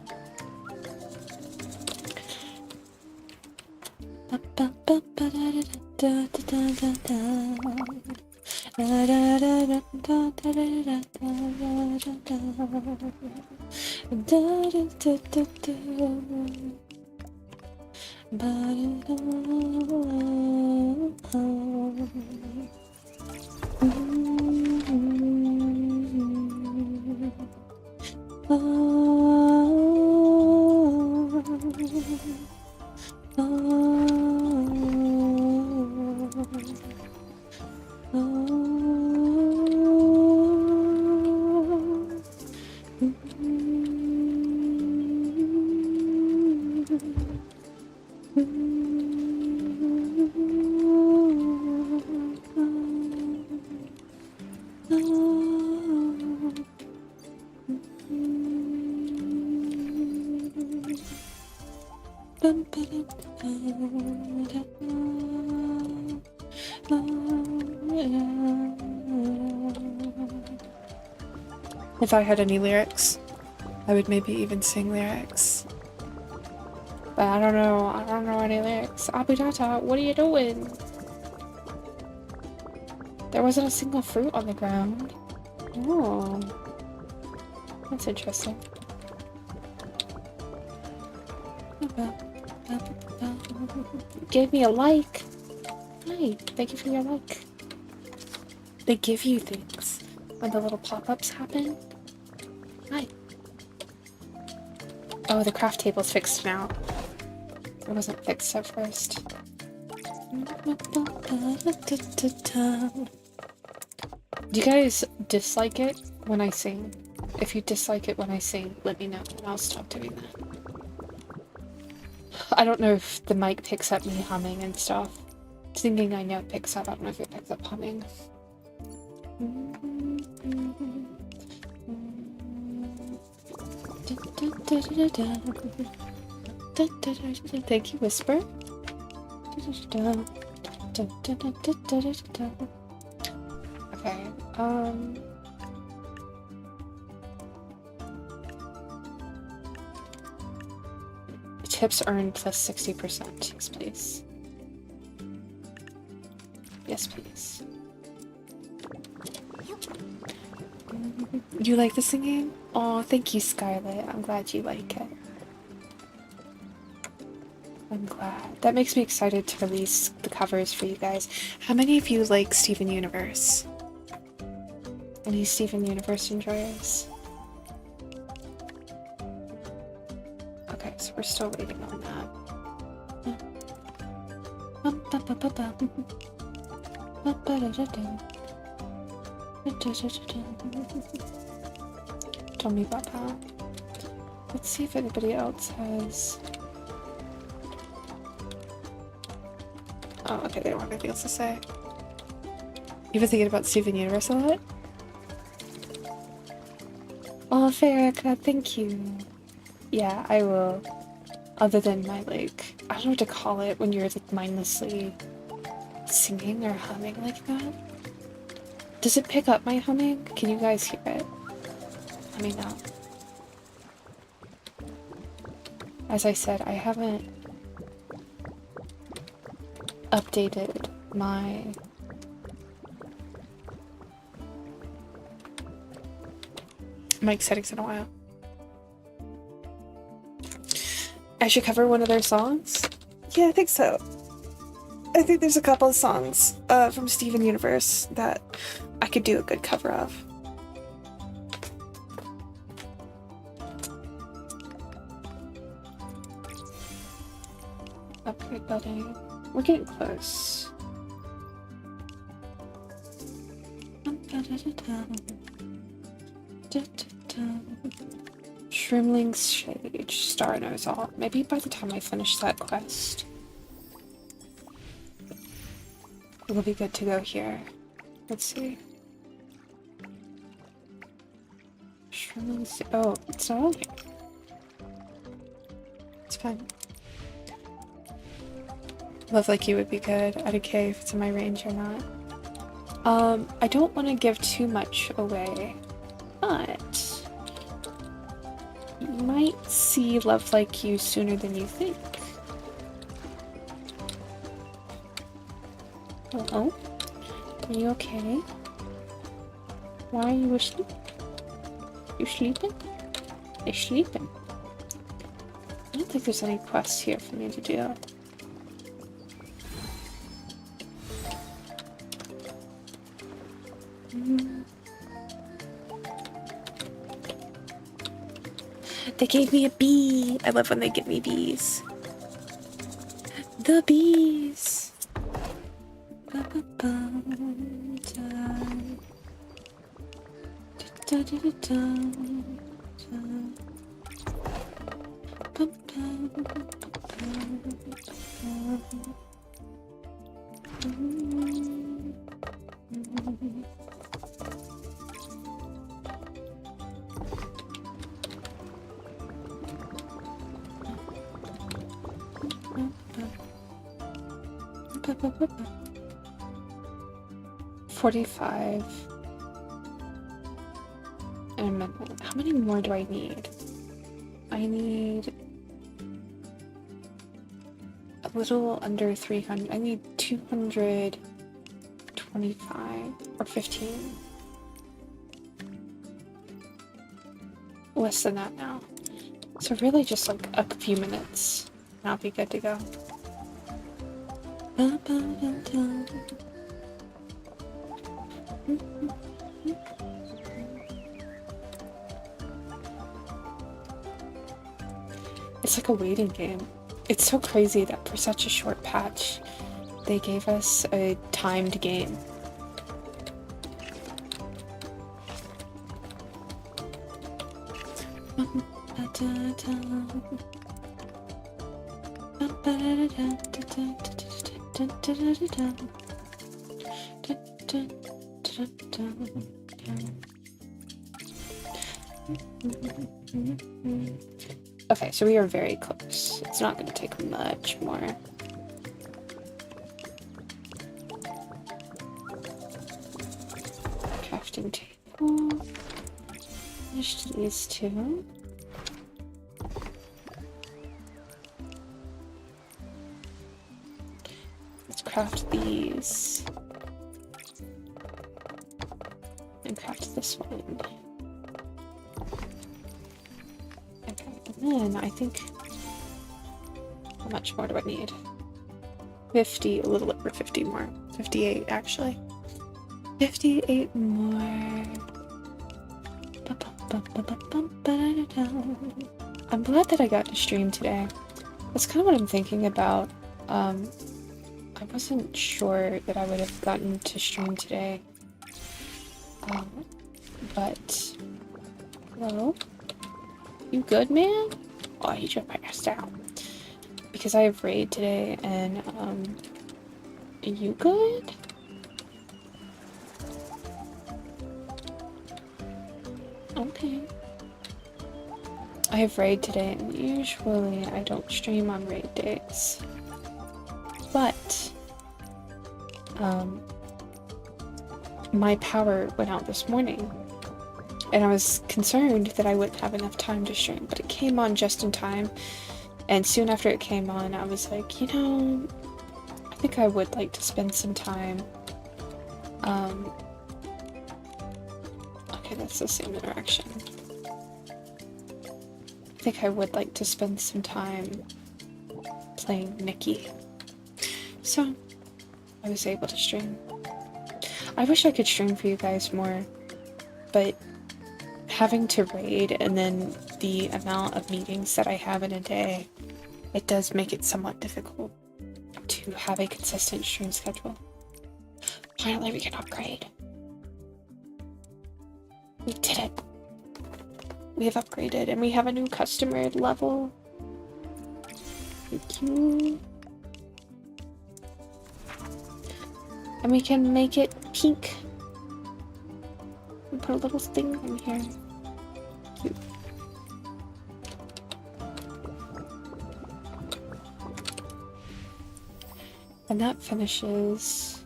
If I had any lyrics, I would maybe even sing lyrics. But I don't know any lyrics. Abidata, what are you doing? There wasn't a single fruit on the ground. Oh. That's interesting. Gave me a like. Hi, thank you for your like. They give you things when the little pop-ups happen. Hi. Oh, the craft table's fixed now. It wasn't fixed at first. Do you guys dislike it when I sing? If you dislike it when I sing, let me know and I'll stop doing that. I don't know if the mic picks up me humming and stuff. Singing I know it picks up, I don't know if it picks up humming. Thank you, Whisper. Okay, Tips earned plus 60%. Yes, please. Yes, please. You like the singing? Oh, thank you, Scarlett. I'm glad you like it. I'm glad. That makes me excited to release the covers for you guys. How many of you like Steven Universe? Any Steven Universe enjoyers? Okay, so we're still waiting on that. Tell me about that. Let's see if anybody else has... Oh, okay, they don't have anything else to say. You've been thinking about Steven Universe a lot? Oh, Farrakha, thank you. Yeah, I will. Other than my, like, I don't know what to call it when you're, like, mindlessly singing or humming like that. Does it pick up my humming? Can you guys hear it? Let me know. As I said, I haven't updated my mic settings in a while. I should cover one of their songs? Yeah, I think so. I think there's a couple of songs from Steven Universe that I could do a good cover of. Upgrade building. We're getting close. Shrimling's Shade, Star Knows All. Maybe by the time I finish that quest, it'll be good to go here. Let's see. Shrimling's... Oh, it's not on here. It's fine. Love Like You would be good. I don't care if it's in my range or not. I don't want to give too much away, but you might see Love Like You sooner than you think. Hello? Are you okay? Why are you asleep? You sleeping? You're sleeping. I don't think there's any quests here for me to do. They gave me a bee. I love when they give me bees. The bees. $45 in a minute. How many more do I need? I need a little under 300. I need 225 or 15. Less than that now. So really just like a few minutes and I'll be good to go. It's like a waiting game. It's so crazy that for such a short patch, they gave us a timed game. Okay, so we are very close. It's not going to take much more. Crafting table. Finished these two. craft these. And craft this one. Okay, and then I think... How much more do I need? 50, a little over 50 more. 58, actually. 58 more. I'm glad that I got to stream today. That's kind of what I'm thinking about. I wasn't sure that I would have gotten to stream today. But... Hello? You good, man? Oh, he just passed out. Because I have raid today, and, you good? Okay. I have raid today, and usually I don't stream on raid days. But, my power went out this morning, and I was concerned that I wouldn't have enough time to stream, but it came on just in time, and soon after it came on, I was like, you know, I think I would like to spend some time, okay, that's the same interaction. I think I would like to spend some time playing Nikki. So, I was able to stream. I wish I could stream for you guys more, but having to raid and then the amount of meetings that I have in a day, it does make it somewhat difficult to have a consistent stream schedule. Finally, we can upgrade. We did it. We have upgraded and we have a new customer level. Thank you. And we can make it pink. We put a little thing in here. Cute. And that finishes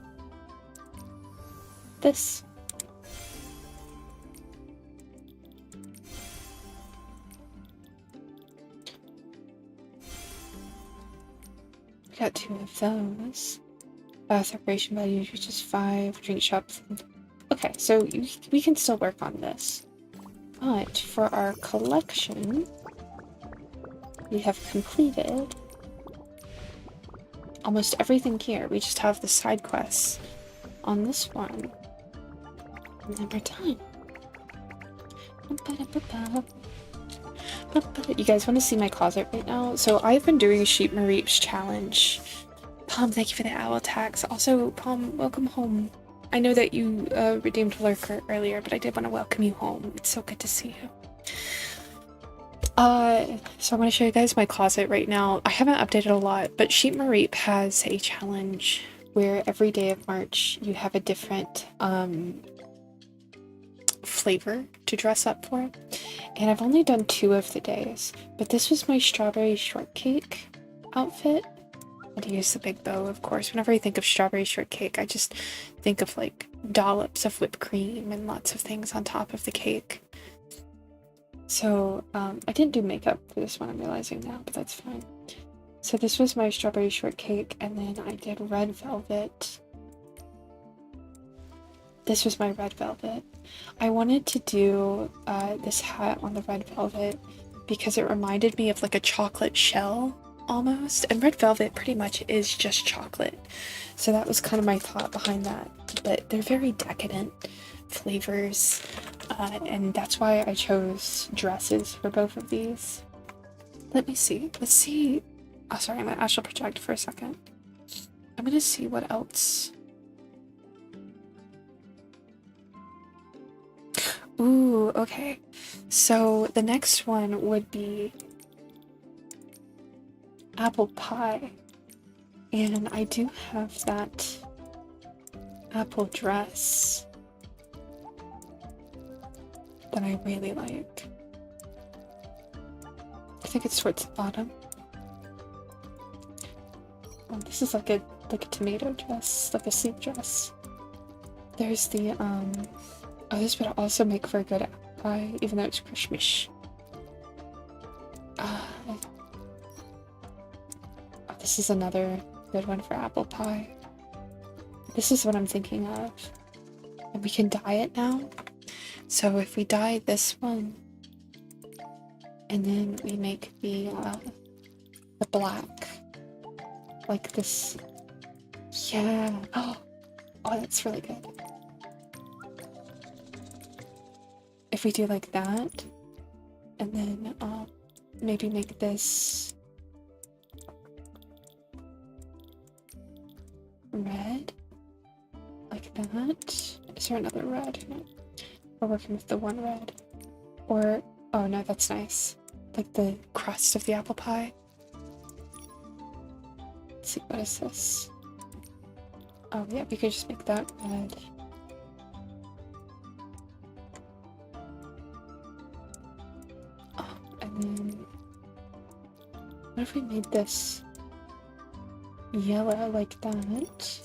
this. We got 2 of those. Separation value, which is 5. Drink shops. Okay, so we can still work on this. But for our collection, we have completed almost everything here. We just have the side quests on this one. And then we're done. You guys want to see my closet right now? So I've been doing Sheep Mareep's challenge. Palm, thank you for the owl tax. Also, Palm, welcome home. I know that you redeemed Lurker earlier, but I did want to welcome you home. It's so good to see you. So I want to show you guys my closet right now. I haven't updated a lot, but Sheep Mareep has a challenge where every day of March you have a different flavor to dress up for. And I've only done 2 of the days, but this was my strawberry shortcake outfit. And I use the big bow, of course. Whenever I think of strawberry shortcake, I just think of like dollops of whipped cream and lots of things on top of the cake. So I didn't do makeup for this one, I'm realizing now, but that's fine. So this was my strawberry shortcake, and then I did red velvet. This was my red velvet. I wanted to do this hat on the red velvet because it reminded me of like a chocolate shell almost, and red velvet pretty much is just chocolate. So that was kind of my thought behind that, but they're very decadent flavors, and that's why I chose dresses for both of these. Let me see. Let's see. Oh, sorry, I'm gonna astral project for a second. I'm gonna see what else. Ooh, okay. So the next one would be apple pie. And I do have that apple dress that I really like. I think it's towards the bottom. Oh, this is like a tomato dress, like a sleep dress. There's the oh, this would also make for a good apple pie, even though it's Christmas. Oh, this is another good one for apple pie. This is what I'm thinking of. And we can dye it now. So if we dye this one, and then we make the black, like this. Yeah. Oh, that's really good. If we do like that, and then maybe make this red, like that. Is there another red? No. We're working with the one red. Or, oh no, that's nice. Like the crust of the apple pie. Let's see, what is this? Oh yeah, we could just make that red. Oh, and then what if we made this yellow like that?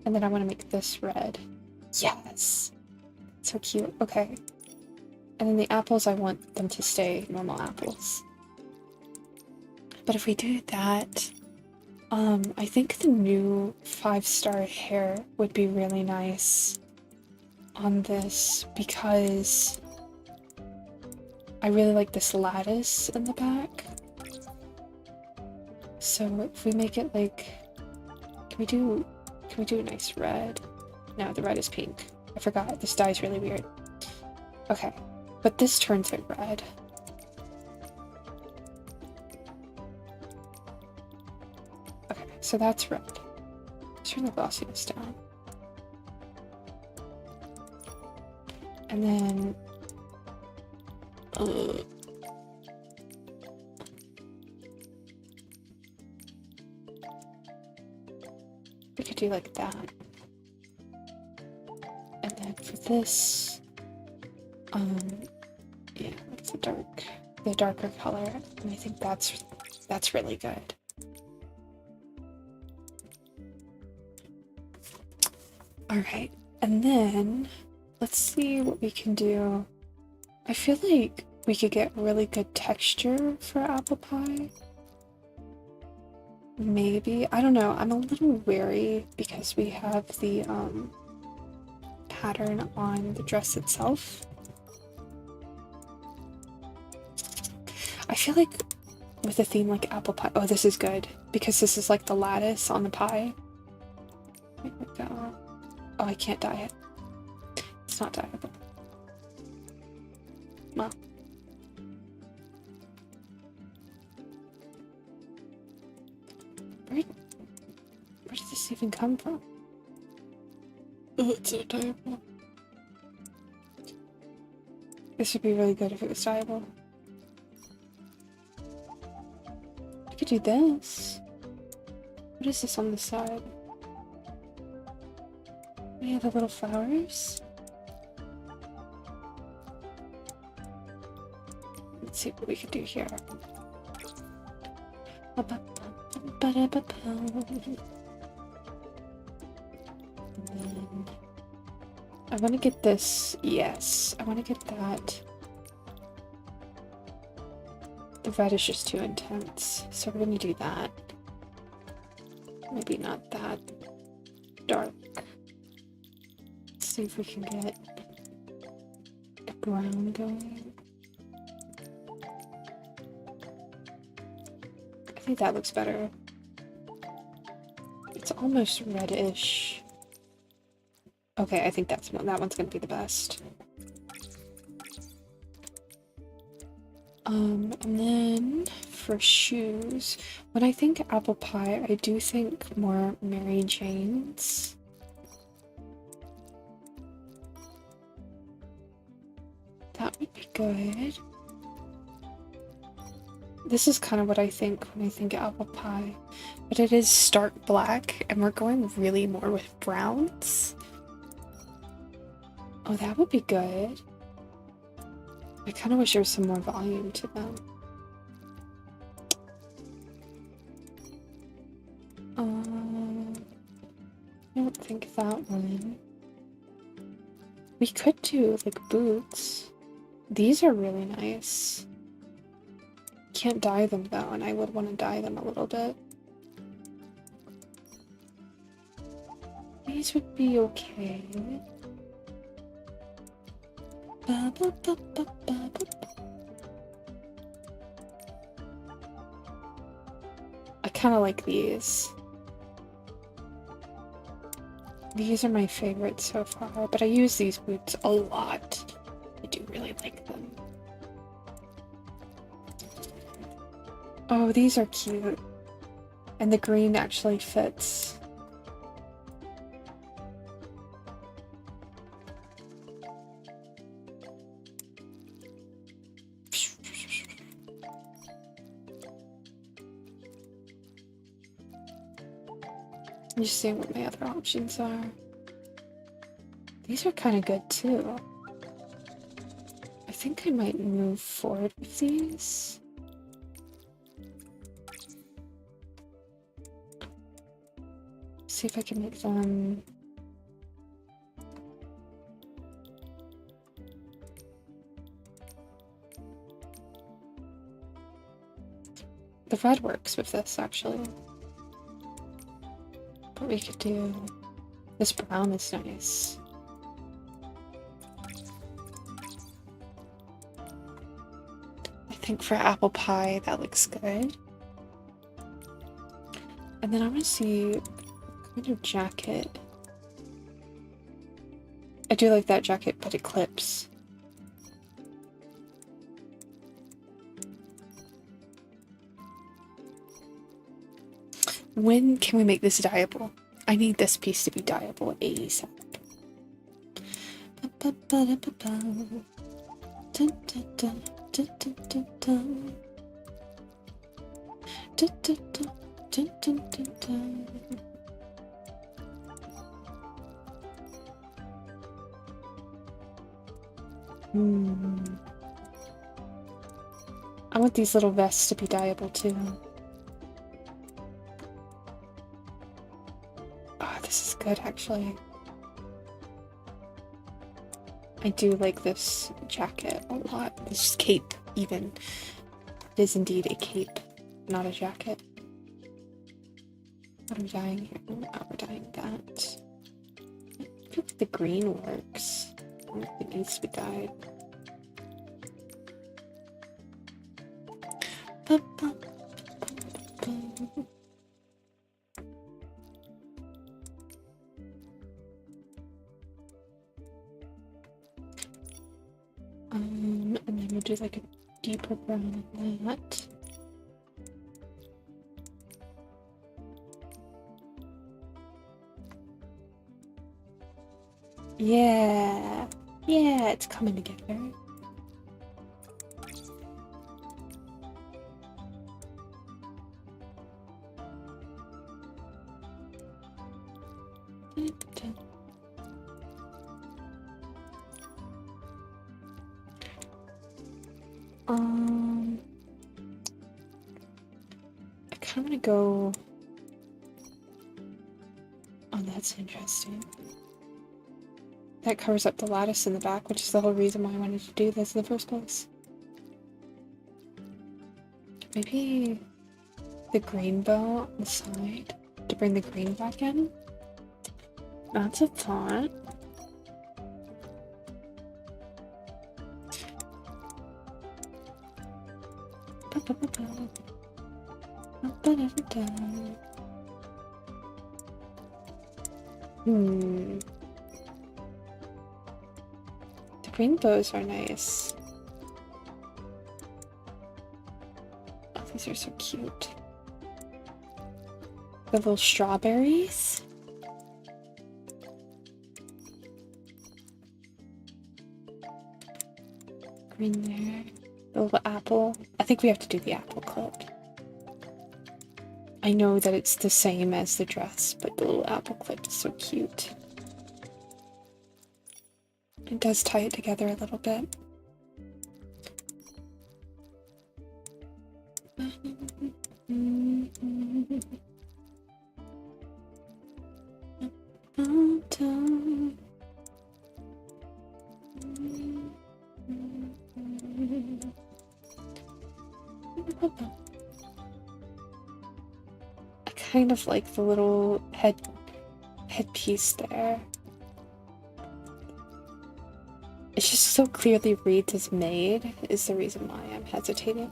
And then I want to make this red. Yes! So cute. Okay. And then the apples, I want them to stay normal apples. But if we do that, I think the new 5-star hair would be really nice on this because I really like this lattice in the back. So if we make it like, can we do a nice red? No, the red is pink. I forgot, this dye is really weird. Okay, but this turns it red. Okay, so that's red. Let's turn the glossiness down. And then we could do like that. And then for this, yeah, like the darker color, and I think that's really good. Alright, and then let's see what we can do. I feel like we could get really good texture for apple pie. Maybe, I don't know, I'm a little wary because we have the pattern on the dress itself. I feel like with a theme like apple pie, oh, this is good because this is like the lattice on the pie. There we go. Oh, I can't dye it. It's not dyeable. Well. Where did this even come from? Oh, it's so dyeable. This would be really good if it was dyeable. I could do this. What is this on the side? We have the little flowers. Let's see what we could do here. I want to get this. Yes, I want to get that. The red is just too intense, so we're going to do that. Maybe not that dark. Let's see if we can get a brown going. I think that looks better. It's almost reddish. Okay, I think that one's gonna be the best. And then for shoes, when I think apple pie, I do think more Mary Jane's. That would be good. This is kind of what I think when I think apple pie, but it is stark black, and we're going really more with browns. Oh, that would be good. I kind of wish there was some more volume to them. I don't think that one. We could do like boots. These are really nice. Can't dye them though, and I would want to dye them a little bit. These would be okay. Ba, ba, ba, ba, ba, ba. I kind of like these. These are my favorite so far, but I use these boots a lot. I do really like them. Oh, these are cute. And the green actually fits. Just seeing what my other options are. These are kind of good too. I think I might move forward with these. See if I can make them. The red works with this actually. But we could do this brown is nice. I think for apple pie that looks good. And then I want to see what kind of jacket. I do like that jacket, but it clips. When can we make this dyeable? I need this piece to be dyeable ASAP. I want these little vests to be dyeable too. Oh, this is good actually. I do like this jacket a lot. This cape, even. It is indeed a cape, not a jacket. What are we dyeing here? Oh, we're dyeing that. I feel like the green works. I don't think it needs to be dyed. And then we'll do like a deeper brown in that. Yeah, yeah, it's coming together. I kind of want to go. Oh, that's interesting. That covers up the lattice in the back, which is the whole reason why I wanted to do this in the first place. Maybe the green bow on the side to bring the green back in? That's a thought. The green bows are nice. Oh, these are so cute. The little strawberries. Green there. The little apple. I think we have to do the apple clip. I know that it's the same as the dress, but the little apple clip is so cute. It does tie it together a little bit. I kind of like the little headpiece there. It's just so clearly reads as maid is the reason why I'm hesitating.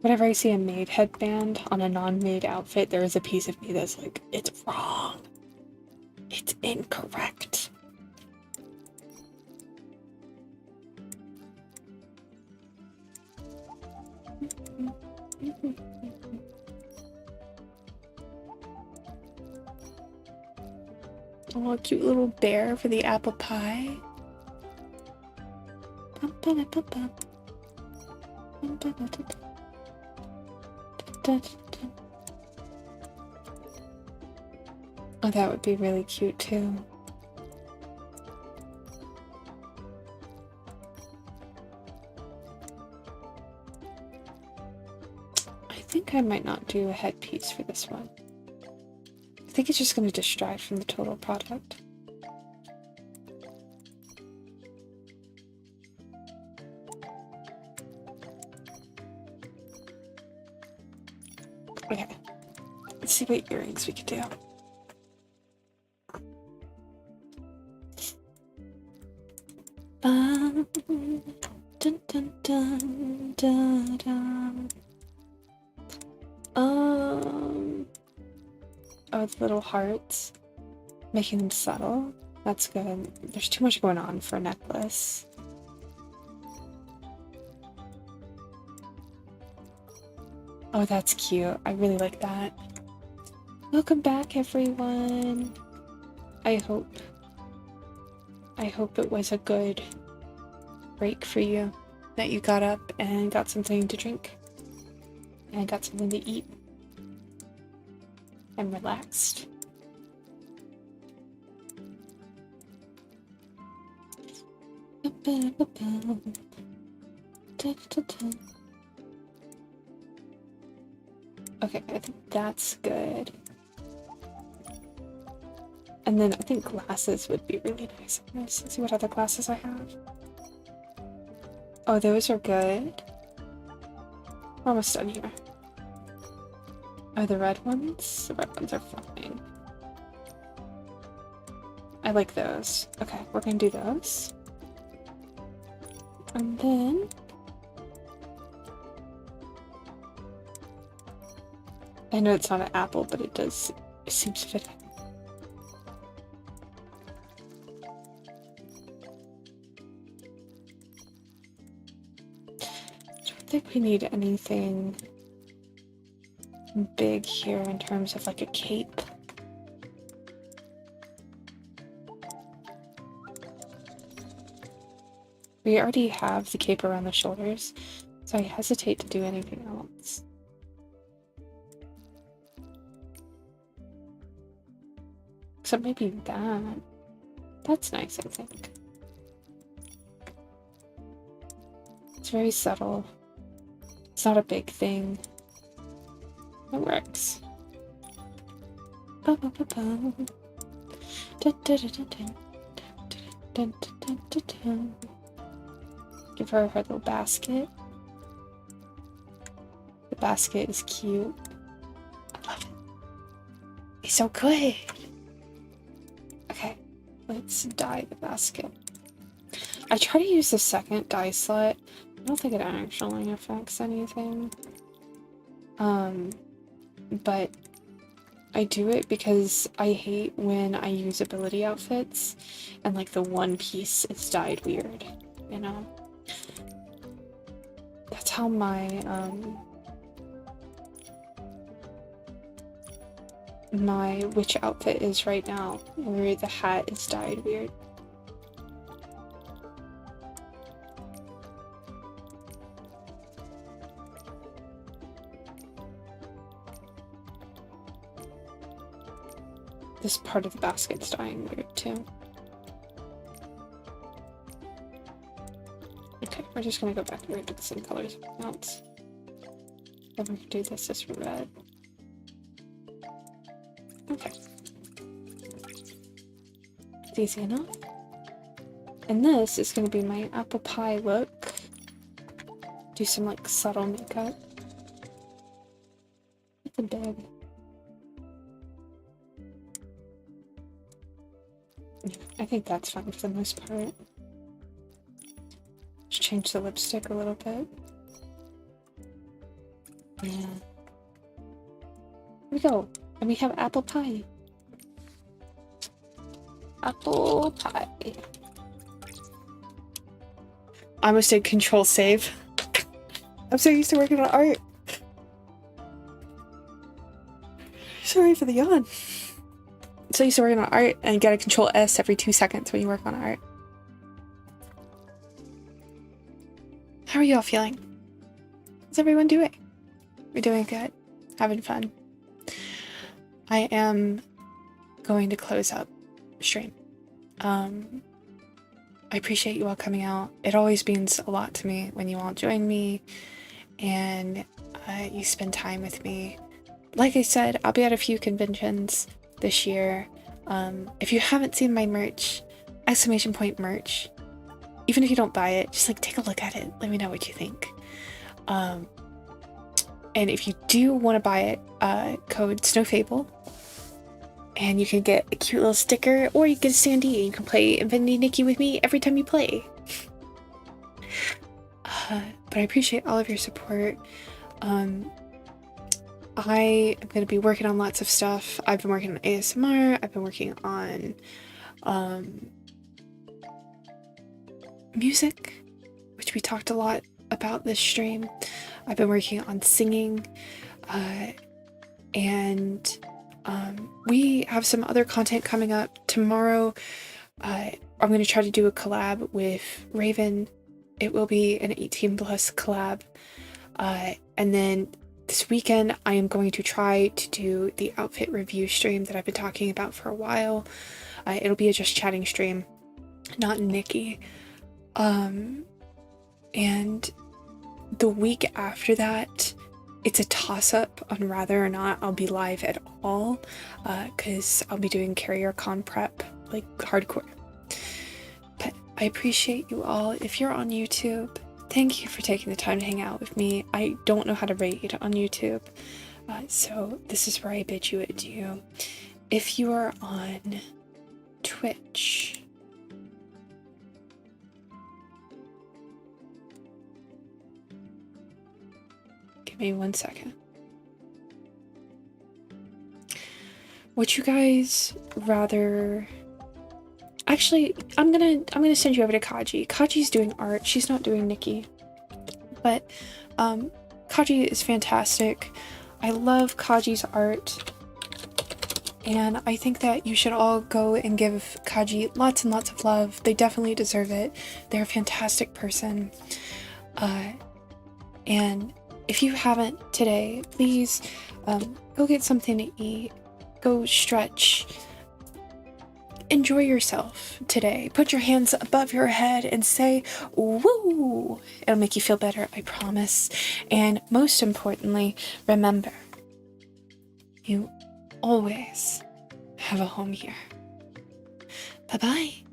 Whenever I see a maid headband on a non-maid outfit, there is a piece of me that's like, it's wrong. It's incorrect. Oh, a cute little bear for the apple pie. Oh, that would be really cute too. I think I might not do a headpiece for this one. I think it's just going to distract from the total product. Okay, let's see what earrings we could do. Dun, dun, dun, dun, dun. Oh, the little hearts, making them subtle. That's good. There's too much going on for a necklace. Oh, that's cute. I really like that. Welcome back, everyone. I hope it was a good break for you, that you got up and got something to drink and got something to eat and relaxed. Okay, I think that's good. And then I think glasses would be really nice. Let's see what other glasses I have. Oh, those are good. We're almost done here. Are the red ones? The red ones are fine. I like those. Okay, we're gonna do those. And then... I know it's not an apple, but it seems fitting. I don't think we need anything big here in terms of like a cape. We already have the cape around the shoulders, so I hesitate to do anything else. Except maybe that. That's nice, I think. It's very subtle. It's not a big thing. It works. Give her little basket. The basket is cute. I love it. It's so good. Okay, let's dye the basket. I try to use the second dye slot. I don't think it actually affects anything. But I do it because I hate when I use ability outfits and like the one piece is dyed weird, you know? That's how my my witch outfit is right now, where the hat is dyed weird. This part of the basket's dyeing weird too. Okay, we're just gonna go back and do the same colors as everything else. Then we can do this as red. Okay. It's easy enough. And this is gonna be my apple pie look. do some like subtle makeup. It's a big. I think that's fine for the most part. Just change the lipstick a little bit. Yeah. Here we go. And we have apple pie. Apple pie. I almost did control save. I'm so used to working on art. Sorry for the yawn. So used to working on art and you gotta control S every 2 seconds when you work on art. How are you all feeling? How's everyone doing? We're doing good. Having fun. I am going to close up stream. I appreciate you all coming out. It always means a lot to me when you all join me and you spend time with me. Like I said, I'll be at a few conventions this year. If you haven't seen my merch, !merch, even if you don't buy it, just like take a look at it. Let me know what you think. And if you do want to buy it, code SNOWFABLE, and you can get a cute little sticker, or you get a Sandy and you can play Infinity Nikki with me every time you play. But I appreciate all of your support. I am going to be working on lots of stuff. I've been working on ASMR. I've been working on music, which we talked a lot about this stream. I've been working on singing, and we have some other content coming up. Tomorrow, I'm going to try to do a collab with Raven. It will be an 18+ collab. And then this weekend, I am going to try to do the outfit review stream that I've been talking about for a while. It'll be a just chatting stream, not Nikki. And the week after that, it's a toss-up on whether or not I'll be live at all, because I'll be doing CarrierCon prep, like hardcore. But I appreciate you all. If you're on YouTube, thank you for taking the time to hang out with me. I don't know how to rate on YouTube, so this is where I bid you adieu. If you are on Twitch, give me 1 second. Would you guys rather... Actually, I'm gonna send you over to Kaji. Kaji's doing art. She's not doing Nikki. But Kaji is fantastic. I love Kaji's art. And I think that you should all go and give Kaji lots and lots of love. They definitely deserve it. They're a fantastic person. And if you haven't today, please go get something to eat. Go stretch. Enjoy yourself today. Put your hands above your head and say, woo! It'll make you feel better, I promise. And most importantly, remember, you always have a home here. Bye-bye.